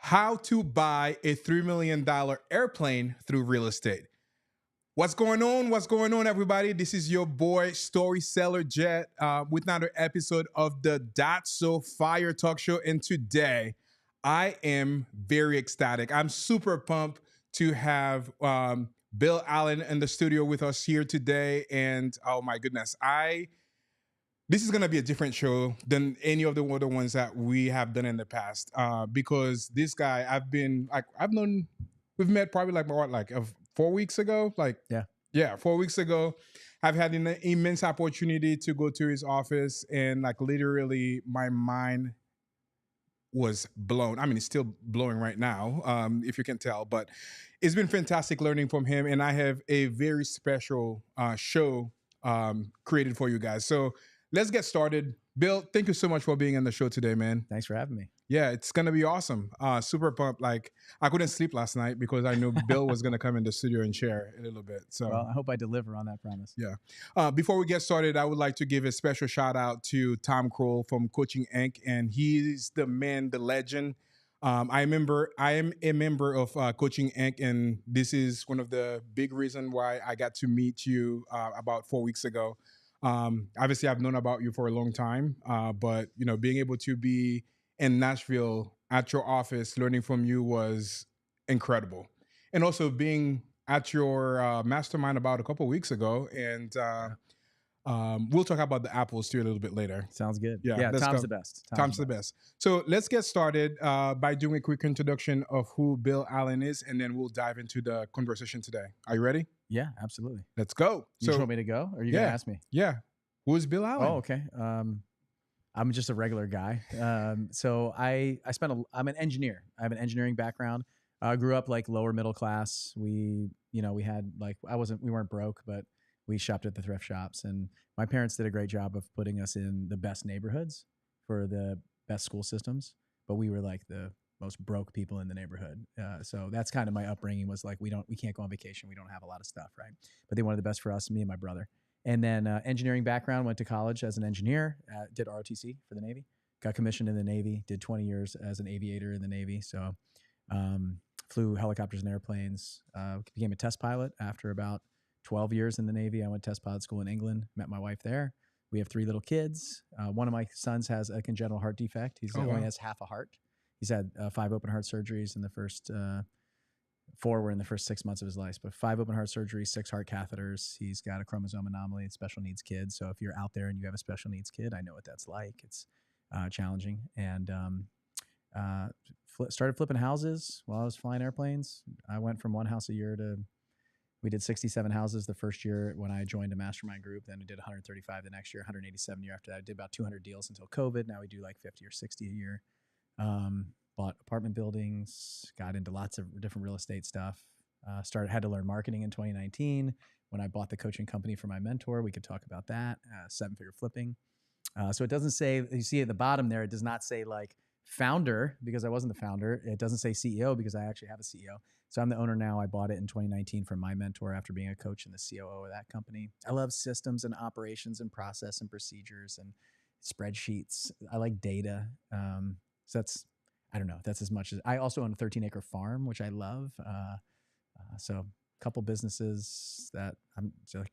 How to buy a $3 million airplane through real estate. What's going on? What's going on, everybody? This is your boy, Story Seller Jet, with another episode of the That's So Fire Talk Show. And today, I am very ecstatic. I'm super pumped to have Bill Allen in the studio with us here today. And oh my goodness, this is going to be a different show than any of the other ones that we have done in the past, because this guy we've met probably 4 weeks ago, yeah, 4 weeks ago. I've had an immense opportunity to go to his office, and literally my mind was blown. I mean, it's still blowing right now, if you can tell, but it's been fantastic learning from him. And I have a very special show created for you guys. So let's get started. Bill, thank you so much for being on the show today, man. Thanks for having me. Yeah, it's going to be awesome. Super pumped. I couldn't sleep last night because I knew Bill was going to come in the studio and share a little bit. So, well, I hope I deliver on that promise. Yeah. Before we get started, I would like to give a special shout out to Tom Kroll from Coaching Inc. And he's the man, the legend. I am a member of Coaching Inc. And this is one of the big reasons why I got to meet you about 4 weeks ago. Obviously, I've known about you for a long time, but being able to be in Nashville at your office, learning from you was incredible, and also being at your mastermind about a couple of weeks ago. And we'll talk about the apples too a little bit later. Sounds good. Yeah, Tom's the best. Tom's the best. So let's get started by doing a quick introduction of who Bill Allen is, and then we'll dive into the conversation today. Are you ready? Yeah, absolutely. Let's go. You just want me to go, or are you going to ask me? Yeah. Who is Bill Allen? Oh, okay. I'm just a regular guy. So I'm an engineer. I have an engineering background. I grew up lower middle class. We had we weren't broke, but we shopped at the thrift shops, and my parents did a great job of putting us in the best neighborhoods for the best school systems. But we were the most broke people in the neighborhood. So that's kind of my upbringing, was we can't go on vacation. We don't have a lot of stuff, right? But they wanted the best for us, me and my brother. And then engineering background, went to college as an engineer, did ROTC for the Navy, got commissioned in the Navy, did 20 years as an aviator in the Navy. So flew helicopters and airplanes, became a test pilot after about 12 years in the Navy. I went to test pilot school in England, met my wife there. We have 3 little kids. One of my sons has a congenital heart defect. He only has half a heart. He's had 5 open heart surgeries in the first 4 were in the first 6 months of his life, but 5 open heart surgeries, 6 heart catheters. He's got a chromosome anomaly, special needs kid. So if you're out there and you have a special needs kid, I know what that's like. It's challenging. And started flipping houses while I was flying airplanes. I went from 1 house a year to, we did 67 houses the first year when I joined a mastermind group. Then we did 135 the next year, 187 the year after that. I did about 200 deals until COVID. Now we do 50 or 60 a year. Bought apartment buildings, got into lots of different real estate stuff. Had to learn marketing in 2019 when I bought the coaching company for my mentor. We could talk about that. 7-figure flipping. So it doesn't say, you see at the bottom there, it does not say founder, because I wasn't the founder. It doesn't say CEO because I actually have a CEO. So I'm the owner now. I bought it in 2019 from my mentor after being a coach and the COO of that company. I love systems and operations and process and procedures and spreadsheets. I like data. So that's as much as I also own a 13-acre farm, which I love. So a couple businesses that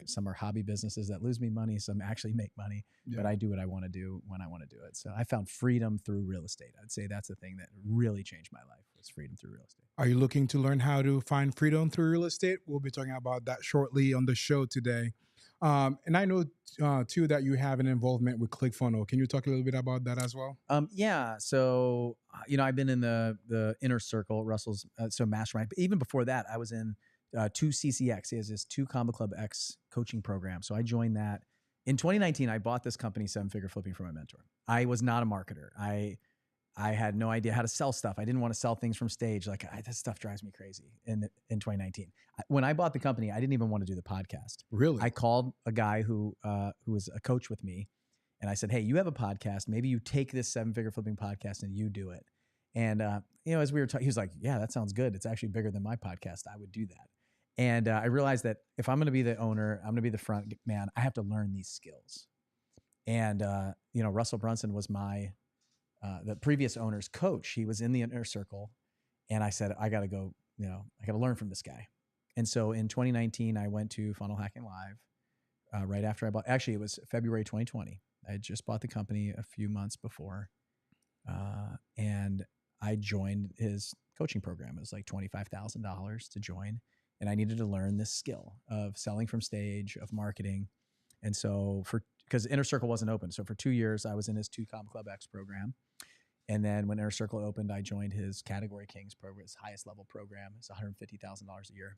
some are hobby businesses that lose me money. Some actually make money, but I do what I want to do when I want to do it. So I found freedom through real estate. I'd say that's the thing that really changed my life, was freedom through real estate. Are you looking to learn how to find freedom through real estate? We'll be talking about that shortly on the show today. And I know, too, that you have an involvement with ClickFunnels. Can you talk a little bit about that as well? Yeah. So, I've been in the inner circle, Russell's, so mastermind. But even before that, I was in 2 CCX. He has this 2 Combo Club X coaching program. So I joined that. In 2019, I bought this company, 7-figure flipping, from my mentor. I was not a marketer. I had no idea how to sell stuff. I didn't want to sell things from stage. This stuff drives me crazy in 2019. When I bought the company, I didn't even want to do the podcast. Really? I called a guy who was a coach with me, and I said, hey, you have a podcast. Maybe you take this 7-figure flipping podcast and you do it. And, as we were talking, he was like, yeah, that sounds good. It's actually bigger than my podcast. I would do that. And I realized that if I'm going to be the owner, I'm going to be the front man, I have to learn these skills. And, Russell Brunson was the previous owner's coach. He was in the inner circle. And I said, I got to go, I got to learn from this guy. And so in 2019, I went to Funnel Hacking Live right after I bought, actually, it was February 2020. I had just bought the company a few months before. And I joined his coaching program. It was like $25,000 to join. And I needed to learn this skill of selling from stage, of marketing. And so because Inner Circle wasn't open. So for 2 years, I was in his 2Com Club X program. And then when Inner Circle opened, I joined his Category Kings program, his highest level program. It's $150,000 a year.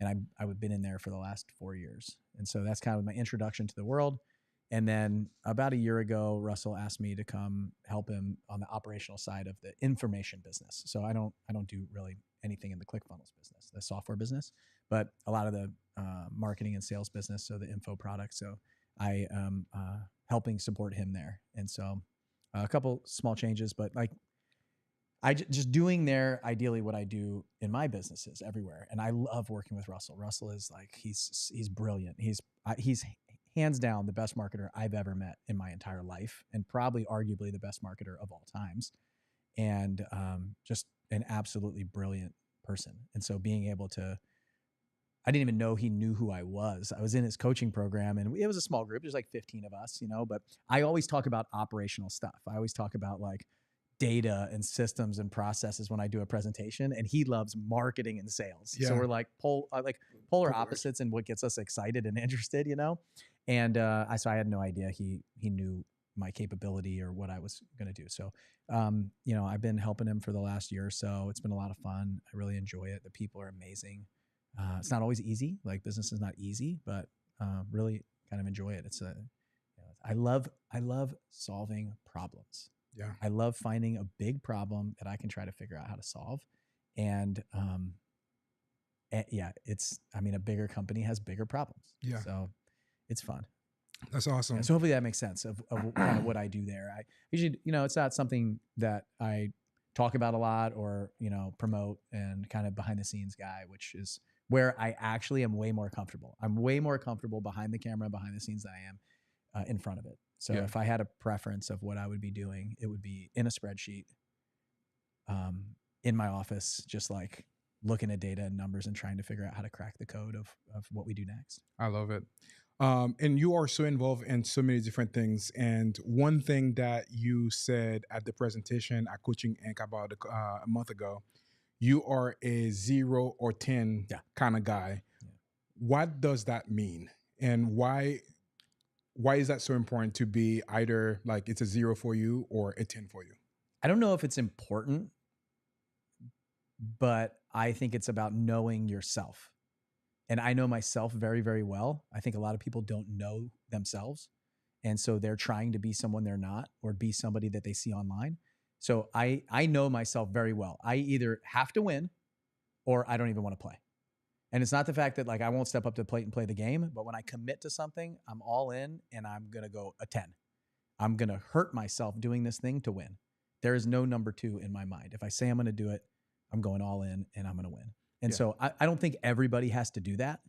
And I've been in there for the last 4 years. And so that's kind of my introduction to the world. And then about a year ago, Russell asked me to come help him on the operational side of the information business. So I don't do really anything in the ClickFunnels business, the software business, but a lot of the marketing and sales business, so the info product. So I am helping support him there. And so a couple small changes, but like just doing there ideally what I do in my businesses everywhere. And I love working with Russell. Russell is like, he's brilliant. He's hands down the best marketer I've ever met in my entire life, and probably arguably the best marketer of all times. And just an absolutely brilliant person. And so being able to, I didn't even know he knew who I was. I was in his coaching program, and it was a small group. There's like 15 of us, but I always talk about operational stuff. I always talk about like data and systems and processes when I do a presentation, and he loves marketing and sales. Yeah. So we're like polar opposites in what gets us excited and interested, And so I had no idea he knew my capability or what I was going to do. So, I've been helping him for the last year or so. It's been a lot of fun. I really enjoy it. The people are amazing. It's not always easy. Like business is not easy, but really kind of enjoy it. I love solving problems. Yeah. I love finding a big problem that I can try to figure out how to solve. And a bigger company has bigger problems. Yeah. So it's fun. That's awesome. Yeah, so hopefully that makes sense of kind of what I do there. I usually, it's not something that I talk about a lot or, promote, and kind of behind the scenes guy, which is where I actually am way more comfortable. I'm way more comfortable behind the camera, behind the scenes than I am in front of it. So if I had a preference of what I would be doing, it would be in a spreadsheet, in my office, just like looking at data and numbers and trying to figure out how to crack the code of what we do next. I love it. And you are so involved in so many different things. And one thing that you said at the presentation at Coaching Inc. about a month ago, you are a 0 or 10 kind of guy. Yeah. What does that mean? And why is that so important to be either like it's a 0 for you or a 10 for you? I don't know if it's important, but I think it's about knowing yourself. And I know myself very, very well. I think a lot of people don't know themselves. And so they're trying to be someone they're not, or be somebody that they see online. So I know myself very well. I either have to win or I don't even want to play. And it's not the fact that like I won't step up to the plate and play the game, but when I commit to something, I'm all in and I'm going to go a 10. I'm going to hurt myself doing this thing to win. There is no number 2 in my mind. If I say I'm going to do it, I'm going all in and I'm going to win. And so I don't think everybody has to do that,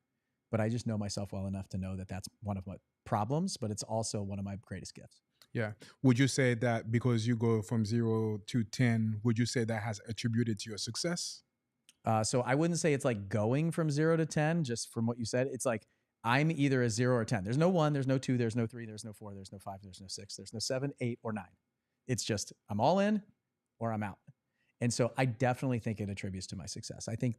but I just know myself well enough to know that that's one of my problems, but it's also one of my greatest gifts. Yeah. Would you say that because you go from 0 to 10, would you say that has attributed to your success? So I wouldn't say it's like going from 0 to 10, just from what you said. It's like I'm either a 0 or 10. There's no 1, there's no 2, there's no 3, there's no 4, there's no 5, there's no 6, there's no 7, 8, or 9. It's just I'm all in or I'm out. And so I definitely think it attributes to my success. I think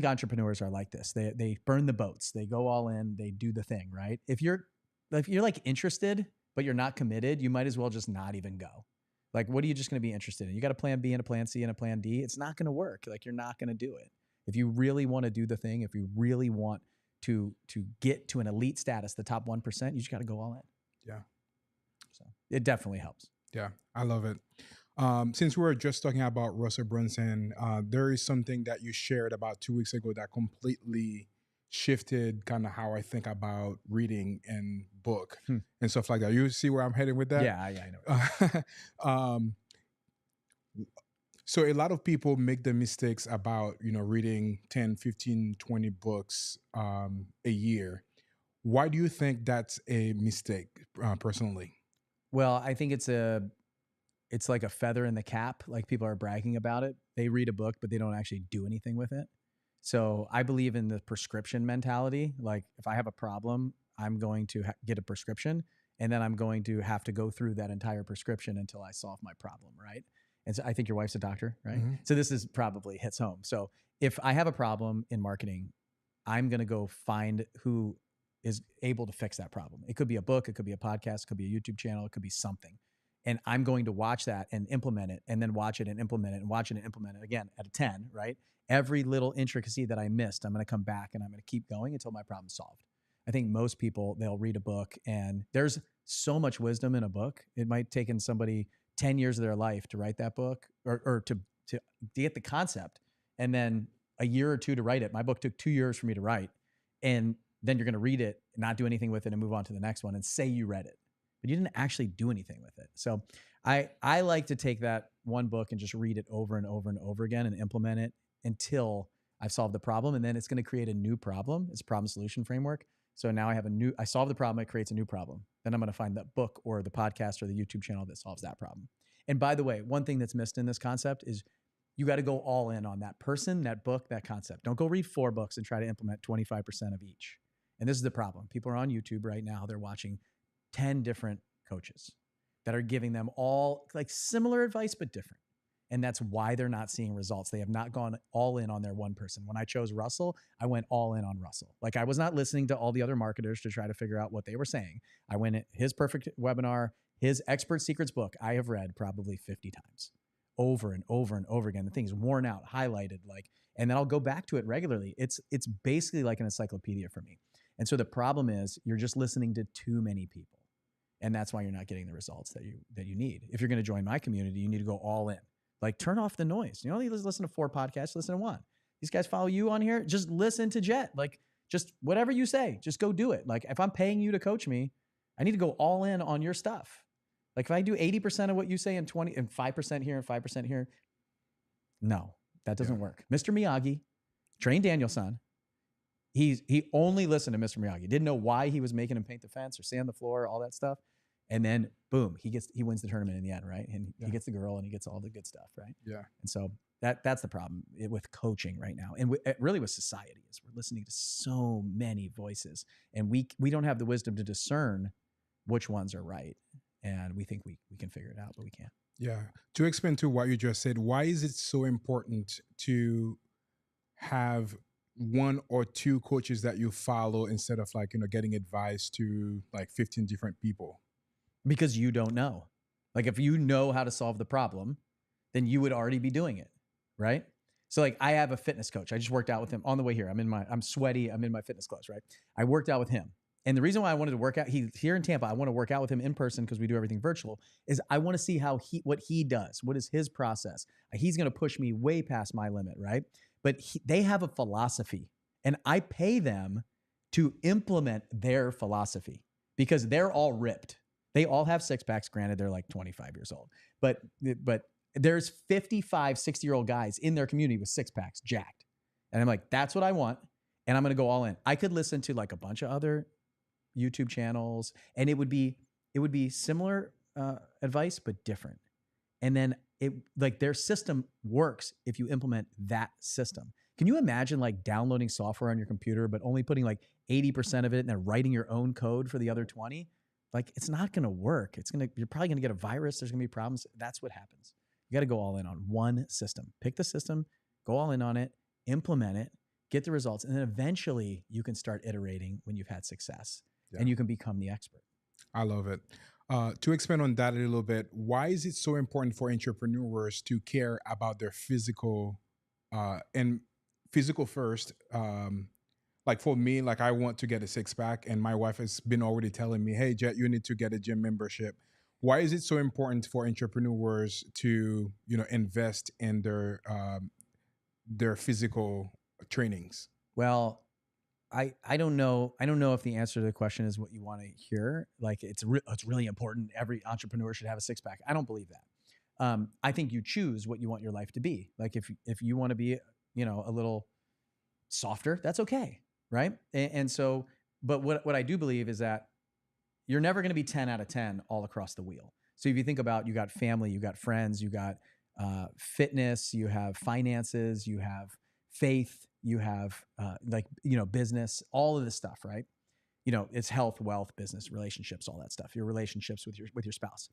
entrepreneurs are like this. They burn the boats. They go all in. They do the thing, right? If you're like interested, but you're not committed, you might as well just not even go. Like, what are you just going to be interested in? You got a plan B and a plan C and a plan D. It's not going to work. Like, you're not going to do it. If you really want to do the thing, if you really want to get to an elite status, the top 1%, you just got to go all in. Yeah. So it definitely helps. Yeah, I love it. Since we were just talking about Russell Brunson, there is something that you shared about 2 weeks ago that completely shifted kind of how I think about reading and book and stuff like that. You see where I'm heading with that? Yeah, I know. So a lot of people make the mistakes about, reading 10, 15, 20 books a year. Why do you think that's a mistake personally? Well, I think it's it's like a feather in the cap. Like people are bragging about it. They read a book, but they don't actually do anything with it. So I believe in the prescription mentality. Like if I have a problem, I'm going to get a prescription, and then I'm going to have to go through that entire prescription until I solve my problem, right? And so I think your wife's a doctor, right? Mm-hmm. So this is probably hits home. So if I have a problem in marketing, I'm going to go find who is able to fix that problem. It could be a book, it could be a podcast, it could be a YouTube channel, it could be something. And I'm going to watch that and implement it, and then watch it and implement it and watch it and implement it again at a 10, right? Every little intricacy that I missed, I'm going to come back and I'm going to keep going until my problem's solved. I think most people, they'll read a book, and there's so much wisdom in a book. It might take in somebody 10 years of their life to write that book, or to get the concept, and then a year or two to write it. My book took 2 years for me to write. And then you're going to read it, not do anything with it, and move on to the next one and say you read it, but you didn't actually do anything with it. So I like to take that one book and just read it over and over and over again and implement it until I've solved the problem. And then it's going to create a new problem. It's a problem solution framework. So now I solve the problem. It creates a new problem. Then I'm going to find that book or the podcast or the YouTube channel that solves that problem. And by the way, one thing that's missed in this concept is you got to go all in on that person, that book, that concept. Don't go read 4 books and try to implement 25% of each. And this is the problem. People are on YouTube right now. They're watching 10 different coaches that are giving them all like similar advice, but different. And that's why they're not seeing results. They have not gone all in on their one person. When I chose Russell, I went all in on Russell. Like I was not listening to all the other marketers to try to figure out what they were saying. I went at his perfect webinar, his Expert Secrets book, I have read probably 50 times over and over and over again. The thing's worn out, highlighted, and then I'll go back to it regularly. It's basically like an encyclopedia for me. And so the problem is you're just listening to too many people. And that's why you're not getting the results that you need. If you're going to join my community, you need to go all in. Like turn off the noise. You don't need to listen to 4 podcasts, listen to 1. These guys follow you on here. Just listen to Jet. Like just whatever you say, just go do it. Like if I'm paying you to coach me, I need to go all in on your stuff. Like if I do 80% of what you say and 5% here and 5% here, no, that doesn't work. Mr. Miyagi, trained Daniel-san. He only listened to Mr. Miyagi. Didn't know why he was making him paint the fence or sand the floor, all that stuff. And then boom, he wins the tournament in the end, right? And he gets the girl and he gets all the good stuff, right? Yeah. And so that's the problem with coaching right now, and really with society is we're listening to so many voices, and we don't have the wisdom to discern which ones are right. And we think we can figure it out, but we can't. Yeah. To expand to what you just said, why is it so important to have 1 or 2 coaches that you follow instead of getting advice to 15 different people? Because you don't know. Like if you know how to solve the problem, then you would already be doing it, right? So like I have a fitness coach. I just worked out with him on the way here. I'm sweaty. I'm in my fitness clothes, right? I worked out with him. And the reason why I wanted to work out, he's here in Tampa. I want to work out with him in person because we do everything virtual, is I want to see what he does. What is his process? He's going to push me way past my limit, right? But they have a philosophy, and I pay them to implement their philosophy because they're all ripped. They all have 6-packs. Granted, they're like 25 years old, but there's 55, 60-year-old guys in their community with 6-packs, jacked. And I'm like, that's what I want. And I'm going to go all in. I could listen to like a bunch of other YouTube channels, and it would be similar advice, but different. And then their system works if you implement that system. Can you imagine like downloading software on your computer, but only putting like 80% of it and then writing your own code for the other 20? Like it's not going to work. You're probably going to get a virus. There's going to be problems. That's what happens. You got to go all in on one system. Pick the system, go all in on it, implement it, get the results. And then eventually you can start iterating when you've had success. Yeah. And you can become the expert. I love it. To expand on that a little bit, why is it so important for entrepreneurs to care about their physical and physical first? Like for me, like I want to get a 6-pack, and my wife has been already telling me, hey, Jet, you need to get a gym membership. Why is it so important for entrepreneurs to, invest in their physical trainings? Well, I don't know if the answer to the question is what you want to hear. Like it's really important. Every entrepreneur should have a 6-pack. I don't believe that. I think you choose what you want your life to be. Like if you want to be, a little softer, that's okay, right? And so, but what I do believe is that you're never going to be 10 out of 10 all across the wheel. So if you think about, you got family, you got friends, you got fitness, you have finances, you have faith, you have business, all of this stuff, right? It's health, wealth, business, relationships, all that stuff. Your relationships with your spouse.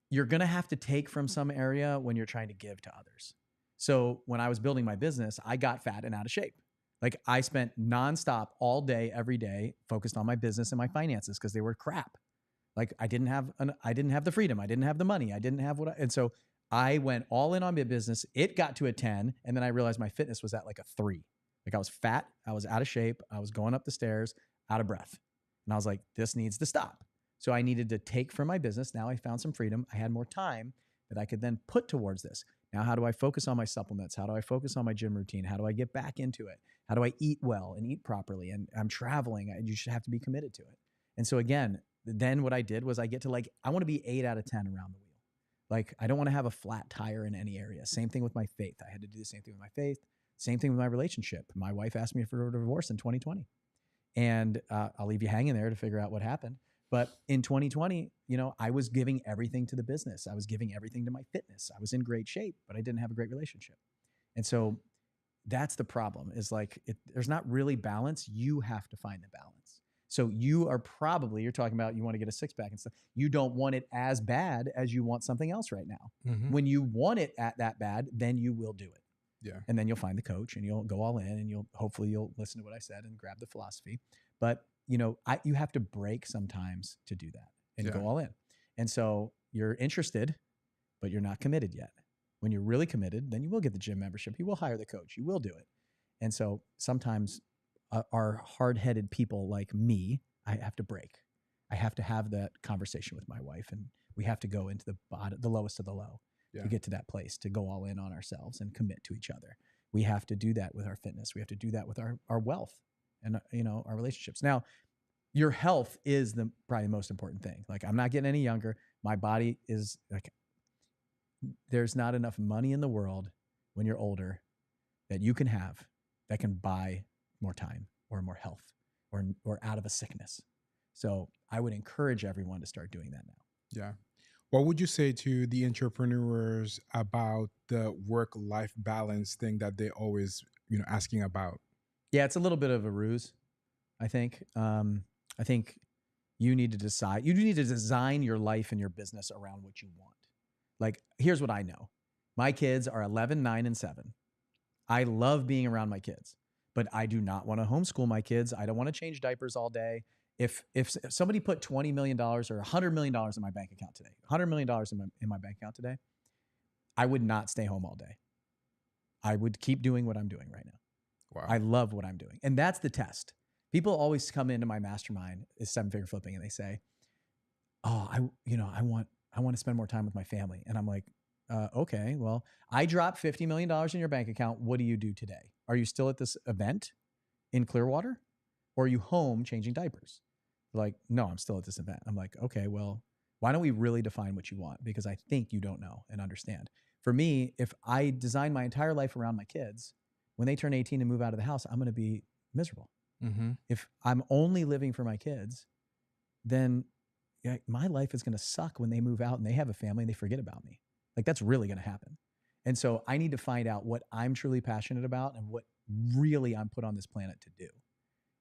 You're going to have to take from some area when you're trying to give to others. So when I was building my business, I got fat and out of shape. Like I spent nonstop all day, every day, focused on my business and my finances because they were crap. Like I didn't have the freedom. I didn't have the money. I didn't have and so I went all in on my business. It got to a 10. And then I realized my fitness was at like a 3. Like I was fat. I was out of shape. I was going up the stairs, out of breath. And I was like, this needs to stop. So I needed to take from my business. Now I found some freedom. I had more time that I could then put towards this. Now, how do I focus on my supplements? How do I focus on my gym routine? How do I get back into it? How do I eat well and eat properly? And I'm traveling. You should have to be committed to it. And so again, then what I did was I want to be 8 out of 10 around the wheel. Like I don't want to have a flat tire in any area. Same thing with my faith. I had to do the same thing with my faith. Same thing with my relationship. My wife asked me for a divorce in 2020. And I'll leave you hanging there to figure out what happened. But in 2020, I was giving everything to the business. I was giving everything to my fitness. I was in great shape, but I didn't have a great relationship. And so that's the problem is there's not really balance. You have to find the balance. So you're talking about, you want to get a 6-pack and stuff. You don't want it as bad as you want something else right now. Mm-hmm. When you want it at that bad, then you will do it. Yeah. And then you'll find the coach and you'll go all in and hopefully you'll listen to what I said and grab the philosophy. But you have to break sometimes to do that and go all in. And so you're interested, but you're not committed yet. When you're really committed, then you will get the gym membership. You will hire the coach. You will do it. And so sometimes our hard-headed people like me, I have to break. I have to have that conversation with my wife, and we have to go into the lowest of the low to get to that place, to go all in on ourselves and commit to each other. We have to do that with our fitness. We have to do that with our wealth and our relationships. Now, your health is probably the most important thing. Like I'm not getting any younger. My body is like, there's not enough money in the world when you're older that you can have that can buy more time or more health or out of a sickness. So I would encourage everyone to start doing that now. Yeah. What would you say to the entrepreneurs about the work-life balance thing that they always, asking about? Yeah, it's a little bit of a ruse, I think. I think you need to decide. You need to design your life and your business around what you want. Like, here's what I know. My kids are 11, 9, and 7. I love being around my kids, but I do not want to homeschool my kids. I don't want to change diapers all day. If somebody put $20 million or $100 million in my bank account today, $100 million in my bank account today, I would not stay home all day. I would keep doing what I'm doing right now. Wow. I love what I'm doing. And that's the test. People always come into my mastermind, is 7-figure flipping, and they say, oh, I want to spend more time with my family. And I'm like, okay, well, I dropped $50 million in your bank account. What do you do today? Are you still at this event in Clearwater? Or are you home changing diapers? Like, no, I'm still at this event. I'm like, okay, well, why don't we really define what you want? Because I think you don't know and understand. For me, if I design my entire life around my kids, when they turn 18 and move out of the house, I'm going to be miserable. Mm-hmm. If I'm only living for my kids, then my life is going to suck when they move out and they have a family and they forget about me. Like that's really going to happen. And so I need to find out what I'm truly passionate about and what really I'm put on this planet to do.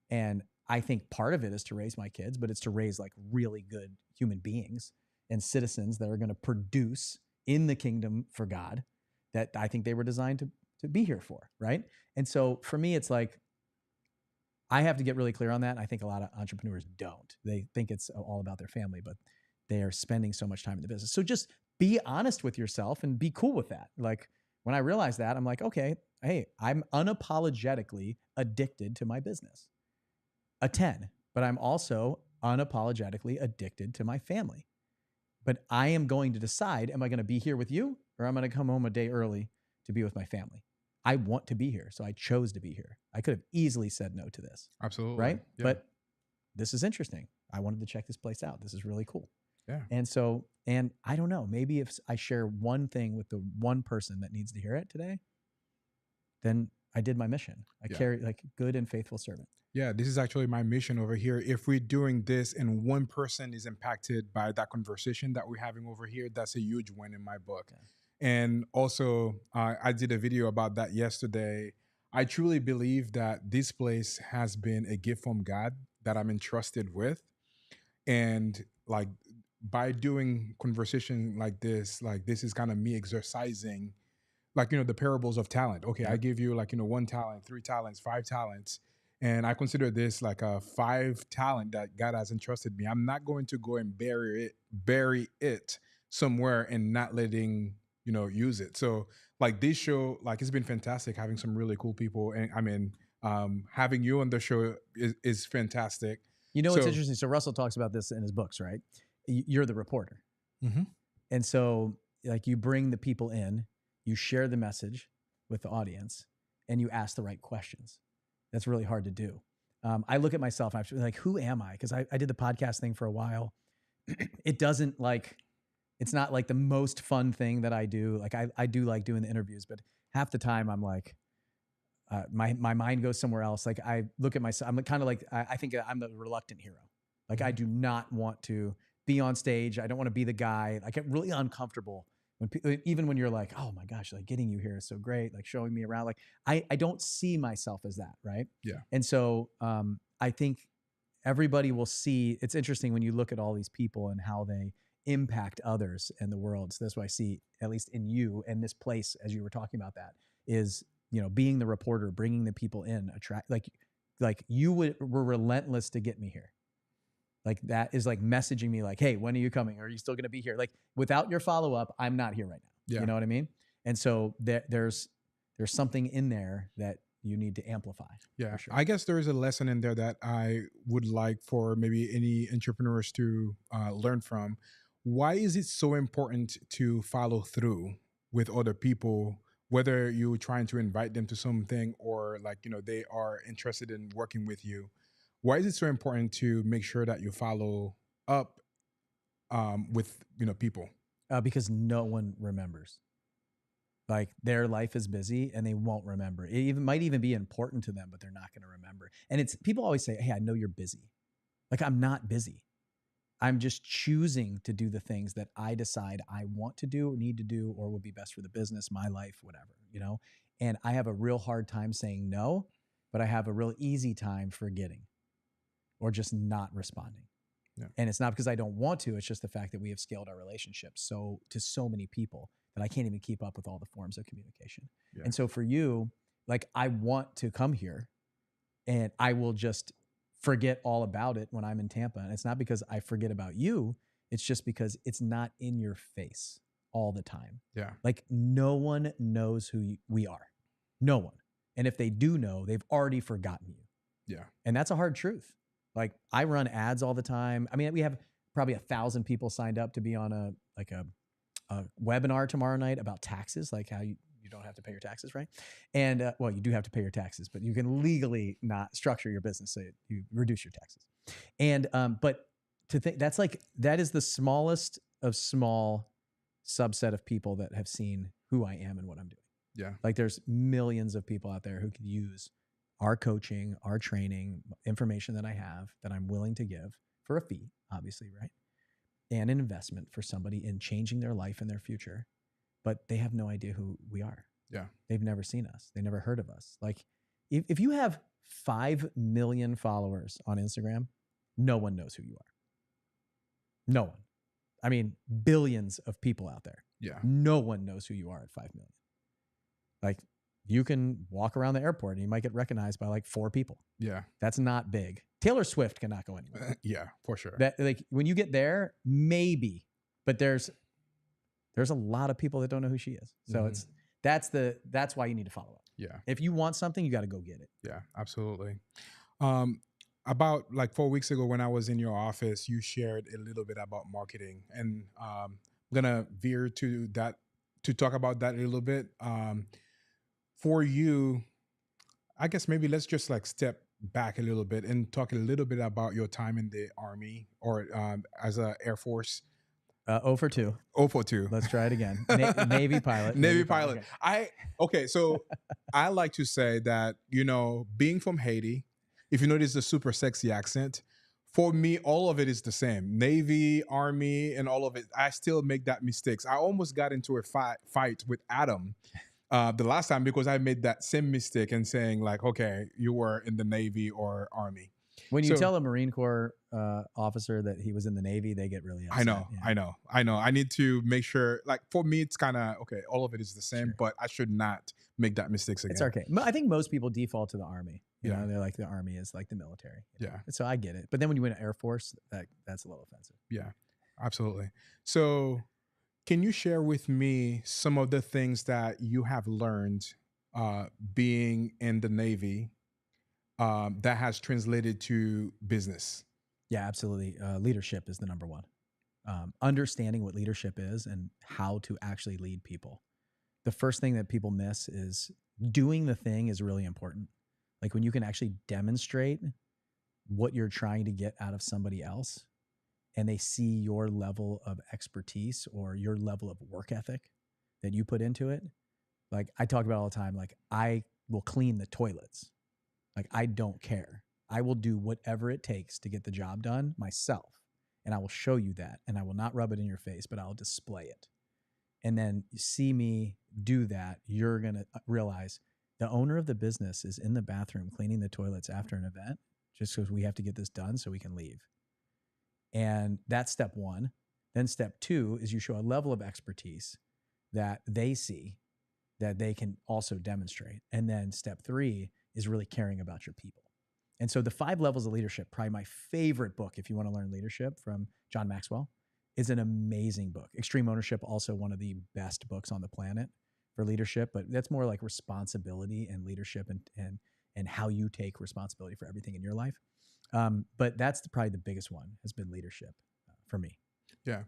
And I think part of it is to raise my kids, but it's to raise like really good human beings and citizens that are going to produce in the kingdom for God that I think they were designed to be here for. Right. And so for me, it's like, I have to get really clear on that. And I think a lot of entrepreneurs don't. They think it's all about their family, but they are spending so much time in the business. So just be honest with yourself and be cool with that. Like when I realized that, I'm like, okay, hey, I'm unapologetically addicted to my business. A 10, but I'm also unapologetically addicted to my family. But I am going to decide, am I going to be here with you or am I going to come home a day early to be with my family? I want to be here. So I chose to be here. I could have easily said no to this. Absolutely. Right. Yeah. But this is interesting. I wanted to check this place out. This is really cool. Yeah. And so, and I don't know, maybe if I share one thing with the one person that needs to hear it today, then I did my mission. I carry like good and faithful servant. Yeah, this is actually my mission over here. If we're doing this and one person is impacted by that conversation that we're having over here, that's a huge win in my book. Okay. And also, I did a video about that yesterday. I truly believe that this place has been a gift from God that I'm entrusted with. And like by doing conversation like this is kind of me exercising, like, the parables of talent. Okay, I give you, like, 1 talent, 3 talents, 5 talents. And I consider this like a 5 talent that God has entrusted me. I'm not going to go and bury it somewhere and not letting, use it. So like this show, like it's been fantastic having some really cool people. And I mean, having you on the show is fantastic. You know what's interesting? So Russell talks about this in his books, right? You're the reporter. Mm-hmm. And so like you bring the people in, you share the message with the audience, and you ask the right questions. That's really hard to do. I look at myself, I'm like, who am I? Because I did the podcast thing for a while. It doesn't like, it's not like the most fun thing that I do. Like I do like doing the interviews, but half the time I'm like, my mind goes somewhere else. Like I look at myself, I'm kind of like, I think I'm the reluctant hero. Like I do not want to be on stage. I don't want to be the guy. I get really uncomfortable even when you're like, oh my gosh, like getting you here is so great, like showing me around. Like I don't see myself as that, right? Yeah. And so I think everybody will see. It's interesting when you look at all these people and how they impact others in the world. So that's what I see, at least in you and this place, as you were talking about, that is, being the reporter, bringing the people in, like you were relentless to get me here. Like that is like messaging me like, hey, when are you coming? Are you still going to be here? Like without your follow-up, I'm not here right now. Yeah. You know what I mean? And so there's something in there that you need to amplify. Yeah. Sure. I guess there is a lesson in there that I would like for maybe any entrepreneurs to learn from. Why is it so important to follow through with other people, whether you're trying to invite them to something or like, they are interested in working with you? Why is it so important to make sure that you follow up with, people? Because no one remembers. Like their life is busy and they won't remember. It might even be important to them, but they're not going to remember. And it's, people always say, hey, I know you're busy. Like I'm not busy. I'm just choosing to do the things that I decide I want to do or need to do or would be best for the business, my life, whatever, And I have a real hard time saying no, but I have a real easy time forgetting or just not responding. Yeah. And it's not because I don't want to, it's just the fact that we have scaled our relationships to so many people that I can't even keep up with all the forms of communication. Yeah. And so for you, like I want to come here and I will just forget all about it when I'm in Tampa. And it's not because I forget about you. It's just because it's not in your face all the time. Yeah. Like no one knows who we are. No one. And if they do know, they've already forgotten you. Yeah. And that's a hard truth. Like I run ads all the time. I mean, we have probably 1,000 people signed up to be on a webinar tomorrow night about taxes, like how you don't have to pay your taxes, right? And well, you do have to pay your taxes, but you can legally not structure your business so you reduce your taxes. And but to think that is the smallest of small subset of people that have seen who I am and what I'm doing. Yeah. Like there's millions of people out there who could use our coaching, our training, information that I have that I'm willing to give for a fee, obviously, right? And an investment for somebody in changing their life and their future, but they have no idea who we are. Yeah. They've never seen us. They never heard of us. Like if you have 5 million followers on Instagram, no one knows who you are. No one. I mean, billions of people out there. Yeah. No one knows who you are at 5 million. Like you can walk around the airport and you might get recognized by like 4 people. Yeah. That's not big. Taylor Swift cannot go anywhere. Yeah, for sure. That like when you get there, maybe, but there's a lot of people that don't know who she is. So that's why you need to follow up. Yeah. If you want something, you got to go get it. Yeah, absolutely. About like 4 weeks ago when I was in your office, you shared a little bit about marketing, and I'm gonna veer to that to talk about that a little bit. For you, I guess maybe let's just like step back a little bit and talk a little bit about your time in the Army or as a Air Force. 0 for 2. 0 for 2. Let's try it again. Navy pilot. Navy pilot. Okay. So I like to say that, being from Haiti, if you notice the super sexy accent, for me, all of it is the same. Navy, Army, and all of it. I still make that mistakes. I almost got into a fight with Adam the last time because I made that same mistake and saying like, okay, you were in the Navy or Army. When you So tell a Marine Corps officer that he was in the Navy, they get really I upset. know, Yeah. I know, I know. I need to make sure, like for me, it's kind of okay. All of it is the same, Sure. but I should not make that mistakes again. It's okay. I think most people default to the Army. You Yeah. know, they're like the Army is like the military. you know? Yeah. So I get it. But then when you went to Air Force, that's a little offensive. Yeah, absolutely. So, can you share with me some of the things that you have learned being in the Navy that has translated to business? Yeah, absolutely. Leadership is the number one. Understanding what leadership is and how to actually lead people. The first thing that people miss is doing the thing is really important. Like when you can actually demonstrate what you're trying to get out of somebody else and they see your level of expertise or your level of work ethic that you put into it. Like I talk about all the time, like I will clean the toilets. Like I don't care. I will do whatever it takes to get the job done myself. And I will show you that. And I will not rub it in your face, but I'll display it. And then you see me do that, you're going to realize the owner of the business is in the bathroom cleaning the toilets after an event just because we have to get this done so we can leave. And that's step one. Then step two is you show a level of expertise that they see that they can also demonstrate. And then step three is really caring about your people. And so the 5 levels of leadership, probably my favorite book, if you want to learn leadership from John Maxwell, is an amazing book. Extreme Ownership, also one of the best books on the planet for leadership, but that's more like responsibility and leadership and how you take responsibility for everything in your life. But that's probably the biggest one has been leadership for me. Yeah.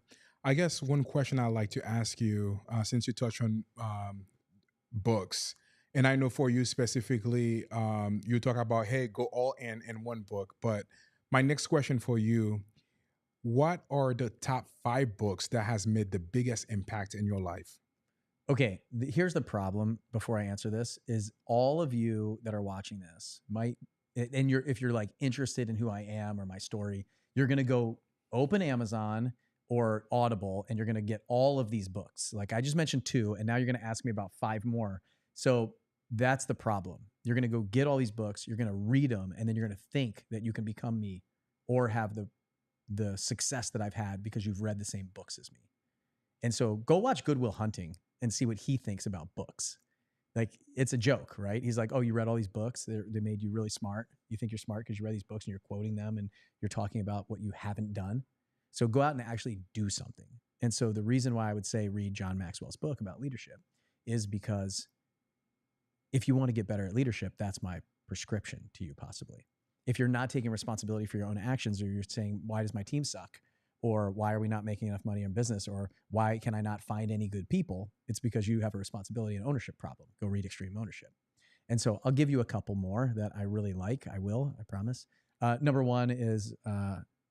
I guess one question I'd like to ask you, since you touched on books, and I know for you specifically, you talk about, hey, go all in one book. But my next question for you, what are the top 5 books that has made the biggest impact in your life? Okay, here's the problem before I answer this is all of you that are watching this might, and if you're like interested in who I am or my story, you're going to go open Amazon or Audible and you're going to get all of these books. Like I just mentioned 2, and now you're going to ask me about 5 more. So that's the problem. You're going to go get all these books, you're going to read them, and then you're going to think that you can become me or have the success that I've had because you've read the same books as me. And so go watch Good Will Hunting and see what he thinks about books. Like it's a joke, right? He's like, oh, you read all these books. They made you really smart. You think you're smart because you read these books and you're quoting them and you're talking about what you haven't done. So go out and actually do something. And so the reason why I would say read John Maxwell's book about leadership is because if you want to get better at leadership, that's my prescription to you possibly. If you're not taking responsibility for your own actions, or you're saying, why does my team suck? Or why are we not making enough money in business? Or why can I not find any good people? It's because you have a responsibility and ownership problem. Go read Extreme Ownership. And so I'll give you a couple more that I really like. I will, I promise. Number 1 is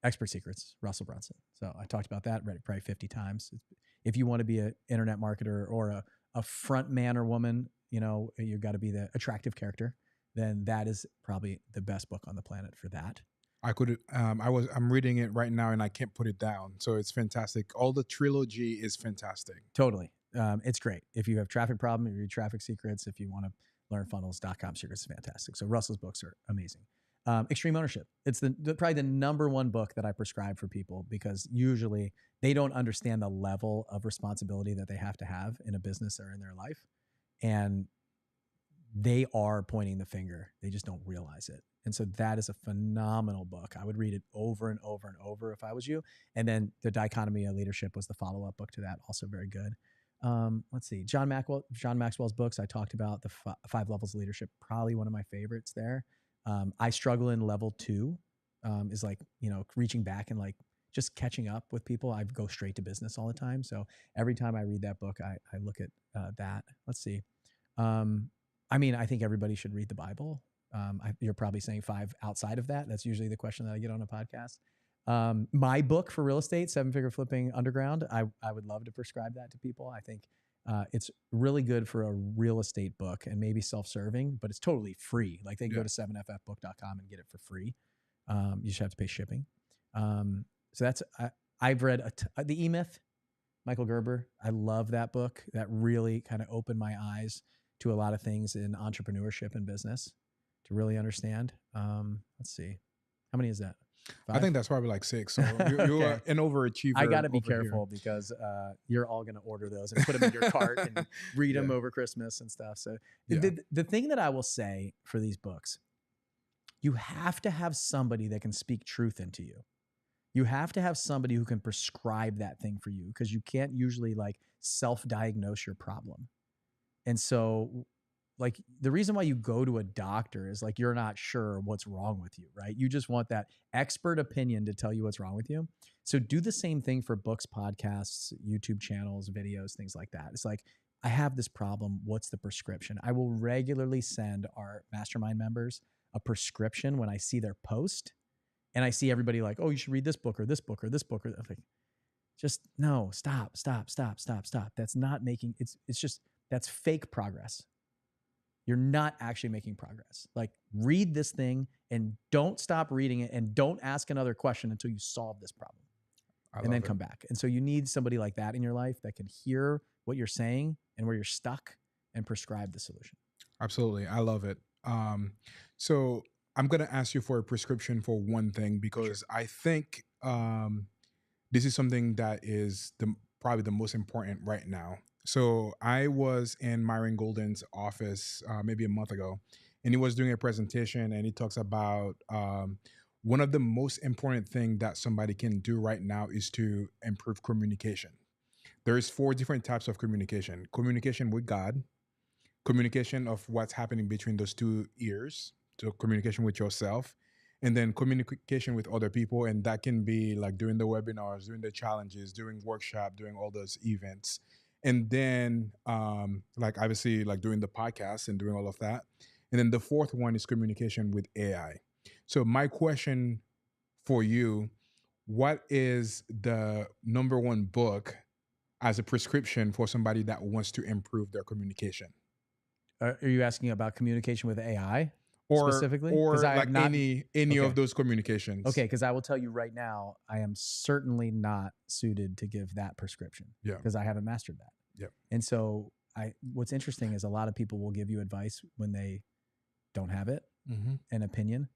Expert Secrets, Russell Brunson. So I talked about that, read it probably 50 times. If you want to be an internet marketer or a front man or woman, you've got to be the attractive character, then that is probably the best book on the planet for that. I'm reading it right now and I can't put it down. So it's fantastic. All the trilogy is fantastic. Totally. It's great. If you have traffic problem, you read Traffic Secrets. If you want to learn funnels.com secrets, is fantastic. So Russell's books are amazing. Extreme Ownership. It's probably the number 1 book that I prescribe for people because usually they don't understand the level of responsibility that they have to have in a business or in their life. And they are pointing the finger. They just don't realize it. And so that is a phenomenal book. I would read it over and over and over if I was you. And then The Dichotomy of Leadership was the follow-up book to that. Also very good. Let's see. John Maxwell's books. I talked about the 5 levels of leadership. Probably one of my favorites there. I struggle in level 2 is like, reaching back and like just catching up with people. I go straight to business all the time. So every time I read that book, I look at that. Let's see. I think everybody should read the Bible. You're probably saying 5 outside of that. That's usually the question that I get on a podcast. My book for real estate, 7-Figure Flipping Underground, I would love to prescribe that to people. I think It's really good for a real estate book and maybe self-serving, but it's totally free. Like they can go to 7ffbook.com and get it for free. You just have to pay shipping. So that's I've read the E-Myth, Michael Gerber. I love that book. That really kind of opened my eyes to a lot of things in entrepreneurship and business to really understand. Let's see, how many is that? 5? I think that's probably like 6. So you're Okay. an overachiever. I got to be over careful here. because you're all going to order those and put them in your cart and read them over Christmas and stuff. So the thing that I will say for these books, you have to have somebody that can speak truth into you. You have to have somebody who can prescribe that thing for you, because you can't usually like self-diagnose your problem. And so like the reason why you go to a doctor is like you're not sure what's wrong with you, right? You just want that expert opinion to tell you what's wrong with you. So do the same thing for books, podcasts, YouTube channels, videos, things like that. It's like, I have this problem. What's the prescription? I will regularly send our mastermind members a prescription when I see their post and I see everybody like, oh, you should read this book or this book or this book. Or I'm like, just no, stop. That's not making, it's just, that's fake progress. You're not actually making progress. Like, read this thing and don't stop reading it and don't ask another question until you solve this problem. And then come back. And so you need somebody like that in your life that can hear what you're saying and where you're stuck and prescribe the solution. Absolutely. I love it. So I'm going to ask you for a prescription for one thing, because I think this is something that is probably the most important right now. So I was in Myron Golden's office maybe a month ago, and he was doing a presentation, and he talks about one of the most important things that somebody can do right now is to improve communication. There's 4 different types of communication: communication with God, communication of what's happening between those 2 ears, so communication with yourself, and then communication with other people. And that can be like doing the webinars, doing the challenges, doing workshop, doing all those events. And then like obviously like doing the podcast and doing all of that. And then the 4th one is communication with AI. So my question for you, what is the number 1 book as a prescription for somebody that wants to improve their communication? Are you asking about communication with AI specifically? Or like any of those communications? Okay, because I will tell you right now, I am certainly not suited to give that prescription. Yeah. Because I haven't mastered that. Yeah. And so what's interesting is a lot of people will give you advice when they don't have it, an opinion,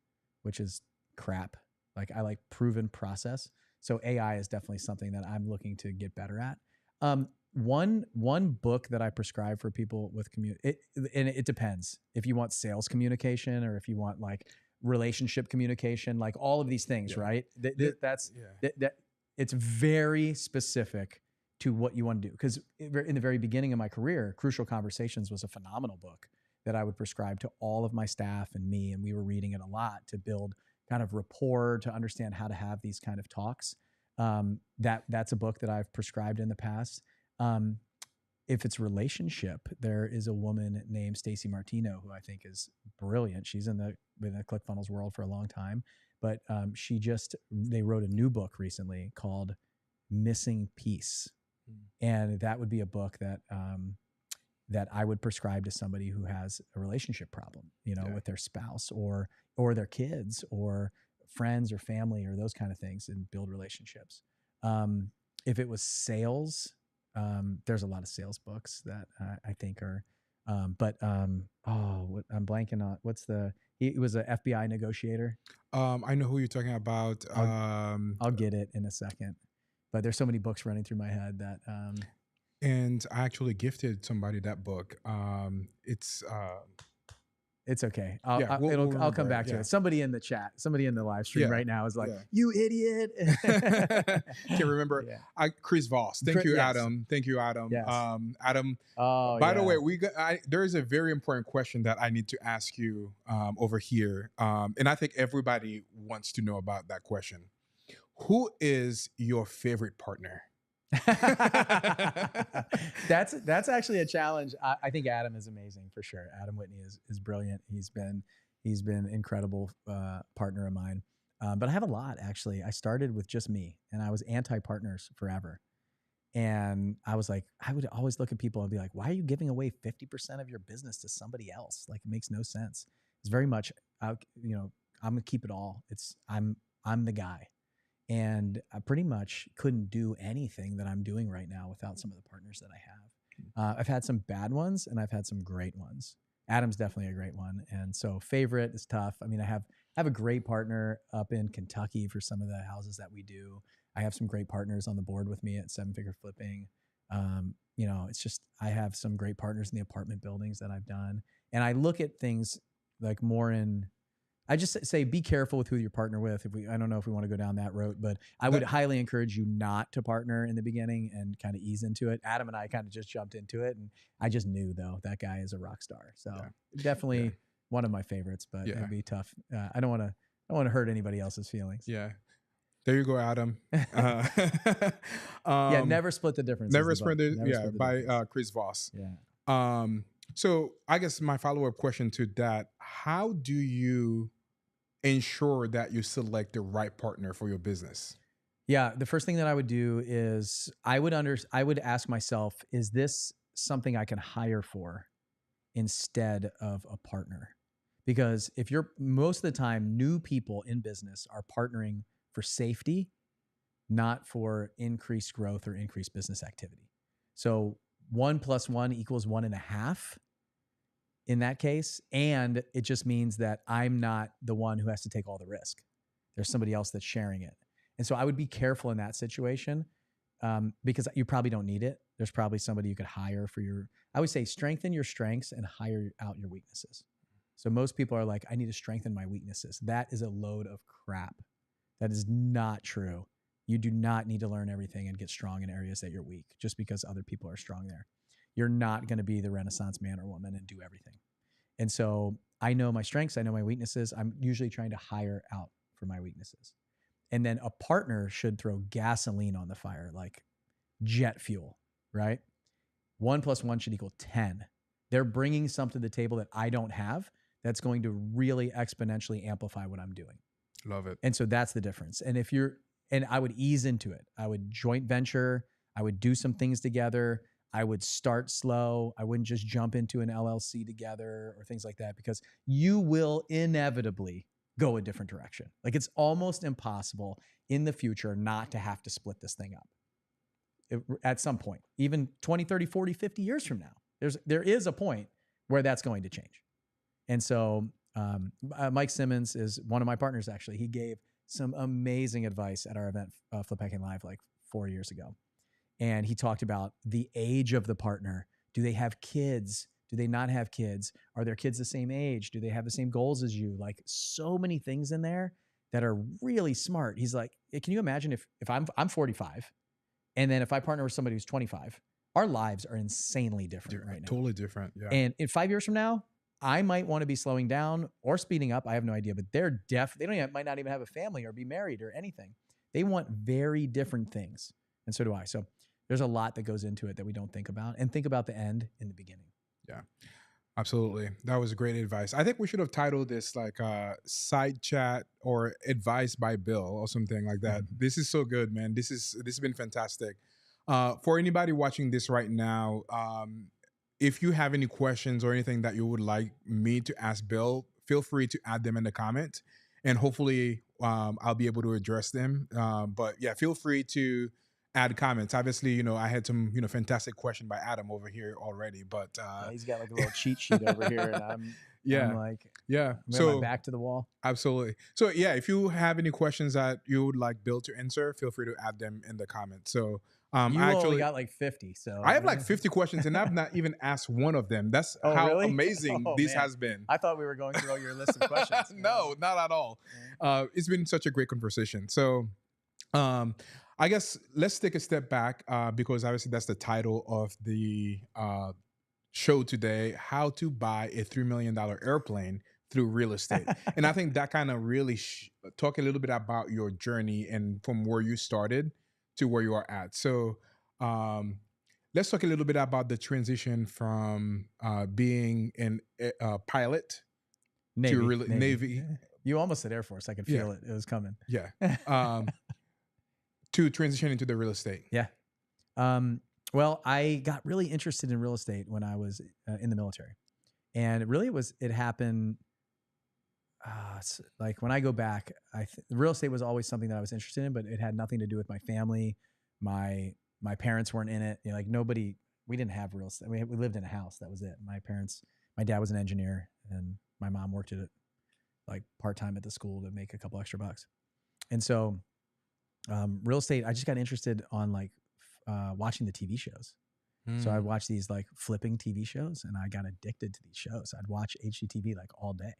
which is crap. Like, I like proven process. So AI is definitely something that I'm looking to get better at. One book that I prescribe for people with it depends if you want sales communication or if you want like relationship communication, like all of these things, right? It's very specific to what you want to do. Because in the very beginning of my career, Crucial Conversations was a phenomenal book that I would prescribe to all of my staff and me, and we were reading it a lot to build kind of rapport, to understand how to have these kind of talks. That's a book that I've prescribed in the past. If it's relationship, there is a woman named Stacey Martino who I think is brilliant. She's in the ClickFunnels world for a long time, but they wrote a new book recently called Missing Piece. And that would be a book that that I would prescribe to somebody who has a relationship problem, with their spouse or their kids or friends or family or those kind of things, and build relationships. If it was sales, there's a lot of sales books that I think are, I'm blanking on he was an FBI negotiator. I know who you're talking about. I'll get it in a second, but there's so many books running through my head that, and I actually gifted somebody that book. It's okay. I'll come back to it. Somebody in the chat, somebody in the live stream right now is like, you idiot. Can't remember. Chris Voss. Thank you, Adam. Thank you, Adam. Yes. Adam. By the way, there is a very important question that I need to ask you over here. And I think everybody wants to know about that question. Who is your favorite partner? That's actually a challenge. I think Adam is amazing for sure. Adam Whitney is brilliant. He's been incredible partner of mine. But I have a lot, actually. I started with just me, and I was anti-partners forever. And I was like, I would always look at people and be like, why are you giving away 50% of your business to somebody else? Like, it makes no sense. It's very much, you know, I'm gonna keep it all. I'm the guy. And I pretty much couldn't do anything that I'm doing right now without some of the partners that I have. I've had some bad ones and I've had some great ones. Adam's definitely a great one. And so favorite is tough. I mean, I have a great partner up in Kentucky for some of the houses that we do. I have some great partners on the board with me at Seven Figure Flipping. You know, it's just, I have some great partners in the apartment buildings that I've done. And I look at things like more in, I just say, be careful with who you partner with. I don't know if we want to go down that road, but I would highly encourage you not to partner in the beginning and kind of ease into it. Adam and I kind of just jumped into it, and I just knew though that guy is a rock star. So definitely one of my favorites, but it'd be tough. I don't want to hurt anybody else's feelings. Yeah. There you go, Adam. Never split the difference. Never split the by Chris Voss. Yeah. So I guess my follow-up question to that: how do you ensure that you select the right partner for your business? Yeah, the first thing that I would do is I would ask myself, is this something I can hire for instead of a partner? Because if you're, most of the time, new people in business are partnering for safety, not for increased growth or increased business activity. So 1 + 1 = 1.5 in that case. And it just means that I'm not the one who has to take all the risk. There's somebody else that's sharing it. And so I would be careful in that situation because you probably don't need it. There's probably somebody you could hire for I would say strengthen your strengths and hire out your weaknesses. So most people are like, I need to strengthen my weaknesses. That is a load of crap. That is not true. You do not need to learn everything and get strong in areas that you're weak just because other people are strong there. You're not going to be the Renaissance man or woman and do everything. And so I know my strengths. I know my weaknesses. I'm usually trying to hire out for my weaknesses. And then a partner should throw gasoline on the fire, like jet fuel, right? 1 + 1 should = 10. They're bringing something to the table that I don't have that's going to really exponentially amplify what I'm doing. Love it. And so that's the difference. And and I would ease into it. I would joint venture. I would do some things together. I would start slow. I wouldn't just jump into an LLC together or things like that, because you will inevitably go a different direction. Like, it's almost impossible in the future not to have to split this thing up at some point, even 20, 30, 40, 50 years from now. There is a point where that's going to change. And so Mike Simmons is one of my partners, actually. He gave some amazing advice at our event, Flip Hacking Live, like 4 years ago. And he talked about the age of the partner. Do they have kids? Do they not have kids? Are their kids the same age? Do they have the same goals as you? Like, so many things in there that are really smart. He's like, can you imagine if I'm 45, and then if I partner with somebody who's 25, our lives are insanely different right now. Totally different. Yeah. And in 5 years from now, I might want to be slowing down or speeding up. I have no idea, but they might not even have a family or be married or anything. They want very different things. And so do I. So there's a lot that goes into it that we don't think about, and think about the end in the beginning. Yeah, absolutely. That was great advice. I think we should have titled this like side chat or advice by Bill or something like that. Mm-hmm. This is so good, man. This has been fantastic. For anybody watching this right now, if you have any questions or anything that you would like me to ask Bill, feel free to add them in the comment, and hopefully I'll be able to address them. But yeah, feel free to add comments. Obviously, I had some, fantastic question by Adam over here already, but he's got like a little cheat sheet over here, and I'm like, so my back to the wall. Absolutely. So yeah, if you have any questions that you would like Bill to answer, feel free to add them in the comments. So you actually got like 50. So I have like 50 questions, and I've not even asked one of them. That's how really? amazing this has been. I thought we were going through all your list of questions. No, not at all. It's been such a great conversation. So I guess let's take a step back because obviously that's the title of the show today: how to buy a $3 million airplane through real estate. And I think that kind of really talk a little bit about your journey and from where you started to where you are at. So let's talk a little bit about the transition from being a pilot to Navy. You almost said Air Force. I could feel it. It was coming. Yeah. To transition into the real estate. Yeah. Well, I got really interested in real estate when I was in the military, and it happened. Like when I go back, real estate was always something that I was interested in, but it had nothing to do with my family. My parents weren't in it. You know, like nobody. We didn't have real estate. We lived in a house. That was it. My dad was an engineer, and my mom worked at it like part time at the school to make a couple extra bucks. And so, real estate, I just got interested on like watching the TV shows. So I'd watch these like flipping TV shows, and I got addicted to these shows. I'd watch HGTV like all day.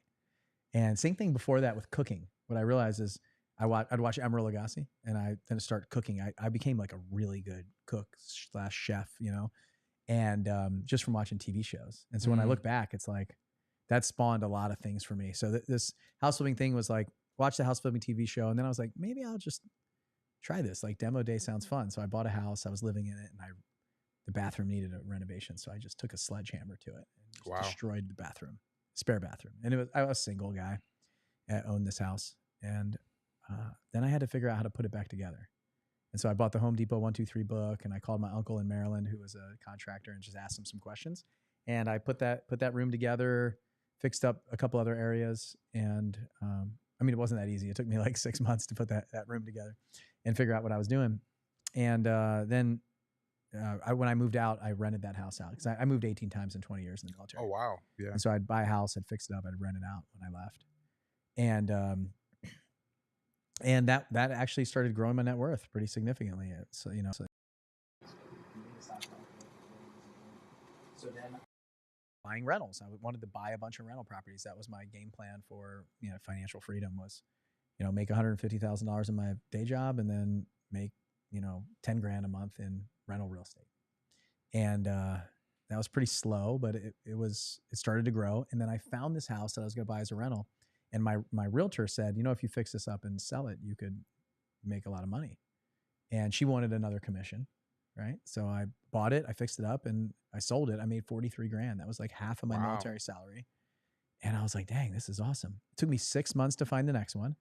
And same thing before that with cooking. What I realized is I'd watch Emeril Lagasse, and I then start cooking. I became like a really good cook / chef, you know, and just from watching TV shows. And so when I look back, it's like that spawned a lot of things for me. So this house flipping thing was like, watch the house flipping TV show, and then I was like, maybe I'll just try this. Like demo day sounds fun. So I bought a house. I was living in it, and the bathroom needed a renovation, so I just took a sledgehammer to it and just destroyed the bathroom, spare bathroom. And I was a single guy that owned this house, and then I had to figure out how to put it back together. And so I bought the Home Depot 1-2-3 book, and I called my uncle in Maryland, who was a contractor, and just asked him some questions. And I put that room together, fixed up a couple other areas, and I mean, it wasn't that easy. It took me like 6 months to put that room together and figure out what I was doing. And then when I moved out, I rented that house out because I moved 18 times in 20 years in the military. Oh, wow. Yeah. And so I'd buy a house, I'd fix it up, I'd rent it out when I left. And that actually started growing my net worth pretty significantly. So, you know, so then buying rentals. I wanted to buy a bunch of rental properties. That was my game plan for, you know, financial freedom was, you know, make $150,000 in my day job and then make, you know, 10 grand a month in rental real estate. And that was pretty slow, but it started to grow. And then I found this house that I was going to buy as a rental. And my realtor said, you know, if you fix this up and sell it, you could make a lot of money. And she wanted another commission, right? So I bought it, I fixed it up, and I sold it. I made 43 grand. That was like half of my military salary. And I was like, dang, this is awesome. It took me 6 months to find the next one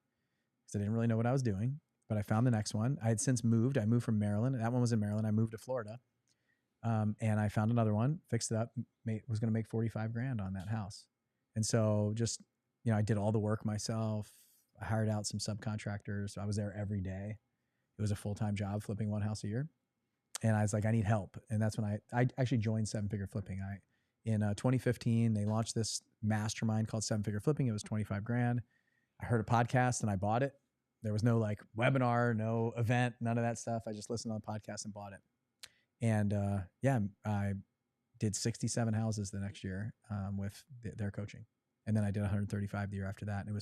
because I didn't really know what I was doing. But I found the next one. I had since moved. I moved from Maryland. That one was in Maryland. I moved to Florida. And I found another one, fixed it up, was going to make 45 grand on that house. And so just, you know, I did all the work myself. I hired out some subcontractors. I was there every day. It was a full-time job flipping one house a year. And I was like, I need help. And that's when I actually joined Seven Figure Flipping. In 2015, they launched this mastermind called Seven Figure Flipping. It was 25 grand. I heard a podcast and I bought it. There was no like webinar, no event, none of that stuff. I just listened on the podcast and bought it. And I did 67 houses the next year with their coaching. And then I did 135 the year after that. And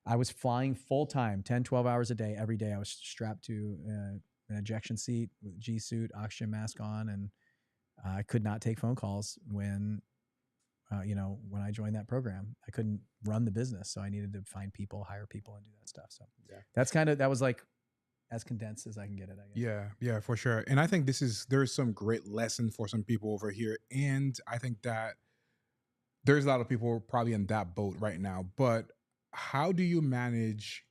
I was flying full time, 10, 12 hours a day, every day. I was strapped to an ejection seat with a G suit, oxygen mask on. And I could not take phone calls when I joined that program. I couldn't run the business. So I needed to find people, hire people, and do that stuff. So that was like as condensed as I can get it, I guess. Yeah, for sure. And I think there's some great lesson for some people over here. And I think that there's a lot of people probably in that boat right now. But how do you manage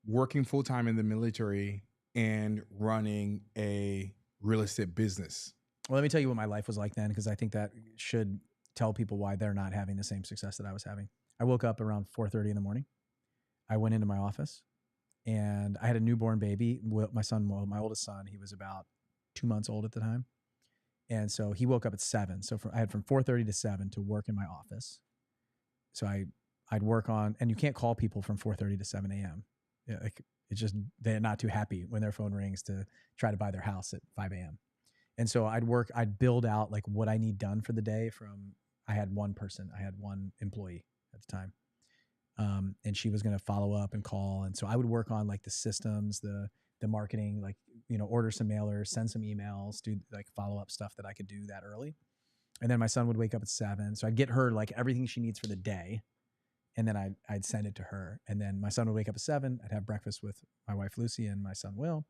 working full time in the military and running a real estate business? Well, let me tell you what my life was like then, because I think that should tell people why they're not having the same success that I was having. I woke up around 4:30 in the morning. I went into my office and I had a newborn baby. My oldest son, he was about 2 months old at the time. And so he woke up at 7. So I had from 4:30 to 7 to work in my office. So I'd work on, and you can't call people from 4:30 to 7 a.m. Yeah, like it's just, they're not too happy when their phone rings to try to buy their house at 5 a.m. And so I'd build out like what I need done for the day I had one employee at the time. And she was going to follow up and call. And so I would work on like the systems, the marketing, like, you know, order some mailers, send some emails, do like follow-up stuff that I could do that early. And then my son would wake up at 7. So I'd get her like everything she needs for the day. And then I'd send it to her. And then my son would wake up at 7. I'd have breakfast with my wife, Lucy, and my son, Will.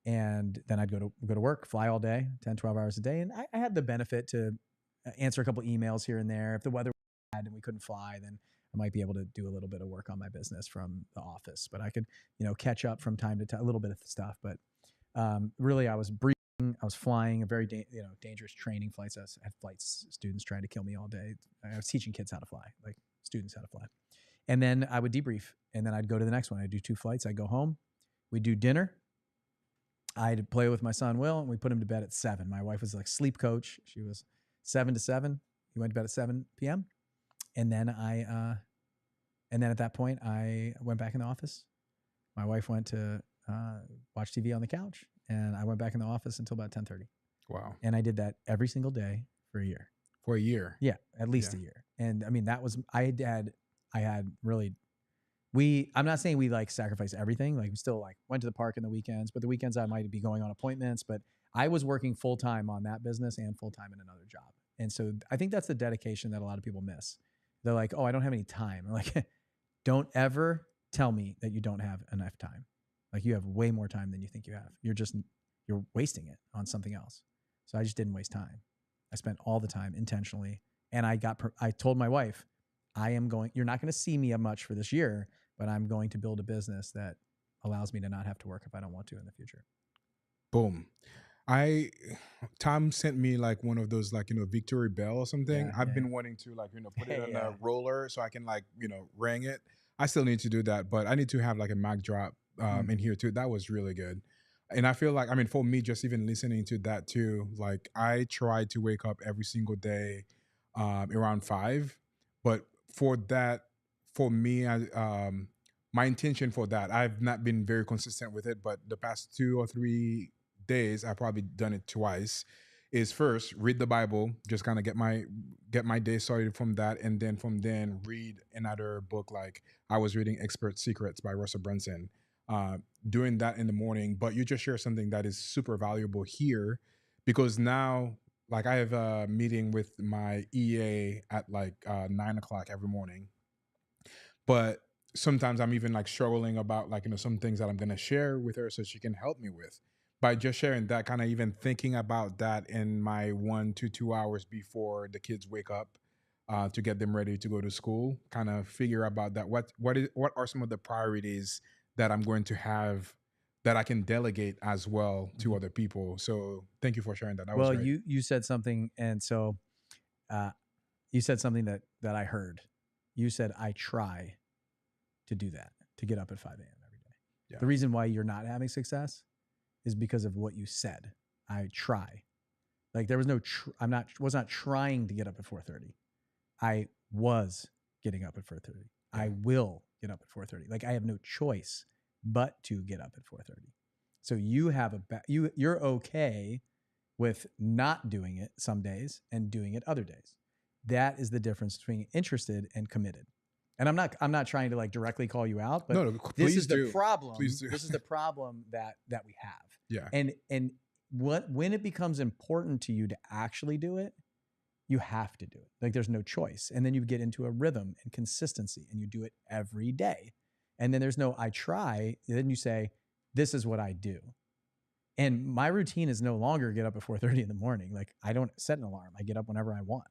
And then I'd go to work, fly all day, 10, 12 hours a day. And I had the benefit to answer a couple emails here and there. If the weather was bad and we couldn't fly, then I might be able to do a little bit of work on my business from the office. But I could, you know, catch up from time to time, a little bit of stuff. But really, I was brief. I was flying a very dangerous training flights. I had flights students trying to kill me all day. I was teaching kids how to fly, like students how to fly. And then I would debrief, and then I'd go to the next one. I'd do 2 flights. I'd go home. We'd do dinner. I'd play with my son Will, and we put him to bed at 7. My wife was like sleep coach. She was 7 to 7. He went to bed at 7 p.m. And then at that point, I went back in the office. My wife went to watch TV on the couch, and I went back in the office until about 10:30. Wow. And I did that every single day for a year. For a year. Yeah, at least a year. And I mean, that was I had really. I'm not saying we like sacrifice everything. Like we still like went to the park in the weekends, but the weekends I might be going on appointments. But I was working full time on that business and full time in another job. And so I think that's the dedication that a lot of people miss. They're like, oh, I don't have any time. I'm like, don't ever tell me that you don't have enough time. Like you have way more time than you think you have. You're wasting it on something else. So I just didn't waste time. I spent all the time intentionally. And I told my wife, you're not going to see me much for this year, but I'm going to build a business that allows me to not have to work if I don't want to in the future. Boom. Tom sent me like one of those like, Victory Bell or something. I've been wanting to like, put it on a roller so I can like, ring it. I still need to do that, but I need to have like a mic drop in here too. That was really good. And I feel like, I mean, for me, just even listening to that too, like I try to wake up every single day around 5. But for me, my intention for that, I've not been very consistent with it, but the past 2 or 3 days, I've probably done it twice, is first read the Bible, just kind of get my day started from that. And then from then read another book. Like I was reading Expert Secrets by Russell Brunson, doing that in the morning. But you just share something that is super valuable here, because now like I have a meeting with my EA at like 9 o'clock every morning. But sometimes I'm even like struggling about like, some things that I'm going to share with her so she can help me with. By just sharing that, kind of even thinking about that in my 1 to 2 hours before the kids wake up to get them ready to go to school, kind of figure about that. What are some of the priorities that I'm going to have that I can delegate as well to other people? So thank you for sharing that. That was great. You said something, and so you said something that I heard. You said, I try to do that, to get up at 5 a.m. every day. Yeah. The reason why you're not having success is because of what you said. I try. Like there was no, was not trying to get up at 4:30. I was getting up at 4:30. Yeah. I will get up at 4:30. Like I have no choice but to get up at 4:30. So you have you're okay with not doing it some days and doing it other days. That is the difference between interested and committed. And I'm not trying to like directly call you out, but this is the problem. This is the problem that we have. Yeah. And when it becomes important to you to actually do it, you have to do it. Like there's no choice. And then you get into a rhythm and consistency, and you do it every day. And then there's no I try. Then you say, this is what I do. And my routine is no longer get up at 4:30 in the morning. Like I don't set an alarm. I get up whenever I want.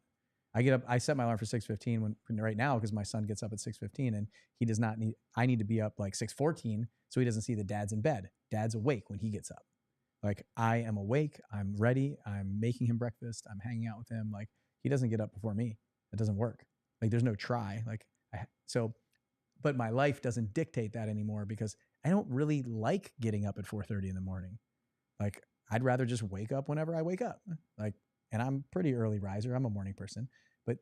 I set my alarm for 6:15 right now because my son gets up at 6:15 and he does not need, I need to be up like 6:14 so he doesn't see that dad's in bed. Dad's awake when he gets up. Like I am awake. I'm ready. I'm making him breakfast. I'm hanging out with him. Like he doesn't get up before me. It doesn't work. Like there's no try. But my life doesn't dictate that anymore because I don't really like getting up at 4:30 in the morning. Like I'd rather just wake up whenever I wake up. And I'm pretty early riser. I'm a morning person. But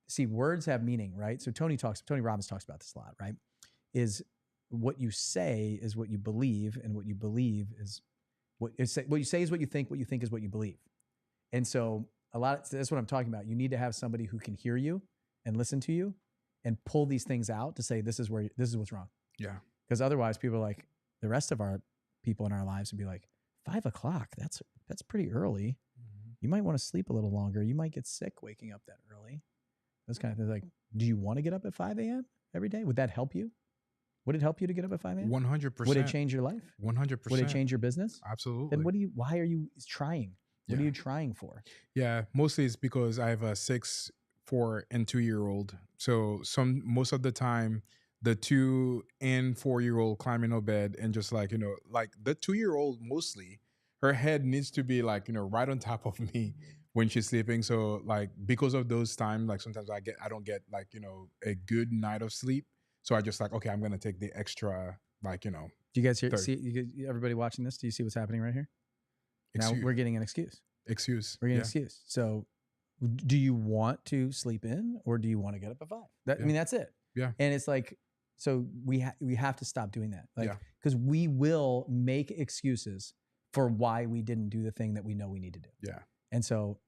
see, words have meaning, right? So Tony Robbins talks about this a lot, right? Is what you say is what you believe, and what you believe is what you say is what you think is what you believe. And so that's what I'm talking about. You need to have somebody who can hear you and listen to you and pull these things out to say, this is what's wrong. Yeah. Because otherwise people are like, the rest of our people in our lives would be like, 5 o'clock, that's pretty early. You might want to sleep a little longer. You might get sick waking up that early. Those kind of things. Like, do you want to get up at 5 a.m. every day? Would that help you? Would it help you to get up at 5 a.m.? 100%. Would it change your life? 100%. Would it change your business? Absolutely. Then why are you trying? What are you trying for? Yeah, mostly it's because I have a 6, 4, and 2-year-old. So most of the time, the 2 and 4-year-old climb in our bed and just like, like the 2-year-old mostly, her head needs to be like, right on top of me when she's sleeping. So like because of those times, like sometimes I don't get like, a good night of sleep. So I just like, okay, I'm gonna take the extra, like, Do you guys third. see everybody watching this? Do you see what's happening right here? Now Excuse. we're getting an excuse. We're getting an excuse. So do you want to sleep in or do you want to get up at 5? I mean, that's it. Yeah. And it's like, so we have to stop doing that. Like, Yeah. because we will make excuses for why we didn't do the thing that we know we need to do. Yeah. And so,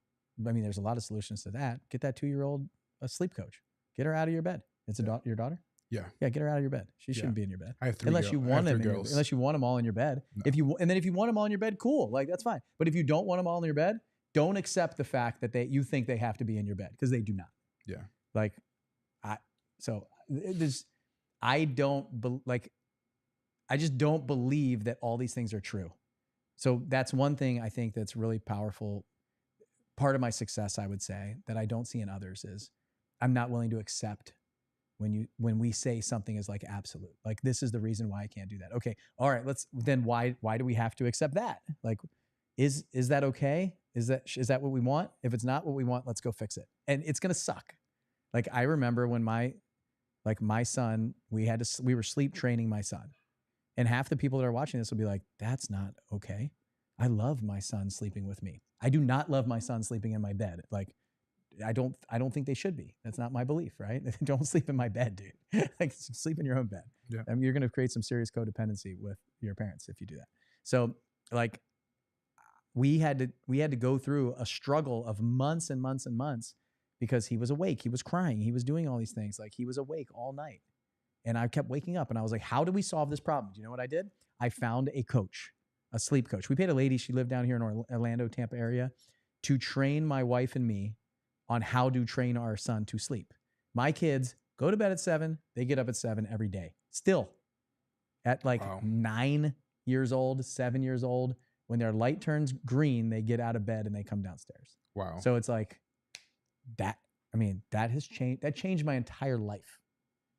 I mean, there's a lot of solutions to that. Get that 2-year-old a sleep coach. Get her out of your bed. It's your daughter? Yeah. Yeah, get her out of your bed. She shouldn't be in your bed. I have 3 unless you want them unless you want them all in your bed. No. If you want them all in your bed, cool. Like that's fine. But if you don't want them all in your bed, don't accept the fact that you think they have to be in your bed because they do not. Yeah. Like I just don't believe that all these things are true. So that's one thing I think that's really powerful. Part of my success, I would say, that I don't see in others is I'm not willing to accept when we say something is like absolute. Like this is the reason why I can't do that. Okay. All right, why do we have to accept that? Like is that okay? Is that what we want? If it's not what we want, let's go fix it. And it's going to suck. Like I remember when my son, we were sleep training my son. And half the people that are watching this will be like, that's not okay. I love my son sleeping with me. I do not love my son sleeping in my bed. Like, I don't think they should be. That's not my belief, right? Don't sleep in my bed, dude. Like, sleep in your own bed. Yeah. I mean, you're going to create some serious codependency with your parents if you do that. So, like, we had to go through a struggle of months and months and months because he was awake. He was crying. He was doing all these things. Like, he was awake all night. And I kept waking up and I was like, how do we solve this problem? Do you know what I did? I found a coach, a sleep coach. We paid a lady, she lived down here in Orlando, Tampa area, to train my wife and me on how to train our son to sleep. My kids go to bed at 7. They get up at 7 every day. Still at like 9 years old, 7 years old, when their light turns green, they get out of bed and they come downstairs. Wow. So it's like that. I mean, that has changed. That changed my entire life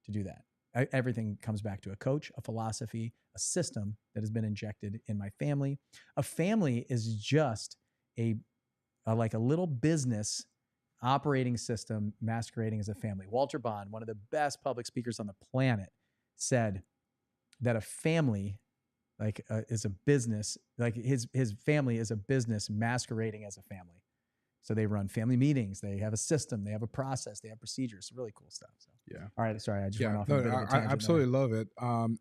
to do that. Everything comes back to a coach, a philosophy, a system that has been injected in my family. A family is just like a little business operating system masquerading as a family. Walter Bond, one of the best public speakers on the planet, said that a family is a business, like his family is a business masquerading as a family. So they run family meetings. They have a system. They have a process. They have procedures. Really cool stuff. So. Yeah. All right. Sorry, I just went off. I absolutely love it.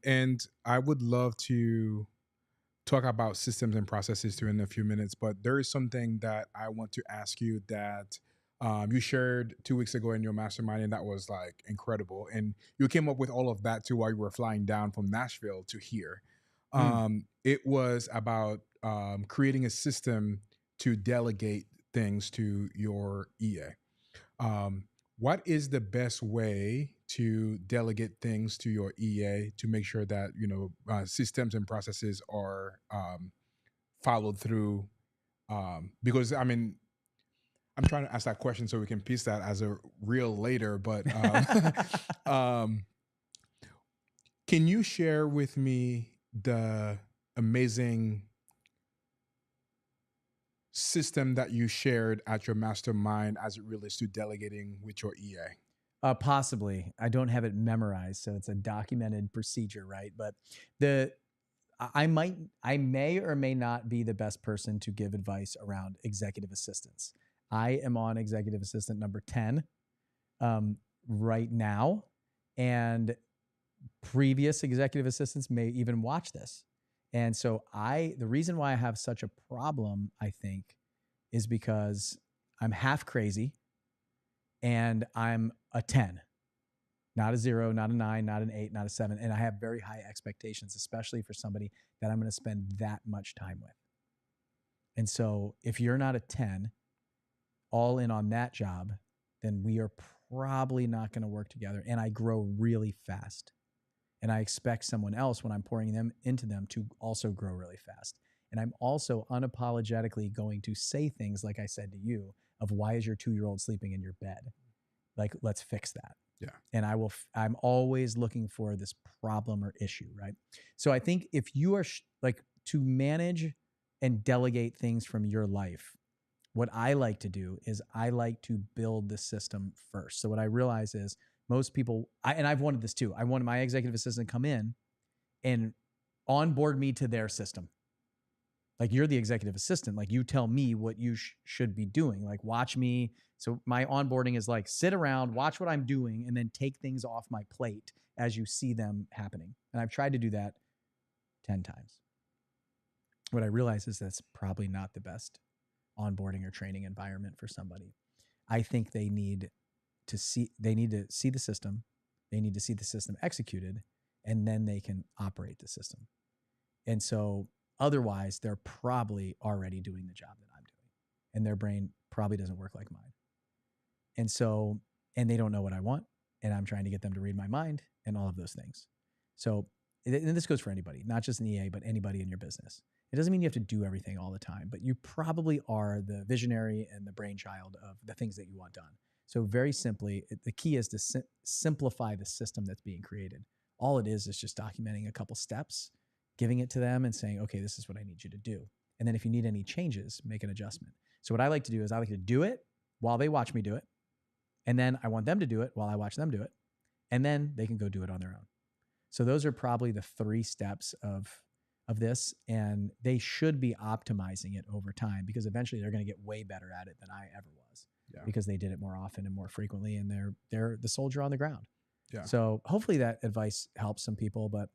And I would love to talk about systems and processes too in a few minutes. But there is something that I want to ask you that you shared 2 weeks ago in your mastermind, and that was like incredible. And you came up with all of that too while you were flying down from Nashville to here. It was about creating a system to delegate things to your EA. What is the best way to delegate things to your EA to make sure that systems and processes are followed through? Because I mean, I'm trying to ask that question so we can piece that as a reel later. But can you share with me the amazing system that you shared at your mastermind as it relates to delegating with your EA? Possibly. I don't have it memorized, so it's a documented procedure, right? But I may or may not be the best person to give advice around executive assistants. I am on executive assistant number 10 right now, and previous executive assistants may even watch this. And so the reason why I have such a problem, I think, is because I'm half crazy and I'm a 10, not a 0, not a 9, not an 8, not a 7. And I have very high expectations, especially for somebody that I'm going to spend that much time with. And so if you're not a 10 all in on that job, then we are probably not going to work together. And I grow really fast. And I expect someone else, when I'm pouring them into them, to also grow really fast. And I'm also unapologetically going to say things like I said to you of, why is your 2-year-old sleeping in your bed? Like, let's fix that. Yeah. And I'm always looking for this problem or issue, right? So I think if you are to manage and delegate things from your life. What I like to do is I like to build the system first. So what I realize is most people, and I've wanted this too. I wanted my executive assistant to come in and onboard me to their system. Like, you're the executive assistant. Like, you tell me what you should be doing. Like, watch me. So my onboarding is like, sit around, watch what I'm doing, and then take things off my plate as you see them happening. And I've tried to do that 10 times. What I realize is that's probably not the best onboarding or training environment for somebody. I think they need to see the system. They need to see the system executed, and then they can operate the system. And so otherwise, they're probably already doing the job that I'm doing, and their brain probably doesn't work like mine. And so, and they don't know what I want, and I'm trying to get them to read my mind and all of those things. So, and this goes for anybody, not just an EA, but anybody in your business. It doesn't mean you have to do everything all the time, but you probably are the visionary and the brainchild of the things that you want done. So very simply, the key is to simplify the system that's being created. All it is just documenting a couple steps, giving it to them and saying, okay, this is what I need you to do. And then if you need any changes, make an adjustment. So what I like to do is I like to do it while they watch me do it. And then I want them to do it while I watch them do it. And then they can go do it on their own. So those are probably the 3 steps of this. And they should be optimizing it over time, because eventually they're going to get way better at it than I ever was, because they did it more often and more frequently, and they're the soldier on the ground. Yeah. So hopefully that advice helps some people, but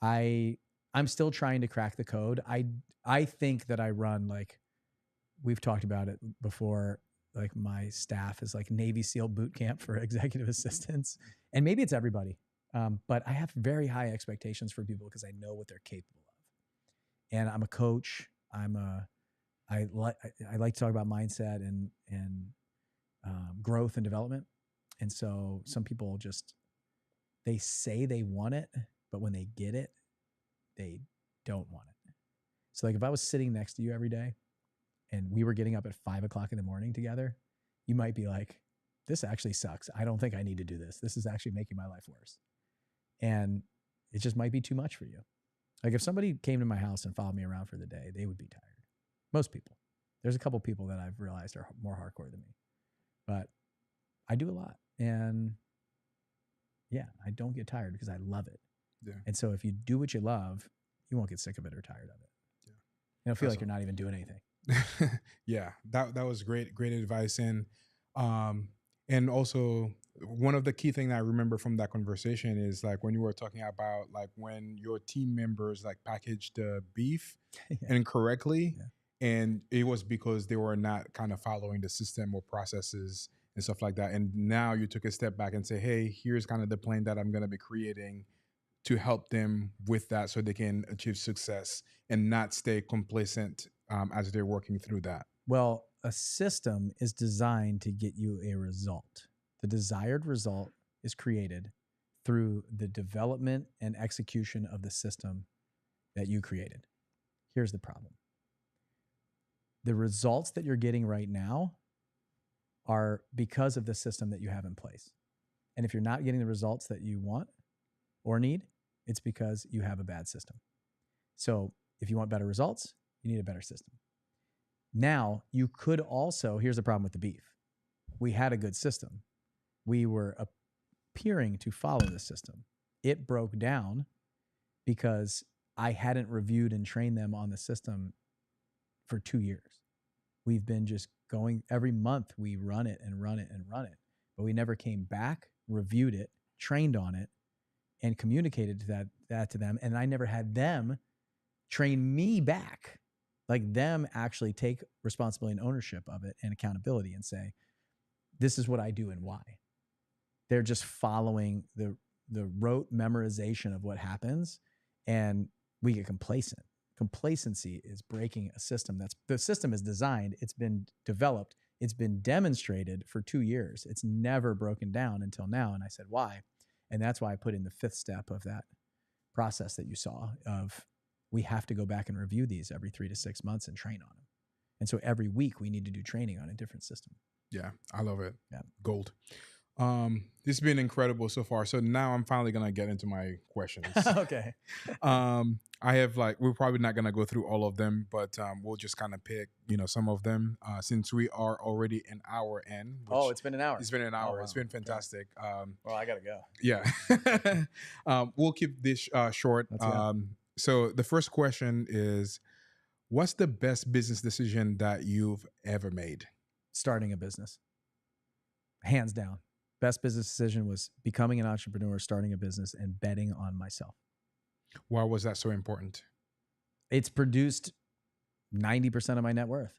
I'm still trying to crack the code. I think that I run, like we've talked about it before, like my staff is like Navy SEAL boot camp for executive assistants, and maybe it's everybody. But I have very high expectations for people because I know what they're capable of. And I'm a coach. I like to talk about mindset and growth and development. And so some people they say they want it, but when they get it, they don't want it. So like if I was sitting next to you every day and we were getting up at 5 o'clock in the morning together, you might be like, this actually sucks. I don't think I need to do this. This is actually making my life worse. And it just might be too much for you. Like if somebody came to my house and followed me around for the day, they would be tired. Most people. There's a couple people that I've realized are more hardcore than me, but I do a lot. And yeah, I don't get tired because I love it. Yeah. And so if you do what you love, you won't get sick of it or tired of it. Yeah. You don't feel like you're not even doing anything. Yeah, that was great advice. And also one of the key things I remember from that conversation is like when you were talking about like when your team members like packaged the beef incorrectly, and it was because they were not kind of following the system or processes and stuff like that. And now you took a step back and say, hey, here's kind of the plan that I'm going to be creating to help them with that so they can achieve success and not stay complacent as they're working through that. Well, a system is designed to get you a result. The desired result is created through the development and execution of the system that you created. Here's the problem. The results that you're getting right now are because of the system that you have in place. And if you're not getting the results that you want or need, it's because you have a bad system. So if you want better results, you need a better system. Now, you could also, here's the problem with the beef. We had a good system. We were appearing to follow the system. It broke down because I hadn't reviewed and trained them on the system for 2 years. We've been just going every month. We run it and run it and run it, but we never came back, reviewed it, trained on it, and communicated that to them. And I never had them train me back, like them actually take responsibility and ownership of it and accountability and say, this is what I do and why. They're just following the rote memorization of what happens, and we get complacent. Complacency is breaking a system. The system is designed, it's been developed, it's been demonstrated for 2 years. It's never broken down until now. And I said, why? And that's why I put in the 5th step of that process that you saw of we have to go back and review these every 3 to 6 months and train on them. And so every week we need to do training on a different system. Yeah, I love it. Yeah. Gold. This has been incredible so far. So now I'm finally gonna get into my questions. Okay. I have like we're probably not gonna go through all of them, but we'll just kind of pick some of them since we are already an hour in. Oh, Which it's been an hour. it's been an Oh, hour. wow. It's been Okay. fantastic. Well, I gotta go. Yeah. We'll keep this short. Let's go. So the first question is, what's the best business decision that you've ever made? Starting a business, hands down. Best business decision was becoming an entrepreneur, starting a business, and betting on myself. Why was that so important? It's produced 90% of my net worth.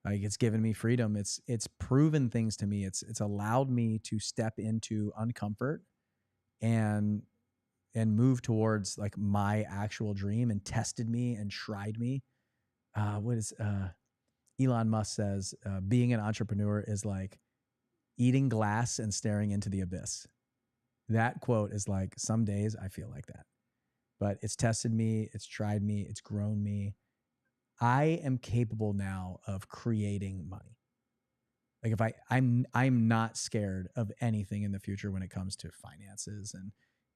Like, it's given me freedom. It's proven things to me. It's allowed me to step into uncomfort and move towards like my actual dream, and tested me and tried me. What is Elon Musk says, being an entrepreneur is like eating glass and staring into the abyss. That quote is like, some days I feel like that, but it's tested me, it's tried me, it's grown me. I am capable now of creating money. Like, if I'm not scared of anything in the future when it comes to finances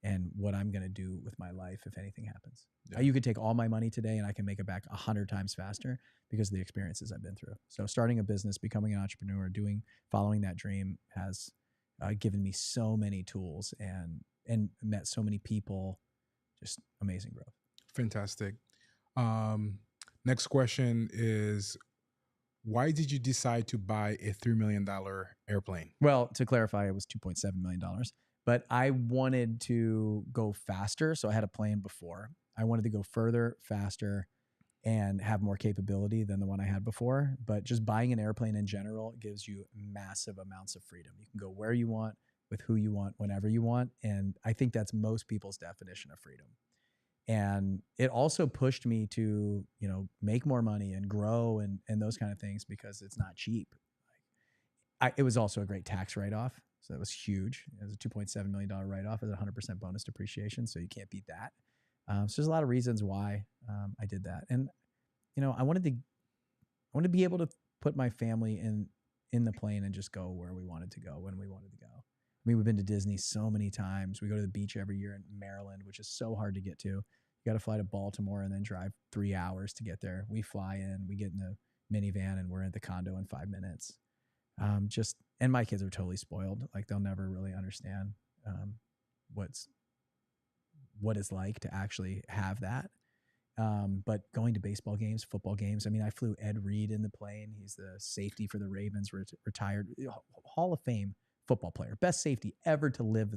and what I'm going to do with my life if anything happens. Yeah. You could take all my money today and I can make it back 100 times faster because of the experiences I've been through. So starting a business, becoming an entrepreneur, following that dream has given me so many tools and met so many people. Just amazing growth. Fantastic. Next question is, why did you decide to buy a $3 million airplane? Well, to clarify, it was $2.7 million, but I wanted to go faster. So I had a plan before. I wanted to go further, faster, and have more capability than the one I had before. But just buying an airplane in general gives you massive amounts of freedom. You can go where you want, with who you want, whenever you want. And I think that's most people's definition of freedom. And it also pushed me to, make more money and grow and those kind of things, because it's not cheap. It was also a great tax write-off. So that was huge. It was a $2.7 million write-off at 100% bonus depreciation. So you can't beat that. So there's a lot of reasons why I did that. And, I wanted to be able to put my family in the plane and just go where we wanted to go when we wanted to go. I mean, we've been to Disney so many times. We go to the beach every year in Maryland, which is so hard to get to. You got to fly to Baltimore and then drive 3 hours to get there. We fly in, we get in the minivan, and we're at the condo in 5 minutes. And my kids are totally spoiled. Like, they'll never really understand what it's like to actually have that. But going to baseball games, football games. I mean, I flew Ed Reed in the plane. He's the safety for the Ravens, retired Hall of Fame football player, best safety ever to live,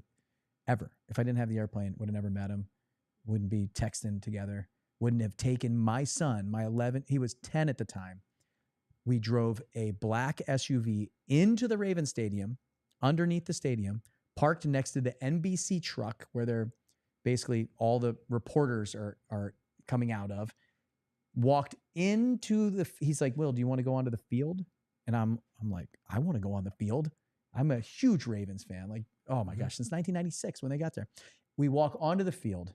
ever. If I didn't have the airplane, would have never met him. Wouldn't be texting together. Wouldn't have taken my son, he was 10 at the time. We drove a black SUV into the Ravens stadium, underneath the stadium, parked next to the NBC truck where they're basically all the reporters are coming out of. Walked into he's like, Will, do you want to go onto the field? And I'm like, I want to go on the field. I'm a huge Ravens fan. Like, oh my gosh, since 1996 when they got there. We walk onto the field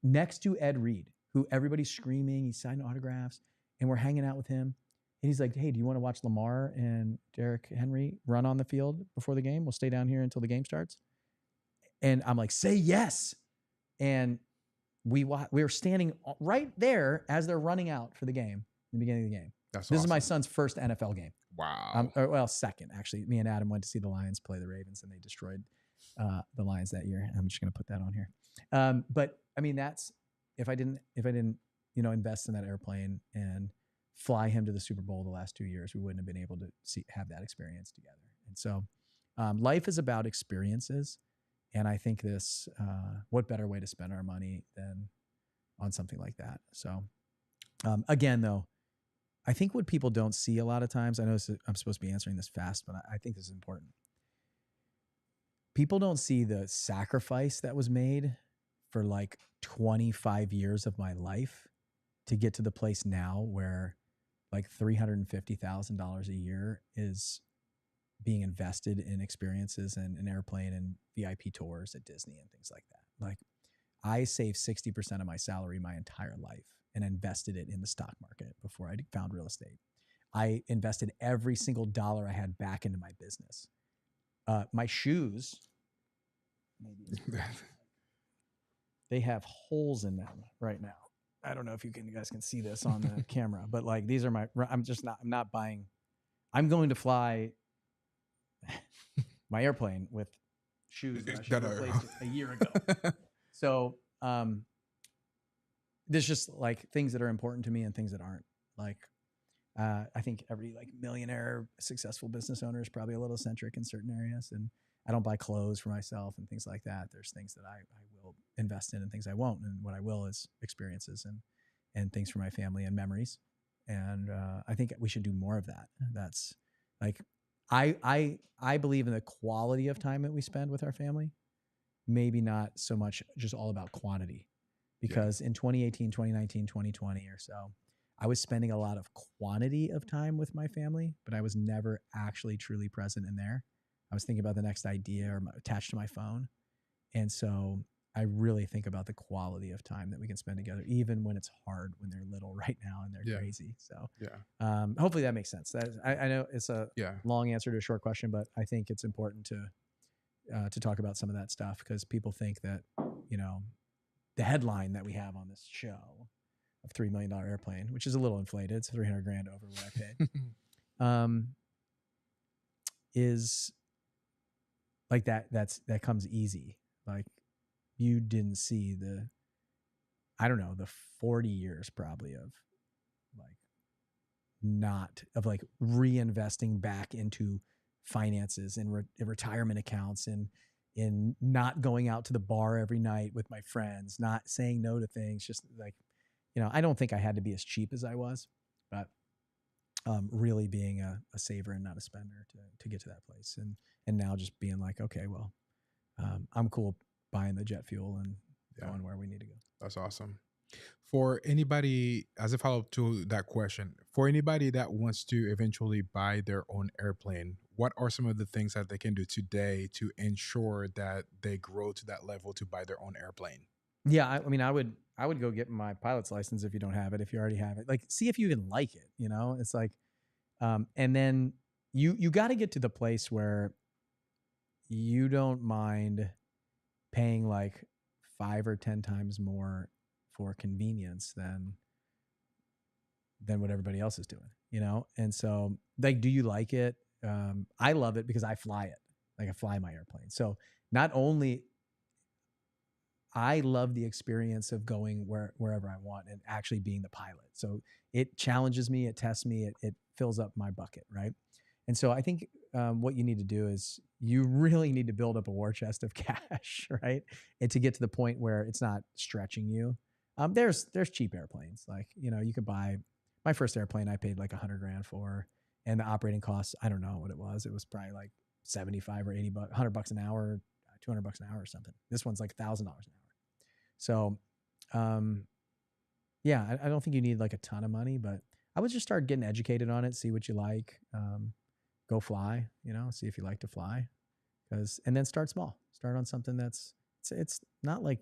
next to Ed Reed, who everybody's screaming. He's signing autographs, and we're hanging out with him. And he's like, hey, do you want to watch Lamar and Derrick Henry run on the field before the game? We'll stay down here until the game starts. And I'm like, say yes. And we were standing right there as they're running out for the game, in the beginning of the game. This is my son's first NFL game. Wow. Second, actually. Me and Adam went to see the Lions play the Ravens, and they destroyed the Lions that year. I'm just going to put that on here. But I mean, that's if I didn't, invest in that airplane and fly him to the Super Bowl the last 2 years, we wouldn't have been able to have that experience together. And so life is about experiences. And I think what better way to spend our money than on something like that? So again, though, I think what people don't see a lot of times, I know I'm supposed to be answering this fast, but I think this is important. People don't see the sacrifice that was made for like 25 years of my life to get to the place now where like $350,000 a year is being invested in experiences and an airplane and VIP tours at Disney and things like that. Like, I saved 60% of my salary my entire life and invested it in the stock market before I found real estate. I invested every single dollar I had back into my business. My shoes, they have holes in them right now. I don't know if you guys can see this on the camera, but like these are I'm not buying. I'm going to fly my airplane with shoes that I should have replaced a year ago. So there's just like things that are important to me and things that aren't. Like I think every like millionaire, successful business owner is probably a little eccentric in certain areas, and I don't buy clothes for myself and things like that. There's things that I will invest in and things I won't, and what I will is experiences and things for my family and memories. And I think we should do more of that. That's like I believe in the quality of time that we spend with our family, maybe not so much just all about quantity, because in 2018, 2019, 2020 or so, I was spending a lot of quantity of time with my family, but I was never actually truly present in there. I was thinking about the next idea or attached to my phone. And so I really think about the quality of time that we can spend together, even when it's hard, when they're little right now and they're crazy. So hopefully that makes sense. I know it's a long answer to a short question, but I think it's important to talk about some of that stuff, because people think that, you know, the headline that we have on this show of $3 million airplane, which is a little inflated, it's $300,000 over what I paid, is like that comes easy. Like, you didn't see the 40 years probably of reinvesting back into finances and retirement accounts, and in not going out to the bar every night with my friends, not saying no to things. Just like, you know, I don't think I had to be as cheap as I was, but really being a saver and not a spender to get to that place. And now just being like, okay, well, I'm cool buying the jet fuel and going where we need to go. That's awesome. For anybody, as a follow-up to that question, for anybody that wants to eventually buy their own airplane, what are some of the things that they can do today to ensure that they grow to that level to buy their own airplane? Yeah, I mean, I would go get my pilot's license if you don't have it. If you already have it, like, see if you even like it. You know, it's like, and then you got to get to the place where you don't mind paying like 5 or 10 times more for convenience than what everybody else is doing, you know? And so, like, do you like it? I love it because I fly it. Like, I fly my airplane. So not only I love the experience of going wherever I want and actually being the pilot. So it challenges me, it tests me, it fills up my bucket, right? And so I think what you need to do is you really need to build up a war chest of cash, right? And to get to the point where it's not stretching you. There's cheap airplanes. Like, you know, you could buy my first airplane I paid like $100,000 for, and the operating costs, I don't know what it was. It was probably like 75 or 80 bucks, $100 an hour, $200 an hour or something. This one's like $1,000 an hour. So, yeah, I don't think you need like a ton of money, but I would just start getting educated on it, see what you like, go fly, you know, see if you like to fly, and then start small. Start on something it's not like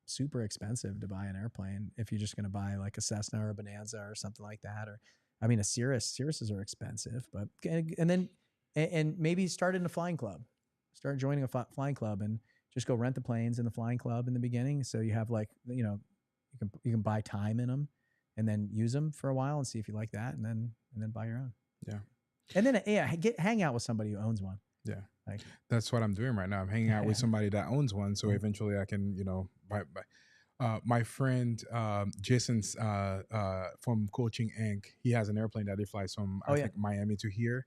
super expensive to buy an airplane if you're just going to buy like a Cessna or a Bonanza or something like that. Or, I mean, a Cirruses are expensive, but and maybe start in a flying club, start joining a flying club and just go rent the planes in the flying club in the beginning. So you have like, you know, you can buy time in them and then use them for a while and see if you like that, and then buy your own. Yeah. And then hang out with somebody who owns one. Yeah. Like, that's what I'm doing right now. I'm hanging out with somebody that owns one. So eventually I can, you know, buy. My friend Jason's from Coaching Inc., he has an airplane that he flies from I think Miami to here.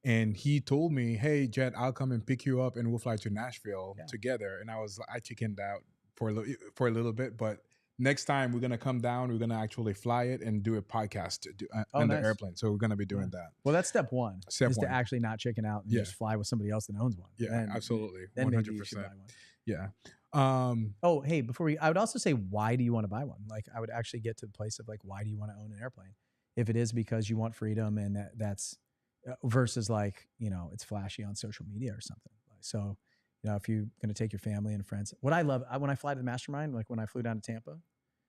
And he told me, hey, Jet, I'll come and pick you up and we'll fly to Nashville together. And I chickened out for a little bit, but next time we're going to come down, we're going to actually fly it and do a podcast on the airplane. So we're going to be doing that. Well, that's step one. To actually not chicken out and just fly with somebody else that owns one. Yeah, absolutely. Then 100%. Yeah. Hey, I would also say, why do you want to buy one? Like, I would actually get to the place of like, why do you want to own an airplane? If it is because you want freedom and that's versus like, you know, it's flashy on social media or something. So, you know, if you're going to take your family and friends, what I love, when I fly to the Mastermind, like when I flew down to Tampa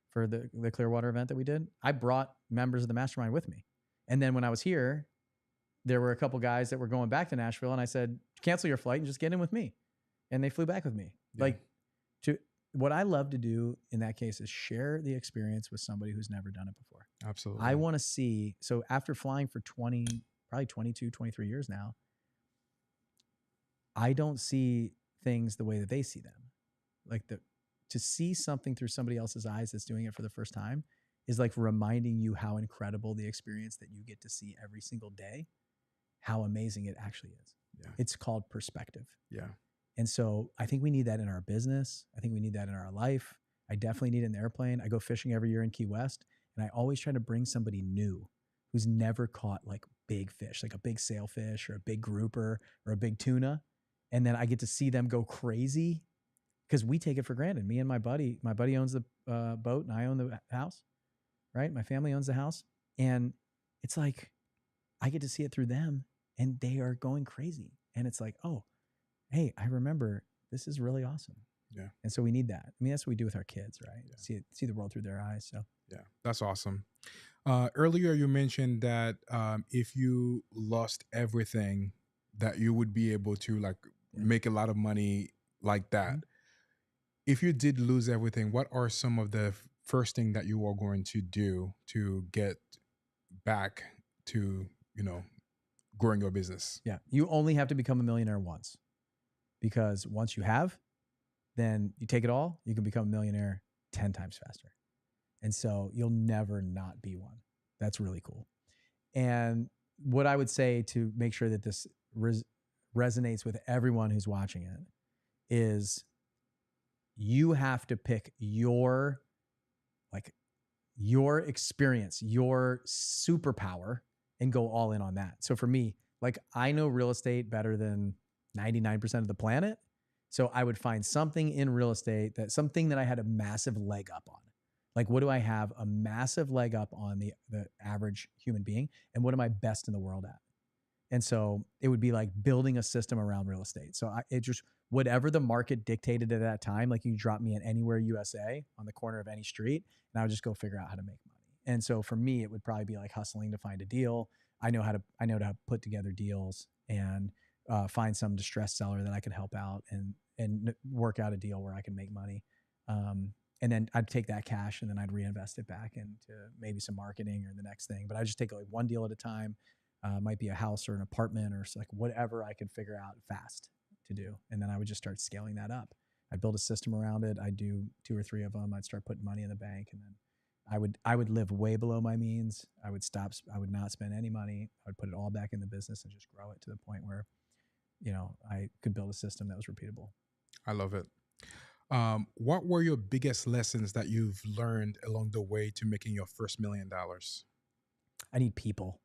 for the Clearwater event that we did, I brought members of the Mastermind with me. And then when I was here, there were a couple guys that were going back to Nashville, and I said, cancel your flight and just get in with me. And they flew back with me. Yeah. Like, what I love to do in that case is share the experience with somebody who's never done it before. Absolutely. I want to see. So after flying for probably 22, 23 years now, I don't see things the way that they see them. Like to see something through somebody else's eyes that's doing it for the first time is like reminding you how incredible the experience that you get to see every single day, how amazing it actually is. Yeah. It's called perspective. Yeah. And so I think we need that in our business. I think we need that in our life. I definitely need it in the airplane. I go fishing every year in Key West, and I always try to bring somebody new who's never caught like big fish, like a big sailfish or a big grouper or a big tuna. And then I get to see them go crazy because we take it for granted. Me and my buddy owns the boat and I own the house, right? My family owns the house. And it's like, I get to see it through them and they are going crazy. And it's like, oh, hey, I remember this is really awesome. Yeah. And so we need that. I mean, that's what we do with our kids, right? Yeah. See the world through their eyes. So yeah, that's awesome. Earlier you mentioned that if you lost everything, that you would be able to like make a lot of money like that. Mm-hmm. If you did lose everything, what are some of the first thing that you are going to do to get back to, growing your business? Yeah. You only have to become a millionaire once, because once you have, then you take it all, you can become a millionaire 10 times faster. And so you'll never not be one. That's really cool. And what I would say to make sure that this resonates with everyone who's watching it is you have to pick your experience, your superpower, and go all in on that. So for me, like I know real estate better than 99% of the planet. So I would find something in real estate something that I had a massive leg up on. Like, what do I have a massive leg up on the average human being? And what am I best in the world at? And so it would be like building a system around real estate. So it just, whatever the market dictated at that time, like you drop me in anywhere USA on the corner of any street, and I would just go figure out how to make money. And so for me, it would probably be like hustling to find a deal. I know how to put together deals and find some distressed seller that I could help out and work out a deal where I can make money. And then I'd take that cash and then I'd reinvest it back into maybe some marketing or the next thing. But I just take like one deal at a time. Might be a house or an apartment or like whatever I could figure out fast to do. And then I would just start scaling that up. I'd build a system around it. I'd do 2 or 3 of them. I'd start putting money in the bank, and then I would live way below my means. I would not spend any money. I would put it all back in the business and just grow it to the point where, I could build a system that was repeatable. I love it. What were your biggest lessons that you've learned along the way to making your first $1 million? I need people.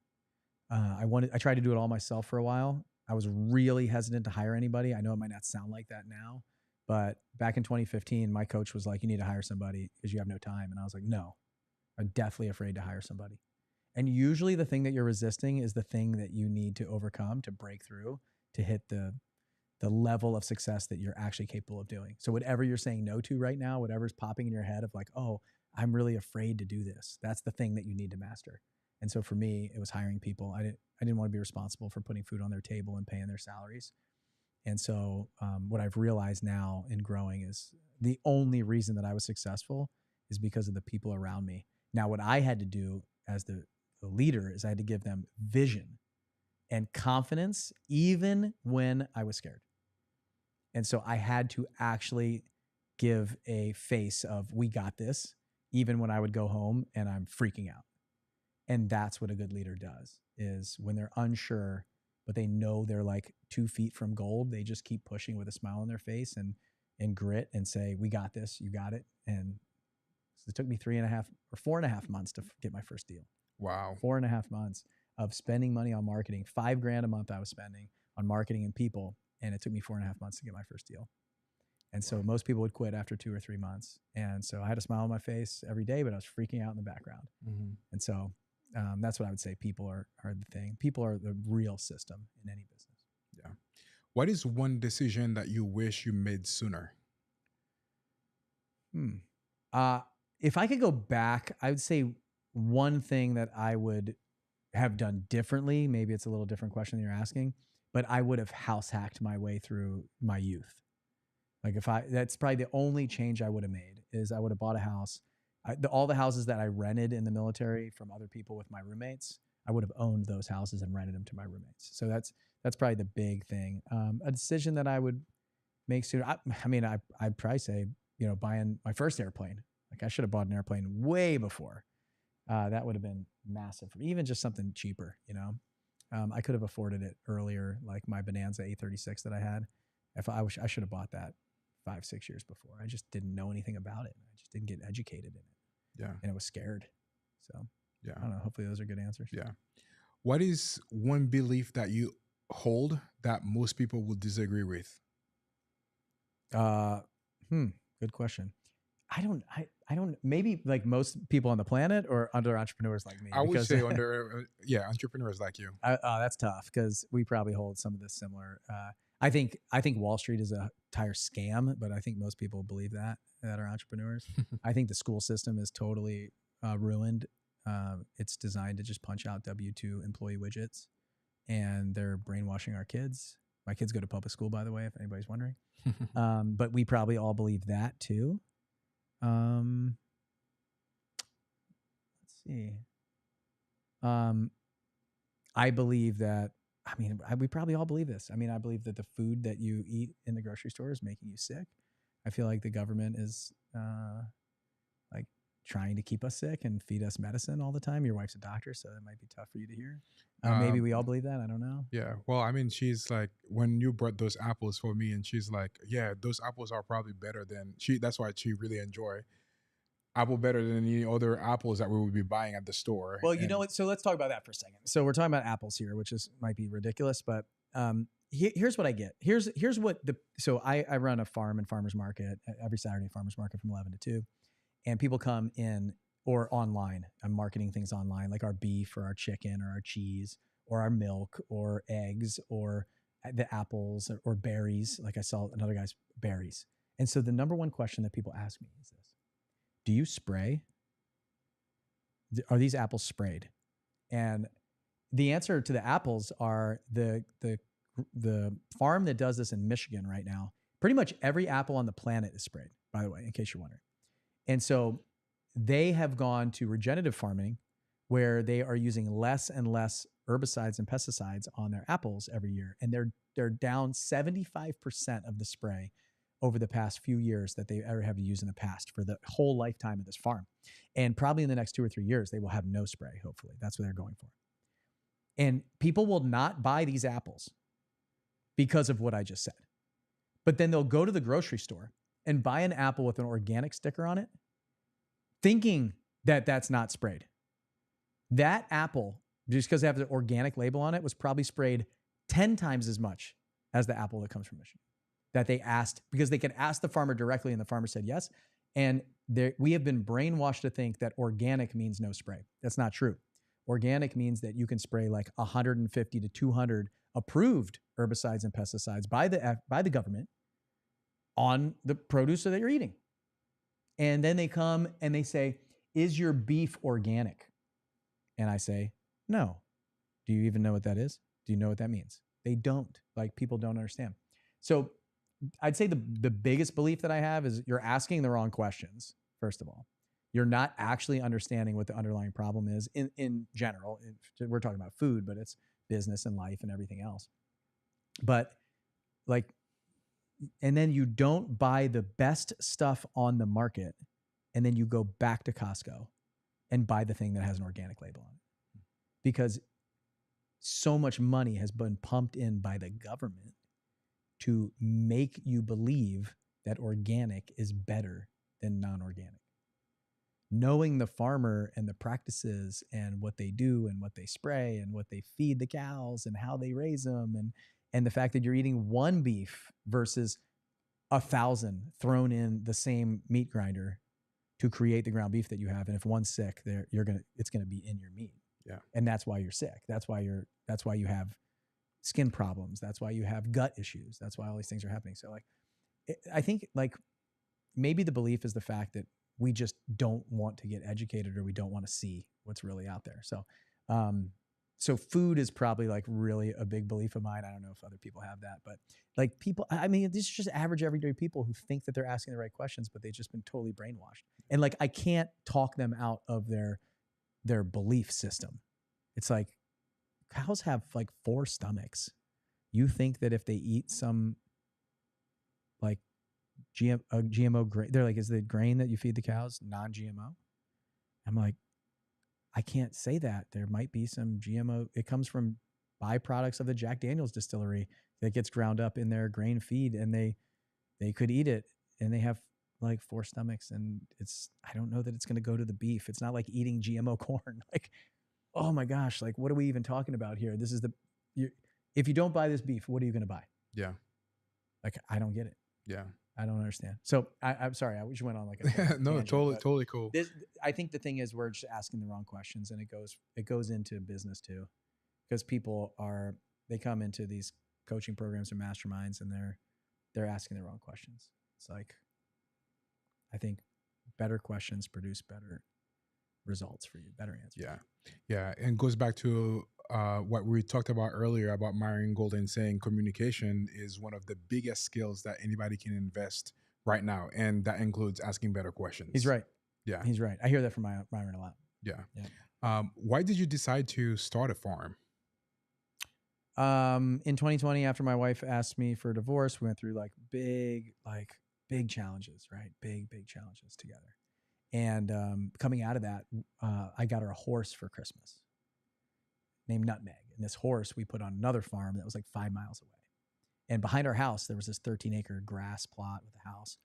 I tried to do it all myself for a while. I was really hesitant to hire anybody. I know it might not sound like that now, but back in 2015, my coach was like, you need to hire somebody because you have no time. And I was like, no, I'm definitely afraid to hire somebody. And usually the thing that you're resisting is the thing that you need to overcome to break through, to hit the level of success that you're actually capable of doing. So whatever you're saying no to right now, whatever's popping in your head of like, oh, I'm really afraid to do this, that's the thing that you need to master. And so for me, it was hiring people. I didn't want to be responsible for putting food on their table and paying their salaries. And so what I've realized now in growing is the only reason that I was successful is because of the people around me. Now, what I had to do as the leader is I had to give them vision and confidence, even when I was scared. And so I had to actually give a face of, we got this, even when I would go home and I'm freaking out. And that's what a good leader does, is when they're unsure, but they know they're like 2 feet from gold, they just keep pushing with a smile on their face and grit and say, we got this, you got it. And so it took me 4.5 months to get my first deal. Wow. 4.5 months of spending money on marketing. $5,000 a month I was spending on marketing and people. And it took me 4.5 months to get my first deal. And so most people would quit after 2 or 3 months. And so I had a smile on my face every day, but I was freaking out in the background. Mm-hmm. And so that's what I would say. People are the thing. People are the real system in any business. Yeah. What is one decision that you wish you made sooner? If I could go back, I would say one thing that I would have done differently. Maybe it's a little different question than you're asking, but I would have house hacked my way through my youth. Like that's probably the only change I would have made is I would have bought a house. All the houses that I rented in the military from other people with my roommates, I would have owned those houses and rented them to my roommates. So that's probably the big thing. A decision that I would make soon. I'd probably say, buying my first airplane. Like I should have bought an airplane way before. That would have been massive for me. Even just something cheaper, I could have afforded it earlier, like my Bonanza A36 that I had. I should have bought that 5-6 years before. I just didn't know anything about it. I just didn't get educated in it. Yeah. And I was scared. So yeah, I don't know. Hopefully those are good answers. Yeah. What is one belief that you hold that most people will disagree with? Good question. I don't, maybe like most people on the planet or under entrepreneurs like me. I would say under, entrepreneurs like you. That's tough because we probably hold some of this similar. I think Wall Street is a tire scam, but I think most people believe that are entrepreneurs. I think the school system is totally ruined. It's designed to just punch out W-2 employee widgets, and they're brainwashing our kids. My kids go to public school, by the way, if anybody's wondering. But we probably all believe that too. Let's see. I believe that. We probably all believe this. I believe that the food that you eat in the grocery store is making you sick. I feel like the government is like trying to keep us sick and feed us medicine all the time. Your wife's a doctor, so that might be tough for you to hear. Maybe we all believe that. I don't know. Yeah. Well, she's like, when you brought those apples for me, and she's like, yeah, those apples are probably better than that's why she really enjoy apple better than any other apples that we would be buying at the store. Well, you know what? So let's talk about that for a second. So we're talking about apples here, which might be ridiculous, but here's what I get. Here's what so I run a farm and farmers market every Saturday, farmers market from 11 to 2, and people come in or online. I'm marketing things online, like our beef or our chicken or our cheese or our milk or eggs or the apples or berries. Like I saw another guy's berries. And so the number one question that people ask me is this: do you spray? Are these apples sprayed? And the answer to the apples are the farm that does this in Michigan right now. Pretty much every apple on the planet is sprayed, by the way, in case you're wondering. And so they have gone to regenerative farming, where they are using less and less herbicides and pesticides on their apples every year. And they're down 75% of the spray over the past few years that they ever have to use in the past for the whole lifetime of this farm. And probably in the next 2 or 3 years, they will have no spray, hopefully. That's what they're going for. And people will not buy these apples because of what I just said. But then they'll go to the grocery store and buy an apple with an organic sticker on it, thinking that that's not sprayed. That apple, just because they have the organic label on it, was probably sprayed 10 times as much as the apple that comes from Michigan. That they asked, because they could ask the farmer directly and the farmer said yes. And we have been brainwashed to think that organic means no spray. That's not true. Organic means that you can spray like 150 to 200 approved herbicides and pesticides by the government on the produce that you're eating. And then they come and they say, is your beef organic? And I say, no. Do you even know what that is? Do you know what that means? They don't. Like, people don't understand. So I'd say the biggest belief that I have is you're asking the wrong questions, first of all. You're not actually understanding what the underlying problem is in general. We're talking about food, but it's business and life and everything else. But like, and then you don't buy the best stuff on the market, and then you go back to Costco and buy the thing that has an organic label on it. Because so much money has been pumped in by the government to make you believe that organic is better than non-organic. Knowing the farmer and the practices and what they do and what they spray and what they feed the cows and how they raise them, and the fact that you're eating one beef versus 1,000 thrown in the same meat grinder to create the ground beef that you have. And if one's sick, it's gonna be in your meat. Yeah. And that's why you're sick. That's why you have skin problems. That's why you have gut issues. That's why all these things are happening. So I think maybe the belief is the fact that we just don't want to get educated, or we don't want to see what's really out there. So so food is probably like really a big belief of mine. I don't know if other people have that, but like people, I mean, these are just average everyday people who think that they're asking the right questions, but they've just been totally brainwashed. And like, I can't talk them out of their belief system. It's like cows have like 4 stomachs. You think that if they eat some like GMO grain, they're like, is the grain that you feed the cows non-GMO? I'm like, I can't say that. There might be some GMO. It comes from byproducts of the Jack Daniel's distillery that gets ground up in their grain feed, and they could eat it, and they have like 4 stomachs, and I don't know that it's going to go to the beef. It's not like eating GMO corn. Like, oh my gosh, like what are we even talking about here? This is if you don't buy this beef, what are you going to buy? Yeah. Like, I don't get it. Yeah. I don't understand. So I'm sorry. I just went on like a no, tangent, totally cool. I think the thing is we're just asking the wrong questions, and it goes into business too, because they come into these coaching programs or masterminds, and they're asking the wrong questions. It's like, I think better questions produce better results for you, better answers. Yeah. Yeah. And it goes back to what we talked about earlier about Myron Golden saying communication is one of the biggest skills that anybody can invest right now. And that includes asking better questions. He's right. Yeah. He's right. I hear that from Myron a lot. Yeah. Why did you decide to start a farm? In 2020, after my wife asked me for a divorce, we went through like big challenges, right? Big challenges together. And coming out of that, I got her a horse for Christmas named Nutmeg. And this horse we put on another farm that was like 5 miles away. And behind our house, there was this 13-acre grass plot with a house.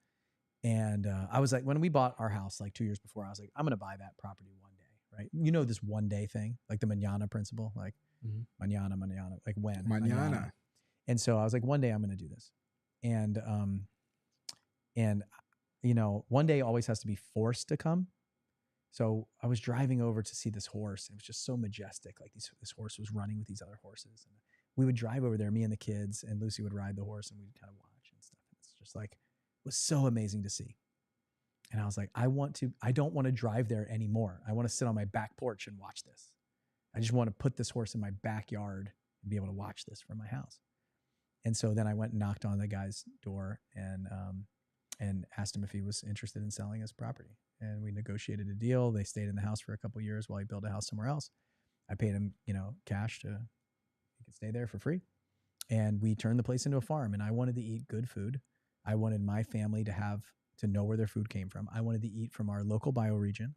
And I was like, when we bought our house like 2 years before, I was like, I'm going to buy that property one day, right? You know, this one day thing, like the manana principle, like manana, like when. Manana. And so I was like, one day I'm going to do this. And you know, one day always has to be forced to come. So I was driving over to see this horse. It was just so majestic. Like this horse was running with these other horses. And we would drive over there, me and the kids, and Lucy would ride the horse, and we'd kind of watch and stuff. And it's just like, it was so amazing to see. And I was like, I don't want to drive there anymore. I want to sit on my back porch and watch this. I just want to put this horse in my backyard and be able to watch this from my house. And so then I went and knocked on the guy's door and asked him if he was interested in selling his property. And we negotiated a deal. They stayed in the house for a couple of years while he built a house somewhere else. I paid him, cash he could stay there for free. And we turned the place into a farm. And I wanted to eat good food. I wanted my family to know where their food came from. I wanted to eat from our local bioregion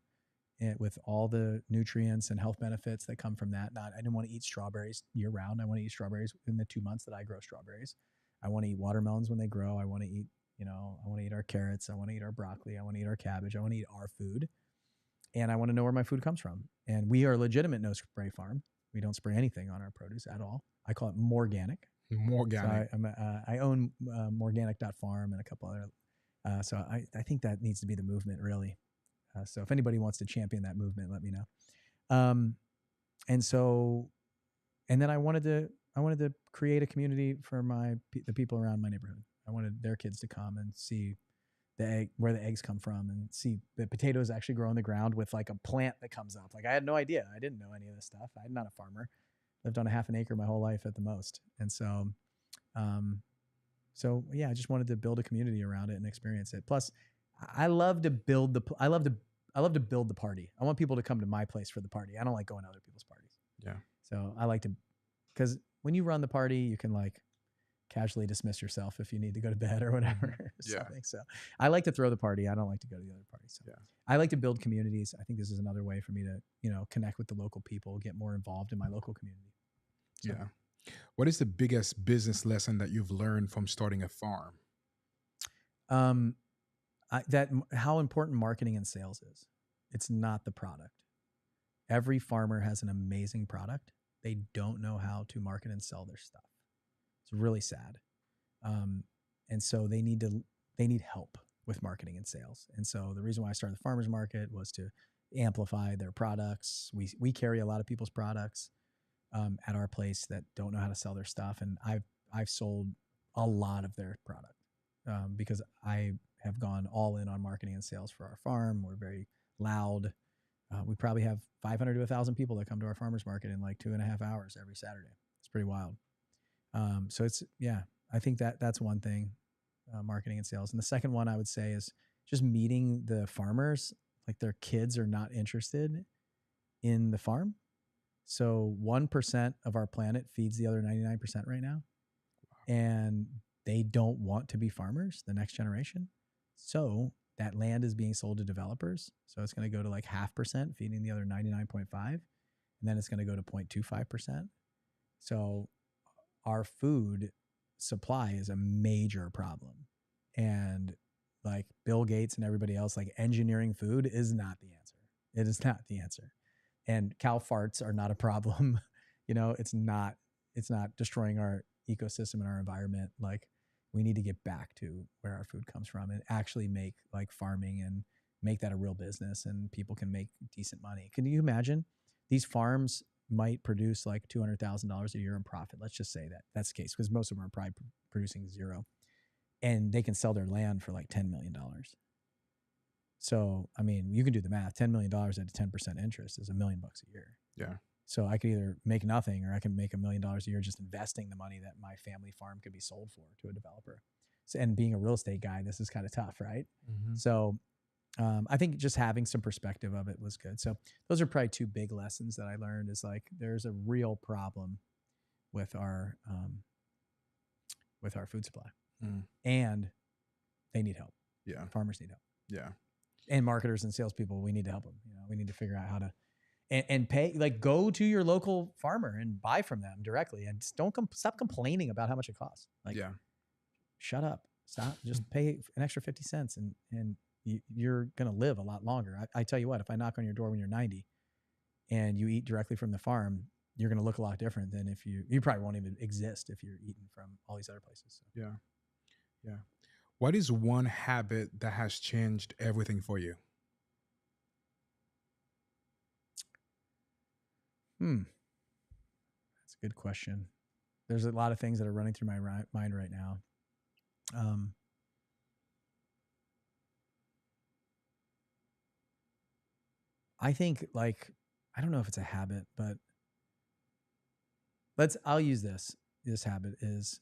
with all the nutrients and health benefits that come from that. I didn't want to eat strawberries year round. I want to eat strawberries in the 2 months that I grow strawberries. I want to eat watermelons when they grow. I want to eat I want to eat our carrots. I want to eat our broccoli. I want to eat our cabbage. I want to eat our food. And I want to know where my food comes from. And we are a legitimate no spray farm. We don't spray anything on our produce at all. I call it Morganic. Morganic. So I own Morganic.farm and a couple other. So I think that needs to be the movement, really. So if anybody wants to champion that movement, let me know. And then I wanted to create a community for the people around my neighborhood. I wanted their kids to come and see where the eggs come from, and see the potatoes actually grow in the ground with like a plant that comes up. Like, I had no idea. I didn't know any of this stuff. I'm not a farmer. Lived on a half an acre my whole life at the most. And so yeah, I just wanted to build a community around it and experience it. Plus, I love to build the party. I want people to come to my place for the party. I don't like going to other people's parties. Yeah. So I like to, because when you run the party, you can like casually dismiss yourself if you need to go to bed or whatever. Something. So I like to throw the party. I don't like to go to the other parties. So I like to build communities. I think this is another way for me to, connect with the local people, get more involved in my local community. So, yeah. What is the biggest business lesson that you've learned from starting a farm? How important marketing and sales is. It's not the product. Every farmer has an amazing product. They don't know how to market and sell their stuff. It's really sad. And so they need help with marketing and sales. And so the reason why I started the farmers market was to amplify their products. We carry a lot of people's products at our place that don't know how to sell their stuff. And I've sold a lot of their product because I have gone all in on marketing and sales for our farm. We're very loud. We probably have 500 to 1,000 people that come to our farmers market in like 2.5 hours every Saturday. It's pretty wild. So it's, yeah, I think that's one thing, marketing and sales. And the second one I would say is just meeting the farmers, like their kids are not interested in the farm. So 1% of our planet feeds the other 99% right now. And they don't want to be farmers, the next generation. So that land is being sold to developers. So it's going to go to like 0.5%, feeding the other 99.5. And then it's going to go to 0.25%. So our food supply is a major problem. And like Bill Gates and everybody else, like engineering food is not the answer. It is not the answer. And cow farts are not a problem. It's not destroying our ecosystem and our environment. Like we need to get back to where our food comes from and actually make like farming and make that a real business, and people can make decent money. Can you imagine these farms might produce like $200,000 a year in profit? Let's just say that that's the case, because most of them are probably producing zero, and they can sell their land for like $10 million. So, I mean, you can do the math. $10 million at a 10% interest is $1 million a year. Yeah. So I could either make nothing, or I can make $1 million a year just investing the money that my family farm could be sold for to a developer. So, and being a real estate guy, this is kind of tough, right? Mm-hmm. So I think just having some perspective of it was good. So those are probably two big lessons that I learned, is like there's a real problem with our food supply, and they need help. Yeah. Farmers need help. Yeah. And marketers and salespeople, we need to help them. We need to figure out how to and pay, like go to your local farmer and buy from them directly, and just stop complaining about how much it costs. Like, yeah, shut up, stop, just pay an extra 50 cents and you're going to live a lot longer. I tell you what, if I knock on your door when you're 90 and you eat directly from the farm, you're going to look a lot different than if you probably won't even exist if you're eating from all these other places. So. Yeah. Yeah. What is one habit that has changed everything for you? That's a good question. There's a lot of things that are running through my mind right now. I think, like, I don't know if it's a habit, but I'll use this. This habit is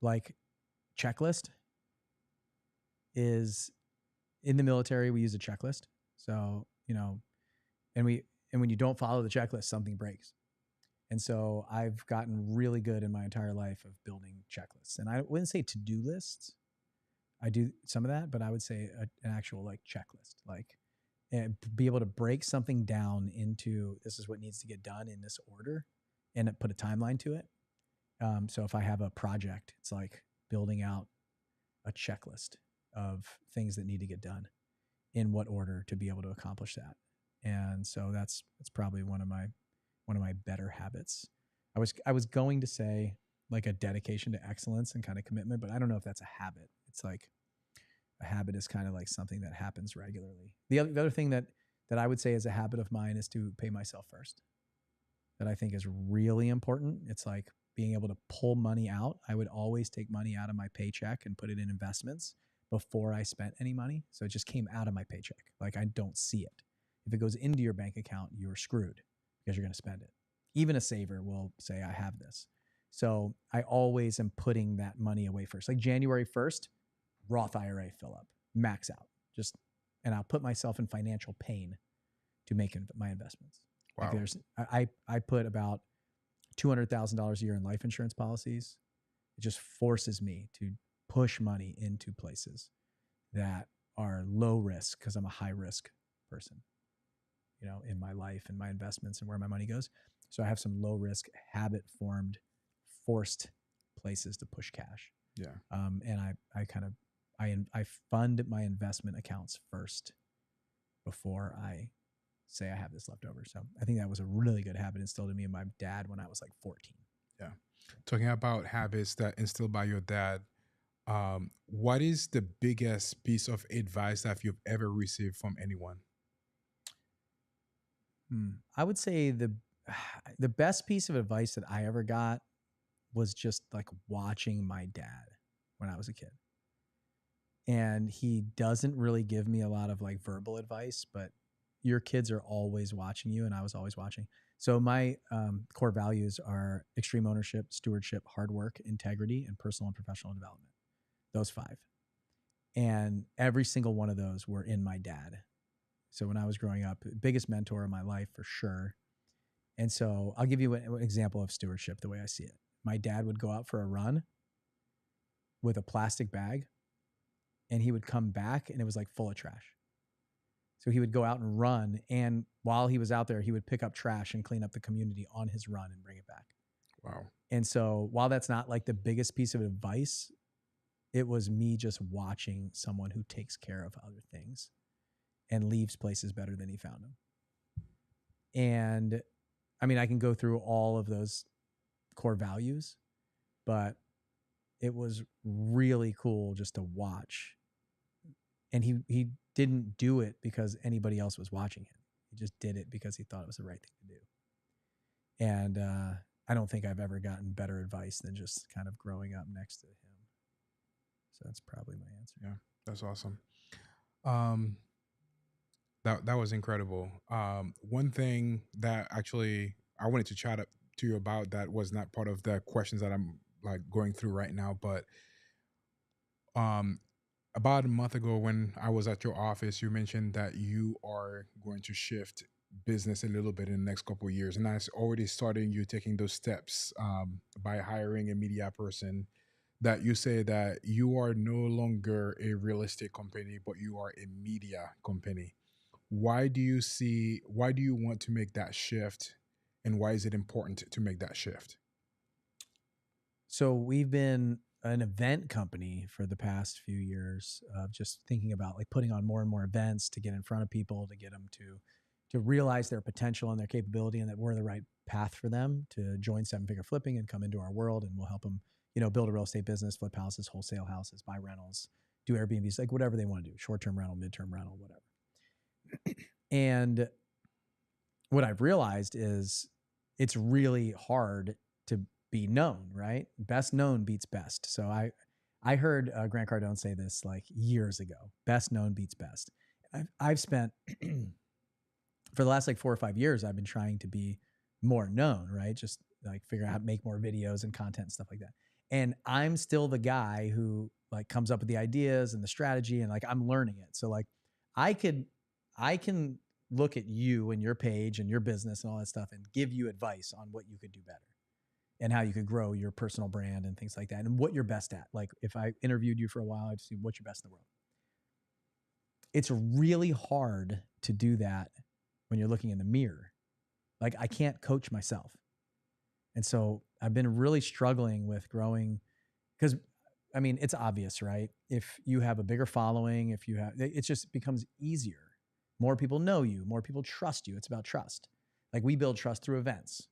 like checklist is in the military. We use a checklist. So, and when you don't follow the checklist, something breaks. And so I've gotten really good in my entire life of building checklists. And I wouldn't say to-do lists. I do some of that, but I would say an actual like checklist, like, and be able to break something down into, this is what needs to get done in this order, and put a timeline to it. So if I have a project, it's like building out a checklist of things that need to get done in what order to be able to accomplish that. And so that's probably one of my better habits. I was going to say like a dedication to excellence and kind of commitment, but I don't know if that's a habit. It's like a habit is kind of like something that happens regularly. The other thing that I would say is a habit of mine is to pay myself first. That I think is really important. It's like being able to pull money out. I would always take money out of my paycheck and put it in investments before I spent any money. So it just came out of my paycheck. Like I don't see it. If it goes into your bank account, you're screwed because you're going to spend it. Even a saver will say, I have this. So I always am putting that money away first. Like January 1st, Roth IRA fill up, max out, and I'll put myself in financial pain to make my investments. Wow. Like I put about $200,000 a year in life insurance policies. It just forces me to push money into places that are low risk because I'm a high risk person, in my life and my investments and where my money goes. So I have some low risk habit formed, forced places to push cash. Yeah. And I fund my investment accounts first before I say I have this left over. So I think that was a really good habit instilled in me and my dad when I was like 14. Yeah. Talking about habits that instilled by your dad, what is the biggest piece of advice that you've ever received from anyone? I would say the best piece of advice that I ever got was just like watching my dad when I was a kid. And he doesn't really give me a lot of like verbal advice, but your kids are always watching you, and I was always watching. So my core values are extreme ownership, stewardship, hard work, integrity, and personal and professional development. Those 5. And every single one of those were in my dad. So when I was growing up, biggest mentor in my life for sure. And so I'll give you an example of stewardship the way I see it. My dad would go out for a run with a plastic bag, and he would come back and it was like full of trash. So he would go out and run, and while he was out there, he would pick up trash and clean up the community on his run and bring it back. Wow. And so while that's not like the biggest piece of advice, it was me just watching someone who takes care of other things and leaves places better than he found them. And I mean, I can go through all of those core values, but it was really cool just to watch. And he didn't do it because anybody else was watching him. He just did it because he thought it was the right thing to do. And I don't think I've ever gotten better advice than just kind of growing up next to him. So that's probably my answer. Yeah, that's awesome. That was incredible. One thing that actually I wanted to chat up to you about that was not part of the questions that I'm like going through right now, but about a month ago when I was at your office, you mentioned that you are going to shift business a little bit in the next couple of years, and I already starting you taking those steps by hiring a media person. That you say that you are no longer a real estate company, but you are a media company. Why do you want to make that shift, and why is it important to make that shift? So we've been an event company for the past few years of just thinking about like putting on more and more events to get in front of people, to get them to realize their potential and their capability, and that we're the right path for them to join 7-figure flipping and come into our world, and we'll help them, build a real estate business, flip houses, wholesale houses, buy rentals, do Airbnbs, like whatever they want to do, short-term rental, mid-term rental, whatever. And what I've realized is it's really hard to be known, right? Best known beats best. So I heard Grant Cardone say this like years ago, best known beats best. I've spent for the last like 4 or 5 years, I've been trying to be more known, right? Just like figure out how to make more videos and content and stuff like that. And I'm still the guy who like comes up with the ideas and the strategy, and like I'm learning it. So like I can look at you and your page and your business and all that stuff and give you advice on what you could do better and how you could grow your personal brand and things like that, and what you're best at. Like if I interviewed you for a while, I'd see what you're best in the world. It's really hard to do that when you're looking in the mirror. Like I can't coach myself. And so I've been really struggling with growing, because I mean, it's obvious, right? If you have a bigger following, it just becomes easier. More people know you, more people trust you. It's about trust. Like we build trust through events.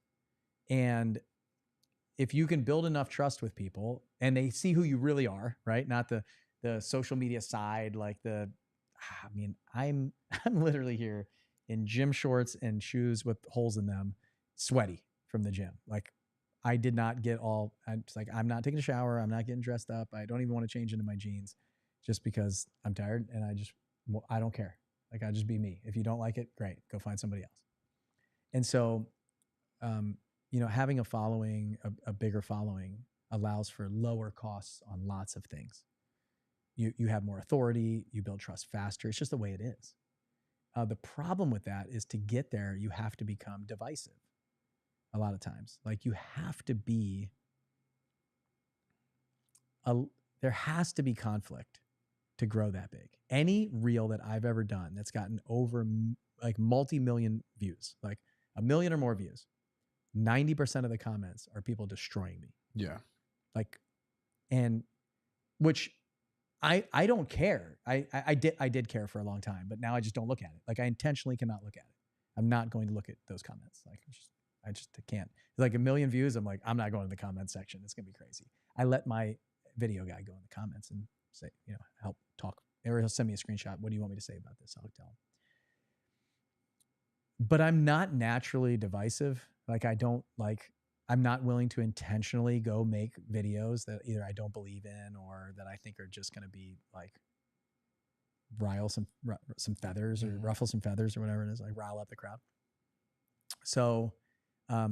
And if you can build enough trust with people and they see who you really are, right? Not the social media side, like I'm literally here in gym shorts and shoes with holes in them, sweaty from the gym. Like I did not get I'm not taking a shower. I'm not getting dressed up. I don't even want to change into my jeans just because I'm tired, and I don't care. Like I'll just be me. If you don't like it, great, go find somebody else. And so, having a following, a bigger following allows for lower costs on lots of things. You have more authority, you build trust faster. It's just the way it is. The problem with that is to get there, you have to become divisive a lot of times. Like you have to be, there has to be conflict to grow that big. Any reel that I've ever done that's gotten over like multi-million views, like 1 million or more views, 90% of the comments are people destroying me. Yeah. Like, and which I don't care. I did care for a long time, but now I just don't look at it. Like I intentionally cannot look at it. I'm not going to look at those comments. Like I just can't. Like 1 million views, I'm like, I'm not going to the comment section. It's gonna be crazy. I let my video guy go in the comments and say, help talk, or he'll send me a screenshot. What do you want me to say about this? I'll tell him. But I'm not naturally divisive. Like I'm not willing to intentionally go make videos that either I don't believe in or that I think are just going to be like rile some feathers or ruffle some feathers or whatever it is, like rile up the crowd. So, I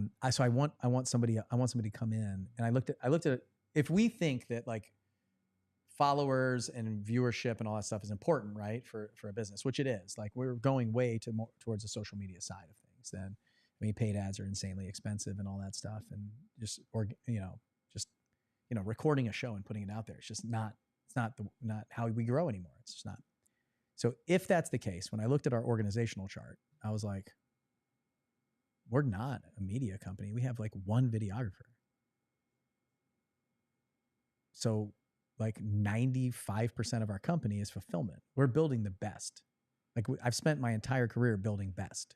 want somebody to come in, and I looked at if we think that like followers and viewership and all that stuff is important, right? For a business, which it is. Like we're going way towards the social media side of things. Then, I mean, paid ads are insanely expensive and all that stuff, and just recording a show and putting it out there. It's just not how we grow anymore. It's just not. So if that's the case, when I looked at our organizational chart, I was like, we're not a media company. We have like one videographer. So like 95% of our company is fulfillment. We're building the best. Like I've spent my entire career building best,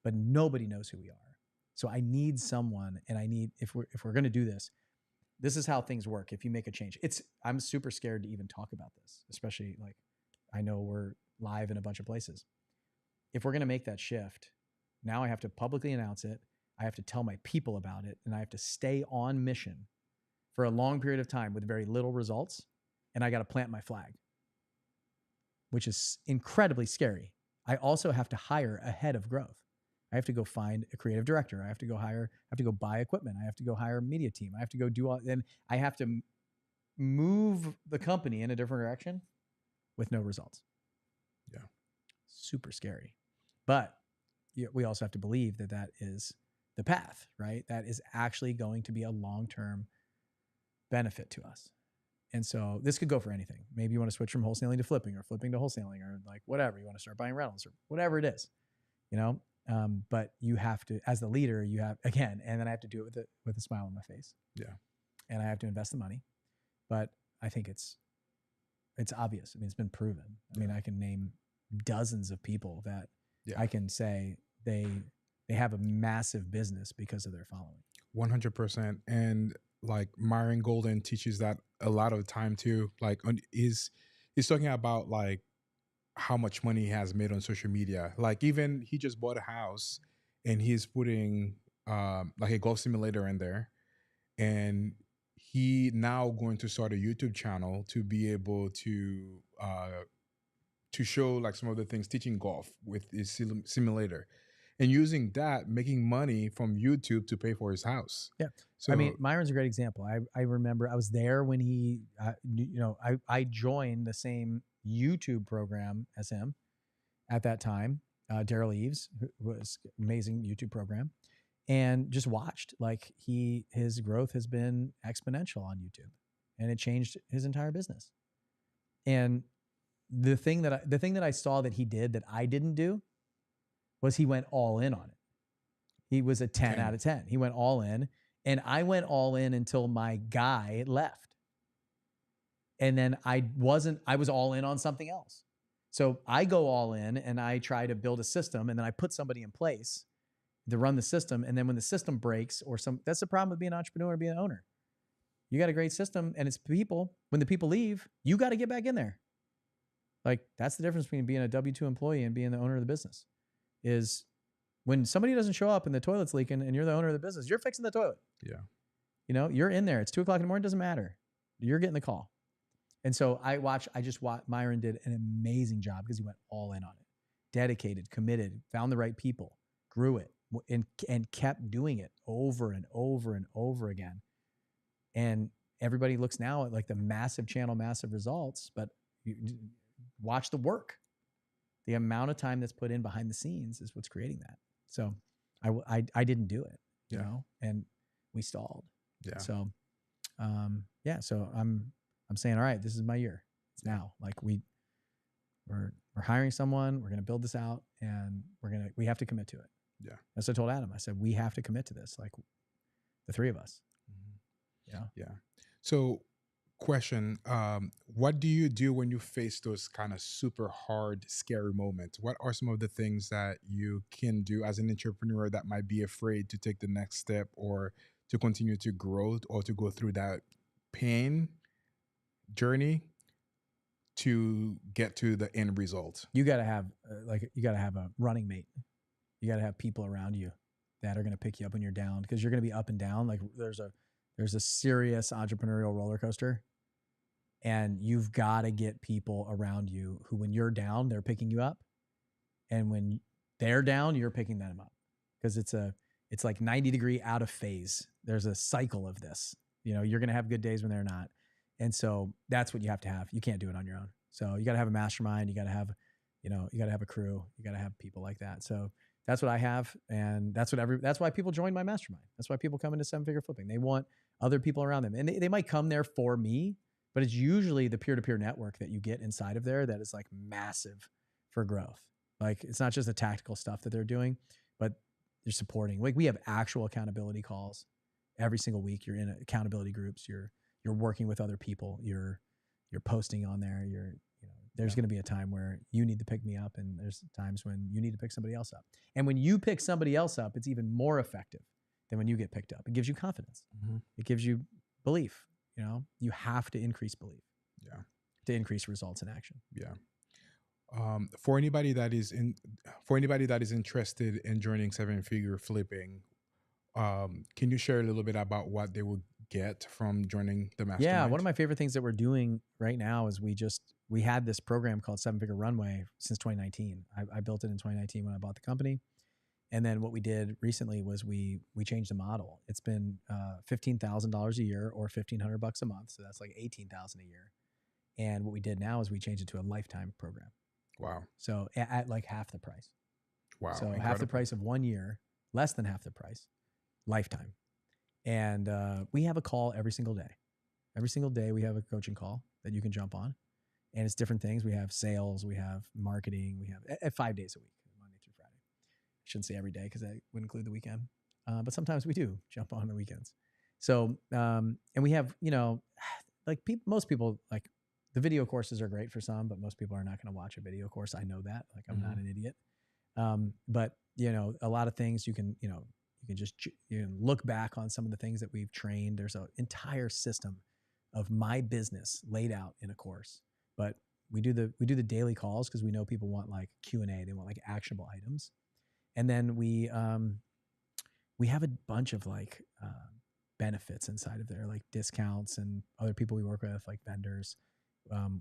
but nobody knows who we are. So I need someone, and I need, if we're going to do this, this is how things work. If you make a change, I'm super scared to even talk about this, especially like I know we're live in a bunch of places. If we're going to make that shift, now I have to publicly announce it. I have to tell my people about it, and I have to stay on mission for a long period of time with very little results. And I got to plant my flag, which is incredibly scary. I also have to hire a head of growth. I have to go find a creative director. I have to go buy equipment. I have to go hire a media team. I have to go do all, and I have to move the company in a different direction with no results. Yeah. Super scary. But we also have to believe that is the path, right? That is actually going to be a long-term benefit to us. And so this could go for anything. Maybe you want to switch from wholesaling to flipping, or flipping to wholesaling, or like whatever. You want to start buying rentals or whatever it is, but you have to, as the leader, you have, again, and then I have to do it with a smile on my face. Yeah. And I have to invest the money, but I think it's obvious. I mean, it's been proven. I mean, I can name dozens of people that I can say they have a massive business because of their following. 100%. And like Myron Golden teaches that a lot of the time too. Like he's talking about like how much money he has made on social media. Like even he just bought a house and he's putting like a golf simulator in there, and he now going to start a YouTube channel to be able to show like some of the things teaching golf with his simulator, and using that, making money from YouTube to pay for his house. Yeah. So I mean, Myron's a great example. I remember I was there when he, I joined the same YouTube program as him at that time. Daryl Eves, who was amazing YouTube program, and just watched like his growth has been exponential on YouTube, and it changed his entire business. And the thing that I saw that he did that I didn't do was he went all in on it. He was a 10 out of 10. He went all in, and I went all in until my guy left. And then I was all in on something else. So I go all in and I try to build a system, and then I put somebody in place to run the system. And then when the system breaks that's the problem with being an entrepreneur and being an owner. You got a great system and it's people. When the people leave, you got to get back in there. Like that's the difference between being a W-2 employee and being the owner of the business. Is when somebody doesn't show up and the toilet's leaking and you're the owner of the business, you're fixing the toilet. Yeah. You're in there. It's 2:00 in the morning. Doesn't matter. You're getting the call. And so I just watched Myron did an amazing job because he went all in on it, dedicated, committed, found the right people, grew it, and kept doing it over and over and over again. And everybody looks now at like the massive channel, massive results, but you watch the work. The amount of time that's put in behind the scenes is what's creating that. So I didn't do it, and we stalled. Yeah. So, so I'm saying, all right, this is my year. It's now. Like we're hiring someone, we're going to build this out, and we have to commit to it. Yeah. That's what I told Adam. I said, we have to commit to this. Like the three of us. Mm-hmm. Yeah. So question, what do you do when you face those kind of super hard, scary moments? What are some of the things that you can do as an entrepreneur that might be afraid to take the next step, or to continue to grow, or to go through that pain journey to get to the end result? You got to have a running mate. You got to have people around you that are going to pick you up when you're down, because you're going to be up and down. Like there's a serious entrepreneurial roller coaster, And you've got to get people around you who, when you're down, they're picking you up. And when they're down, you're picking them up, because it's like 90-degree out of phase. There's a cycle of this. You're going to have good days when they're not. And so that's what you have to have. You can't do it on your own. So you got to have a mastermind. You got to have, you got to have a crew. You got to have people like that. So that's what I have. And that's why people join my mastermind. That's why people come into 7-figure flipping. They want other people around them, and they might come there for me, but it's usually the peer-to-peer network that you get inside of there that is like massive for growth. Like, it's not just the tactical stuff that they're doing, but you're supporting. Like, we have actual accountability calls every single week. You're in accountability groups. You're working with other people. You're posting on there. There's going to be a time where you need to pick me up, and there's times when you need to pick somebody else up. And when you pick somebody else up, it's even more effective than when you get picked up. It gives you confidence. Mm-hmm. It gives you belief. You have to increase belief. Yeah. To increase results in action. Yeah. For anybody that is interested in joining 7-figure flipping, can you share a little bit about what they will get from joining the mastermind? Yeah, one of my favorite things that we're doing right now is we had this program called 7-Figure Runway since 2019. I built it in 2019 when I bought the company. And then what we did recently was we changed the model. It's been $15,000 a year or $1,500 a month. So that's like $18,000 a year. And what we did now is we changed it to a lifetime program. Wow. So at like half the price. Wow. So incredible. Half the price of 1 year, less than half the price, lifetime. And we have a call every single day. Every single day we have a coaching call that you can jump on. And it's different things. We have sales, we have marketing, we have 5 days a week, Monday through Friday. I shouldn't say every day because that would include the weekend. But sometimes we do jump on the weekends. So, and we have, like most people, like, the video courses are great for some, but most people are not going to watch a video course. I know that. Like, I'm not an idiot. But a lot of things you can just look back on some of the things that we've trained. There's an entire system of my business laid out in a course. But we do the daily calls because we know people want like Q&A. They want like actionable items. And then we have a bunch of like benefits inside of there, like discounts and other people we work with, like vendors.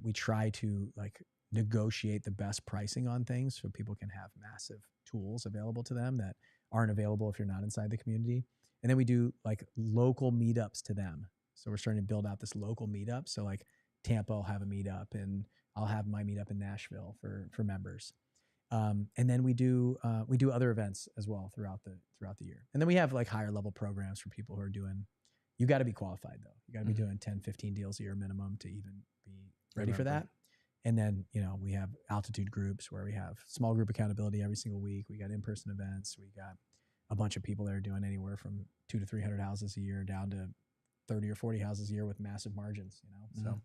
We try to like negotiate the best pricing on things so people can have massive tools available to them that aren't available if you're not inside the community. And then we do like local meetups to them. So we're starting to build out this local meetup. So like Tampa will have a meetup, and I'll have my meetup in Nashville for members. And then we do other events as well throughout the year. And then we have like higher level programs for people who are doing. You got to be qualified though. You got to be doing 10, 15 deals a year minimum to even be ready for that. And then, we have altitude groups where we have small group accountability every single week. We got in-person events. We got a bunch of people that are doing anywhere from 200 to 300 houses a year down to 30 or 40 houses a year with massive margins, So,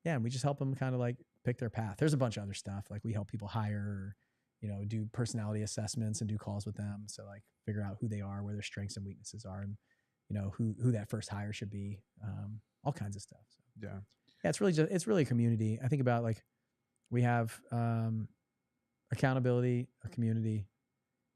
yeah, and we just help them kind of like pick their path. There's a bunch of other stuff. Like we help people hire, do personality assessments and do calls with them. So like figure out who they are, where their strengths and weaknesses are, and, who that first hire should be, all kinds of stuff. So, yeah. Yeah, it's really a community. I think about like we have accountability, a community,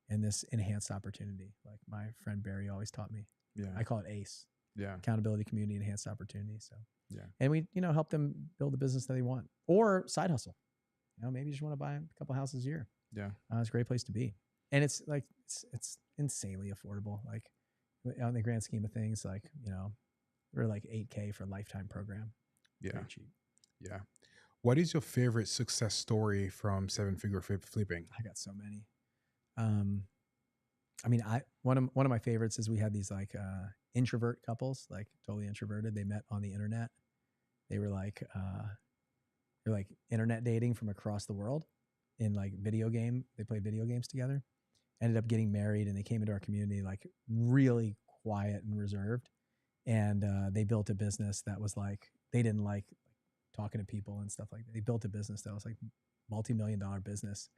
and this enhanced opportunity. Like my friend Barry always taught me. Yeah. I call it ACE. Yeah. Accountability, community, enhanced opportunity. So yeah. And we, help them build the business that they want or side hustle. Maybe you just want to buy a couple houses a year. Yeah. It's a great place to be. And it's like, it's insanely affordable. Like on the grand scheme of things, like, we're like $8,000 for a lifetime program. Yeah. Very cheap. Yeah. What is your favorite success story from 7-figure flipping? I got so many. One of my favorites is we had these like introvert couples, like totally introverted. They met on the internet. They were like internet dating from across the world in like video game. They played video games together, ended up getting married, and they came into our community like really quiet and reserved. And they built a business that was like, they didn't like talking to people and stuff like that. They built a business that was like multi-million-dollar business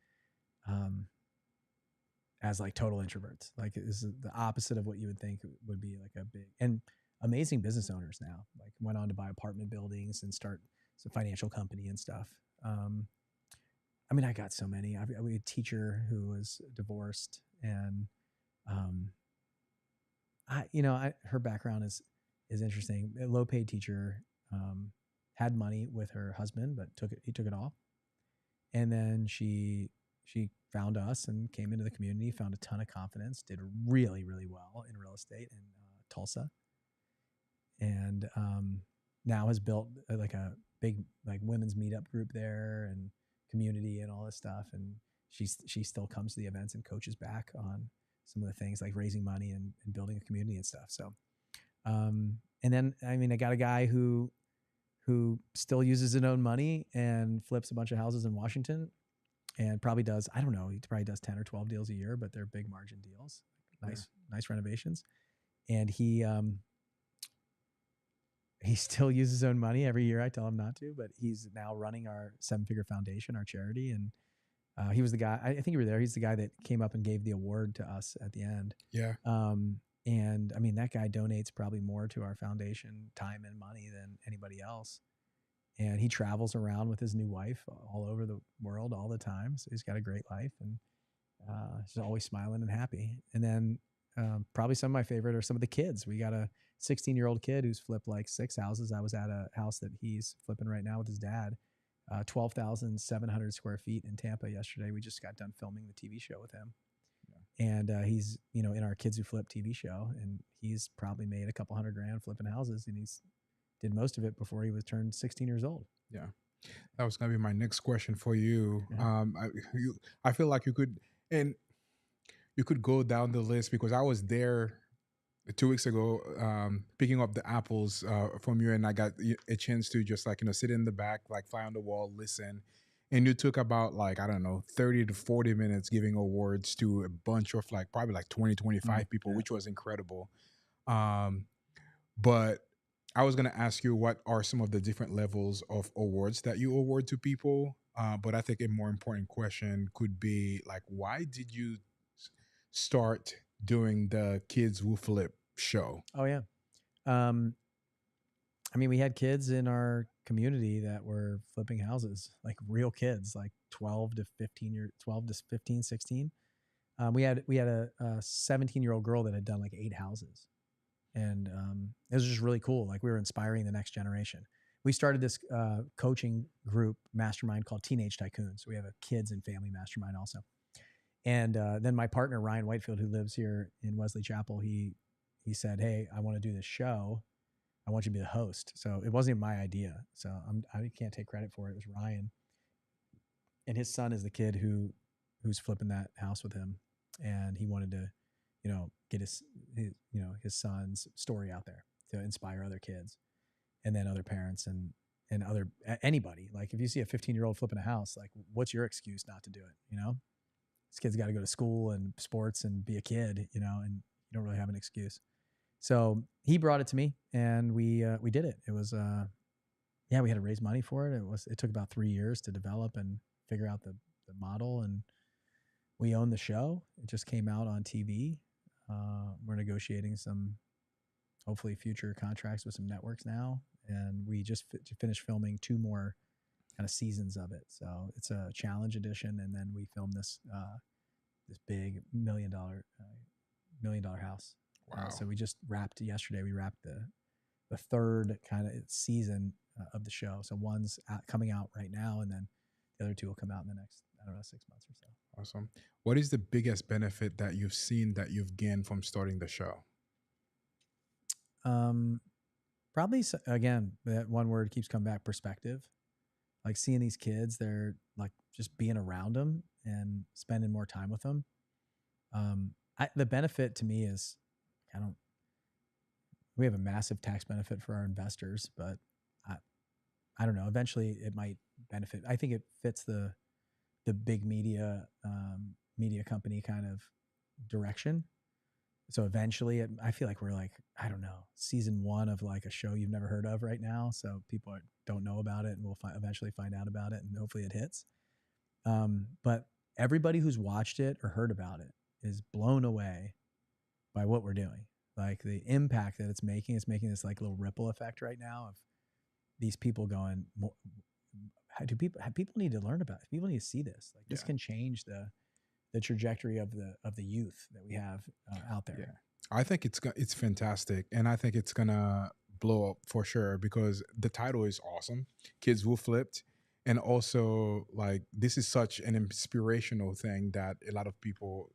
as like total introverts. Like this is the opposite of what you would think would be like a big and amazing business owners now. Like went on to buy apartment buildings and start some financial company and stuff. I got so many. We had a teacher who was divorced, and her background is interesting. A low-paid teacher, had money with her husband, but he took it all. And then she found us and came into the community, found a ton of confidence, did really, really well in real estate in Tulsa. And now has built like a big like women's meetup group there and community and all this stuff. And she still comes to the events and coaches back on some of the things like raising money and building a community and stuff. So, and then, I mean, I got a guy who still uses his own money and flips a bunch of houses in Washington and probably does, I don't know, he probably does 10 or 12 deals a year, but they're big margin deals, nice renovations. And he still uses his own money every year. I tell him not to, but he's now running our 7-figure foundation, our charity. And he was the guy, I think you were there. He's the guy that came up and gave the award to us at the end. Yeah. And I mean, that guy donates probably more to our foundation time and money than anybody else. And he travels around with his new wife all over the world all the time. So he's got a great life and he's always smiling and happy. And then probably some of my favorite are some of the kids. We got a 16-year-old kid who's flipped like 6 houses. I was at a house that he's flipping right now with his dad, 12,700 square feet in Tampa yesterday. We just got done filming the TV show with him. And he's, you know, in our Kids Who Flip TV show, and he's probably made a couple $100,000 flipping houses, and he's did most of it before he was turned 16 years old. Yeah, that was gonna be my next question for you. Yeah. I feel like you could go down the list because I was there 2 weeks ago picking up the apples from you, and I got a chance to just like, you know, sit in the back, like fly on the wall, listen. And you took about like, I don't know, 30 to 40 minutes giving awards to a bunch of like probably like 20, 25 people, which was incredible. But I was going to ask you what are some of the different levels of awards that you award to people. But I think a more important question could be like, why did you start doing the Kids Who Flip show? Oh, yeah. I mean, we had kids in our community that were flipping houses, like real kids, like 12 to 15, 16. We had a 17-year-old girl that had done like 8 houses. And it was just really cool. Like we were inspiring the next generation. We started this coaching group mastermind called Teenage Tycoons. So we have a kids and family mastermind also. And then my partner, Ryan Whitefield, who lives here in Wesley Chapel, he said, hey, I want to do this show. I want you to be the host. So it wasn't even my idea. So I can't take credit for it. It was Ryan. And his son is the kid who's flipping that house with him. And he wanted to, you know, get his son's story out there to inspire other kids and then other parents and anybody. Like if you see a 15-year-old flipping a house, like what's your excuse not to do it? You know, this kid's got to go to school and sports and be a kid, you know, and you don't really have an excuse. So he brought it to me and we did it. It was, we had to raise money for it. It took about 3 years to develop and figure out the model, and we own the show. It just came out on TV. We're negotiating some, hopefully, future contracts with some networks now, and we just finished filming 2 more kind of seasons of it. So it's a challenge edition, and then we filmed this big $1 million house. Wow! So we just wrapped yesterday. We wrapped the 3rd kind of season of the show. So one's coming out right now, and then the other 2 will come out in the next, I don't know, 6 months or so. Awesome. What is the biggest benefit that you've seen that you've gained from starting the show? Probably, again, that one word keeps coming back: perspective. Like seeing these kids, they're like just being around them and spending more time with them. The benefit to me is, we have a massive tax benefit for our investors, but I don't know. Eventually it might benefit. I think it fits the big media company kind of direction. So eventually I feel like we're like, I don't know, season 1 of like a show you've never heard of right now. So people don't know about it, and we'll eventually find out about it, and hopefully it hits. But everybody who's watched it or heard about it is blown away by what we're doing. Like the impact that it's making this like little ripple effect right now of these people going, people need to learn about it. People need to see this. Like this can change the trajectory of the youth that we have out there. Yeah. I think it's fantastic, and I think it's gonna blow up for sure because the title is awesome. Kids Who Flipped. And also, like, this is such an inspirational thing that a lot of people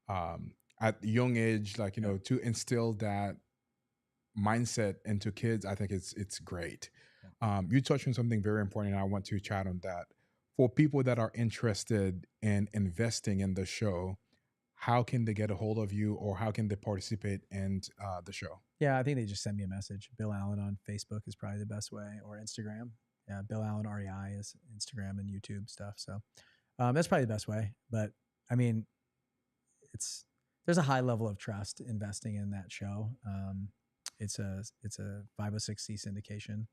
at young age, like, you know, to instill that mindset into kids, I think it's great. You touched on something very important, and I want to chat on that. For people that are interested in investing in the show, how can they get a hold of you, or how can they participate in the show? Yeah, I think they just send me a message. Bill Allen on Facebook is probably the best way, or Instagram. Yeah, Bill Allen REI is Instagram and YouTube stuff. So that's probably the best way. But I mean, there's a high level of trust investing in that show. It's a 506c syndication,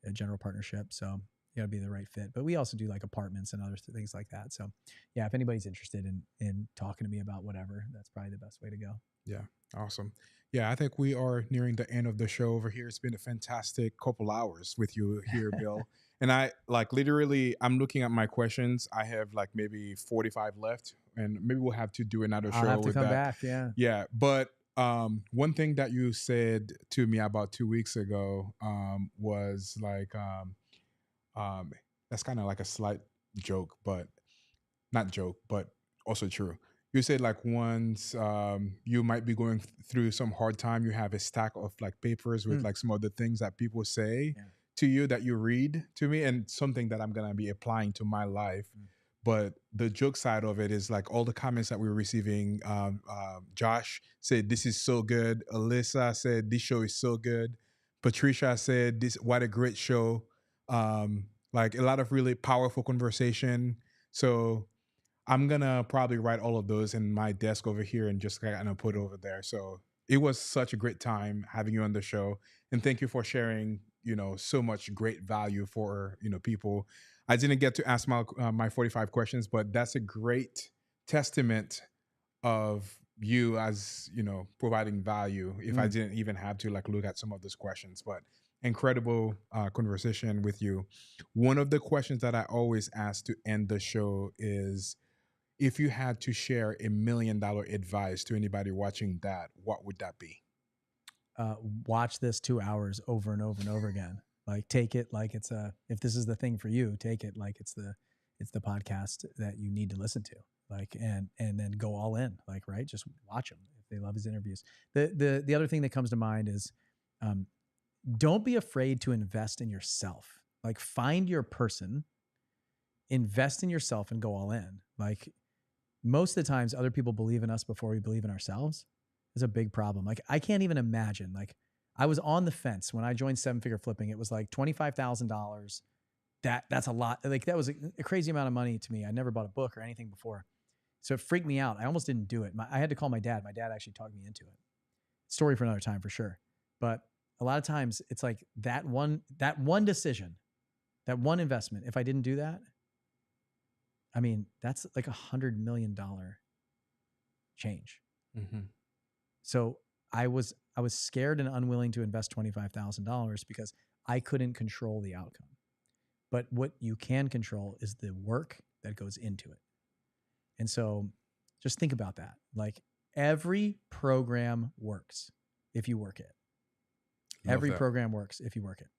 a general partnership. So you got to be the right fit. But we also do like apartments and other things like that. So yeah, if anybody's interested in talking to me about whatever, that's probably the best way to go. Yeah, awesome. Yeah, I think we are nearing the end of the show over here. It's been a fantastic couple hours with you here, Bill. And I like literally, I'm looking at my questions. I have like maybe 45 left, and maybe we'll have to do another show I'll have to with come that. back. Yeah. Yeah, but one thing that you said to me about 2 weeks ago was like, that's kind of like a slight joke, but not joke, but also true. You said like once you might be going through some hard time, you have a stack of like papers with like some of the things that people say to you that you read to me, and something that I'm gonna be applying to my life. But the joke side of it is like all the comments that we're receiving. Josh said, "This is so good." Alyssa said, "This show is so good." Patricia said, "This what a great show." Like a lot of really powerful conversation. So I'm gonna probably write all of those in my desk over here and just kind of put it over there. So it was such a great time having you on the show, and thank you for sharing, you know, so much great value for, you know, people. I didn't get to ask my 45 questions, but that's a great testament of you as, you know, providing value. If I didn't even have to like look at some of those questions, but incredible conversation with you. One of the questions that I always ask to end the show is, if you had to share $1 million advice to anybody watching that, what would that be? Watch this 2 hours over and over and over again. Like take it like it's if this is the thing for you, take it like it's the podcast that you need to listen to. Like, and then go all in, like, right. Just watch him if they love his interviews. The other thing that comes to mind is, don't be afraid to invest in yourself. Like, find your person, invest in yourself, and go all in. Like, most of the times other people believe in us before we believe in ourselves is a big problem. Like, I can't even imagine, like, I was on the fence when I joined 7-Figure Flipping. It was like $25,000. That's a lot. Like, that was a crazy amount of money to me. I never bought a book or anything before. So it freaked me out. I almost didn't do it. I had to call my dad. My dad actually talked me into it. Story for another time for sure. But a lot of times it's like that one decision, that one investment. If I didn't do that, I mean, that's like $100 million change. So I was scared and unwilling to invest $25,000 because I couldn't control the outcome. But what you can control is the work that goes into it. And so just think about that. Like, every program works if you work it. Every program works if you work it.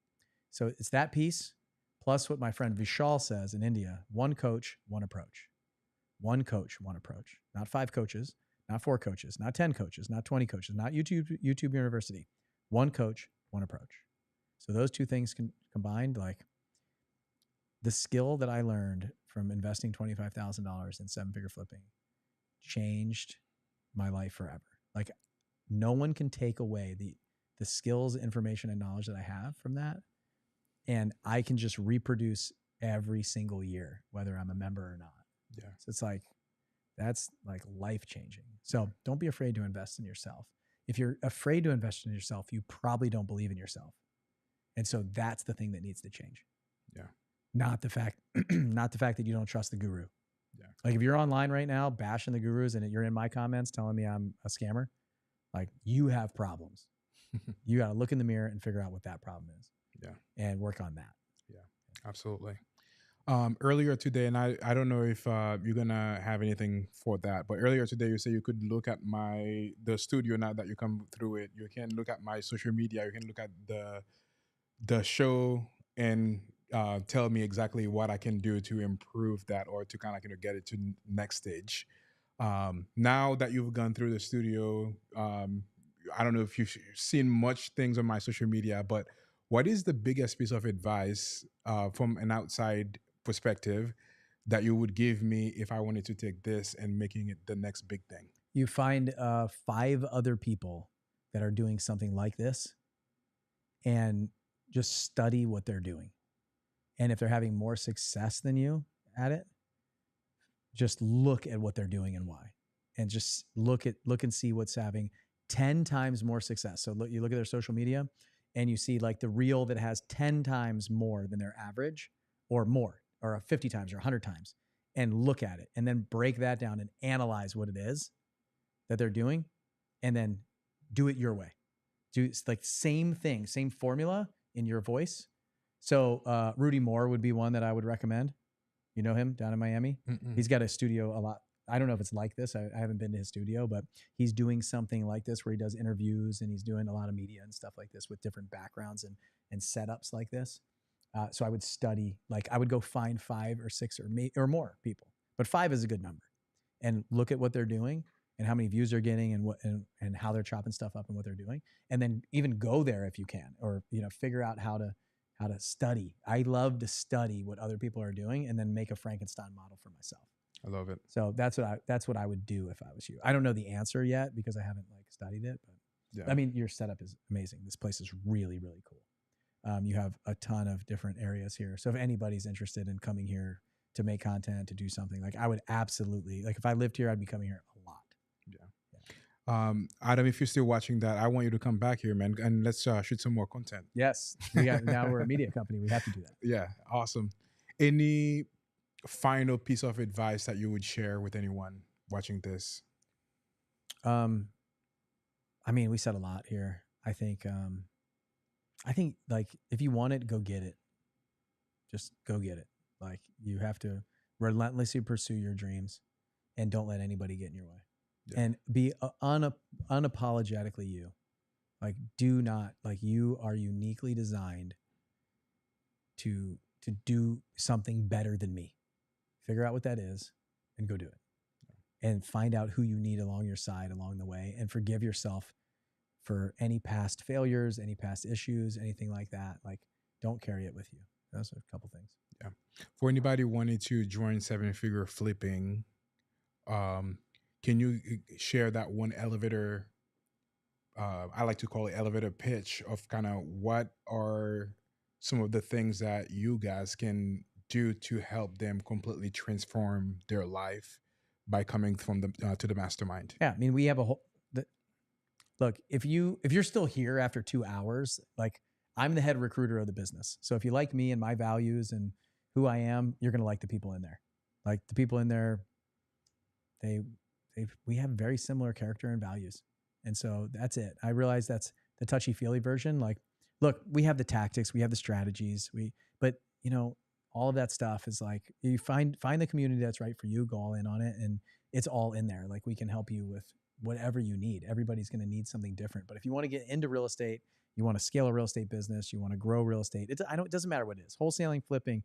So it's that piece plus what my friend Vishal says in India: one coach, one approach. One coach, one approach. Not 5 coaches, not 4 coaches, not 10 coaches, not 20 coaches, not YouTube University. One coach, one approach. So those two things combined, like, the skill that I learned from investing $25,000 in 7-Figure Flipping changed my life forever. Like, no one can take away the skills, information, and knowledge that I have from that. And I can just reproduce every single year, whether I'm a member or not. Yeah. So it's like, that's like life-changing. So don't be afraid to invest in yourself. If you're afraid to invest in yourself, you probably don't believe in yourself. And so that's the thing that needs to change. Yeah. Not the fact that you don't trust the guru. Yeah. Like, if you're online right now bashing the gurus and you're in my comments telling me I'm a scammer, like, you have problems. You got to look in the mirror and figure out what that problem is. Yeah. And work on that. Yeah, absolutely. Earlier today, and I don't know if you're gonna have anything for that, but earlier today you said you could look at the studio now that you come through it. You can look at my social media. You can look at the show and tell me exactly what I can do to improve that or to kind of get it to next stage. Now that you've gone through the studio, I don't know if you've seen much things on my social media, but what is the biggest piece of advice from an outside perspective that you would give me if I wanted to take this and making it the next big thing? You find 5 other people that are doing something like this and just study what they're doing. And if they're having more success than you at it, just look at what they're doing and why. And just look and see what's having 10 times more success. So you look at their social media and you see like the reel that has 10 times more than their average or more, or 50 times or 100 times, and look at it and then break that down and analyze what it is that they're doing and then do it your way. Do like same thing, same formula in your voice. So Rudy Moore would be one that I would recommend. You know him down in Miami? Mm-mm. He's got a studio a lot. I don't know if it's like this. I haven't been to his studio, but he's doing something like this where he does interviews and he's doing a lot of media and stuff like this with different backgrounds and setups like this. So I would study, like I would go find 5 or 6 or more people, but 5 is a good number, and look at what they're doing and how many views they're getting and what and how they're chopping stuff up and what they're doing, and then even go there if you can, or figure out how to study. I love to study what other people are doing and then make a Frankenstein model for myself. I love it. So that's what I would do if I was you. I don't know the answer yet because I haven't like studied it, but Yeah. I mean, your setup is amazing. This place is really, really cool. You have a ton of different areas here. So if anybody's interested in coming here to make content, to do something, like I would absolutely, like if I lived here, I'd be coming here a lot. Yeah. Adam, if you're still watching that, I want you to come back here, man, and let's shoot some more content. Yes. Now we're a media company. We have to do that. Yeah. Awesome. Any final piece of advice that you would share with anyone watching this? I mean, we said a lot here. I think like if you want it, go get it. Just go get it. Like you have to relentlessly pursue your dreams and don't let anybody get in your way. Yeah. And be unapologetically you. Like do not, like you are uniquely designed to do something better than me. Figure out what that is and go do it. And find out who you need along your side along the way, and forgive yourself for any past failures, any past issues, anything like that. Like don't carry it with you. Those are a couple things. Yeah. For anybody wanting to join 7-figure flipping, can you share that one elevator? I like to call it elevator pitch of kind of what are some of the things that you guys can do to help them completely transform their life by coming from the to the mastermind. Yeah, I mean, we have a whole look. If you're still here after 2 hours, like I'm the head recruiter of the business. So if you like me and my values and who I am, you're gonna like the people in there. Like the people in there, we have very similar character and values, and so that's it. I realize that's the touchy feely version. Like, look, we have the tactics, we have the strategies, but all of that stuff is like you find the community that's right for you, go all in on it, and it's all in there. Like we can help you with whatever you need. Everybody's going to need something different. But if you want to get into real estate, you want to scale a real estate business, you want to grow real estate, it doesn't matter what it is. Wholesaling, flipping,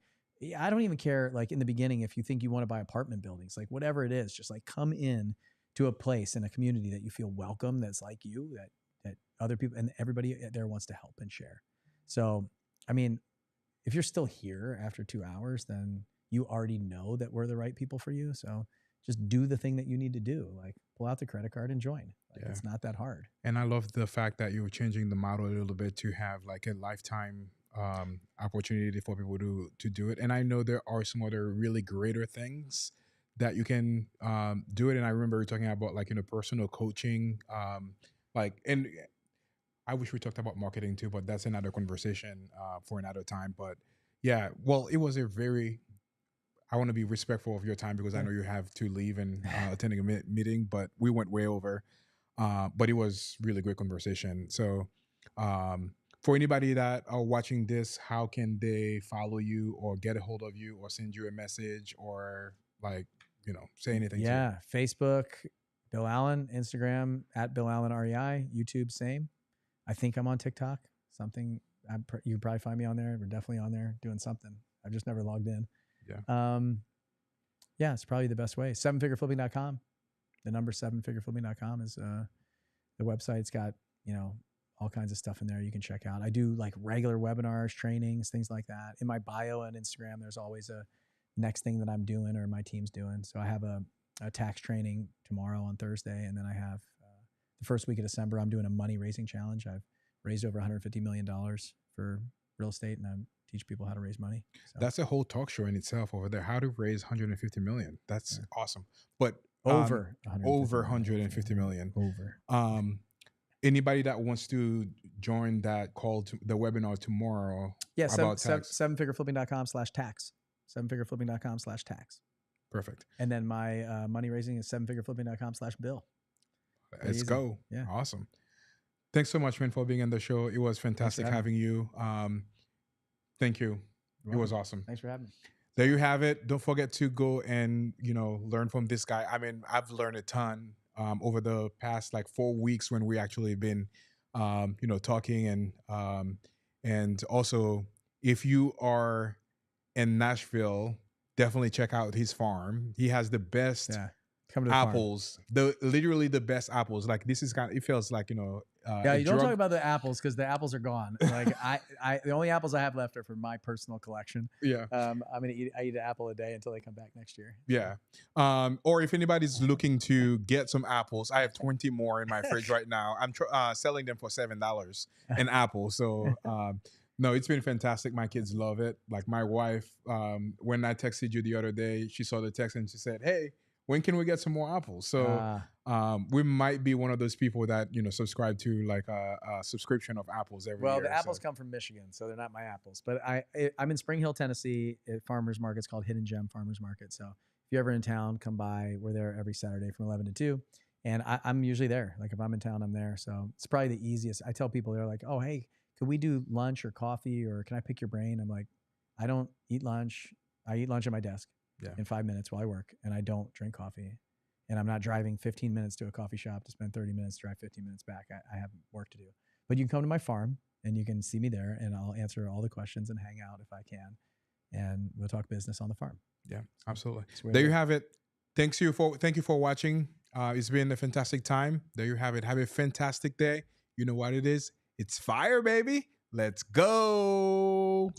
I don't even care. Like in the beginning, if you think you want to buy apartment buildings, like whatever it is, just like come in to a place in a community that you feel welcome, that's like you, that other people and everybody there wants to help and share. So, I mean, if you're still here after 2 hours, then you already know that we're the right people for you. So just do the thing that you need to do. Like pull out the credit card and join. Like it's not that hard. And I love the fact that you were changing the model a little bit to have like a lifetime opportunity for people to do it. And I know there are some other really greater things that you can do it. And I remember you talking about like personal coaching, and I wish we talked about marketing too, but that's another conversation for another time. But yeah, well, it was I want to be respectful of your time because I know you have to leave and attending a meeting, but we went way over. But it was really great conversation. So For anybody that are watching this, how can they follow you or get a hold of you or send you a message or like, say anything to you? Yeah, Facebook, Bill Allen, Instagram at Bill Allen REI, YouTube same. I think I'm on TikTok. Something you can probably find me on there. We're definitely on there doing something. I've just never logged in. Yeah. Yeah, it's probably the best way. 7figureflipping.com. The number 7figureflipping.com is the website's got, all kinds of stuff in there you can check out. I do like regular webinars, trainings, things like that. In my bio on Instagram, there's always a next thing that I'm doing or my team's doing. So I have a tax training tomorrow on Thursday. And then I have the first week of December, I'm doing a money raising challenge. I've raised over $150 million for real estate, and I teach people how to raise money. So. That's a whole talk show in itself over there. How to raise 150 million. That's awesome. But over 150 million. Over. Anybody that wants to join that call to the webinar tomorrow about tax. 7figureflipping.com/tax. 7figureflipping.com/tax. Perfect. And then my money raising is 7figureflipping.com/bill. Let's go. Yeah. Awesome. Thanks so much, man, for being on the show. It was fantastic having you. Thank you. It was awesome. Thanks for having me. There you have it. Don't forget to go and, learn from this guy. I mean, I've learned a ton over the past like 4 weeks when we actually been, talking and also if you are in Nashville, definitely check out his farm. He has the best Come to the apples, literally the best apples. Like this is it feels like, yeah, you don't talk about the apples because the apples are gone. Like the only apples I have left are for my personal collection. Yeah. I eat an apple a day until they come back next year. Yeah. Or if anybody's looking to get some apples, I have 20 more in my fridge right now. I'm selling them for $7 an apple. So, no, it's been fantastic. My kids love it. Like my wife, when I texted you the other day, she saw the text and she said, "Hey, when can we get some more apples?" So we might be one of those people that, subscribe to like a subscription of apples every year. Well, the apples come from Michigan, so they're not my apples. But I'm in Spring Hill, Tennessee at farmers market. It's called Hidden Gem Farmers Market. So if you're ever in town, come by. We're there every Saturday from 11 to 2. And I'm usually there. Like if I'm in town, I'm there. So it's probably the easiest. I tell people, they're like, "Oh, hey, could we do lunch or coffee or can I pick your brain?" I'm like, I don't eat lunch. I eat lunch at my desk. In 5 minutes while I work, and I don't drink coffee, and I'm not driving 15 minutes to a coffee shop to spend 30 minutes, drive 15 minutes back. I have work to do, but you can come to my farm and you can see me there, and I'll answer all the questions and hang out if I can, and we'll talk business on the farm. Yeah, absolutely. There you have it. Thank you for watching. It's been a fantastic time. There you have it. Have a fantastic day. You know what it is? It's fire, baby. Let's go.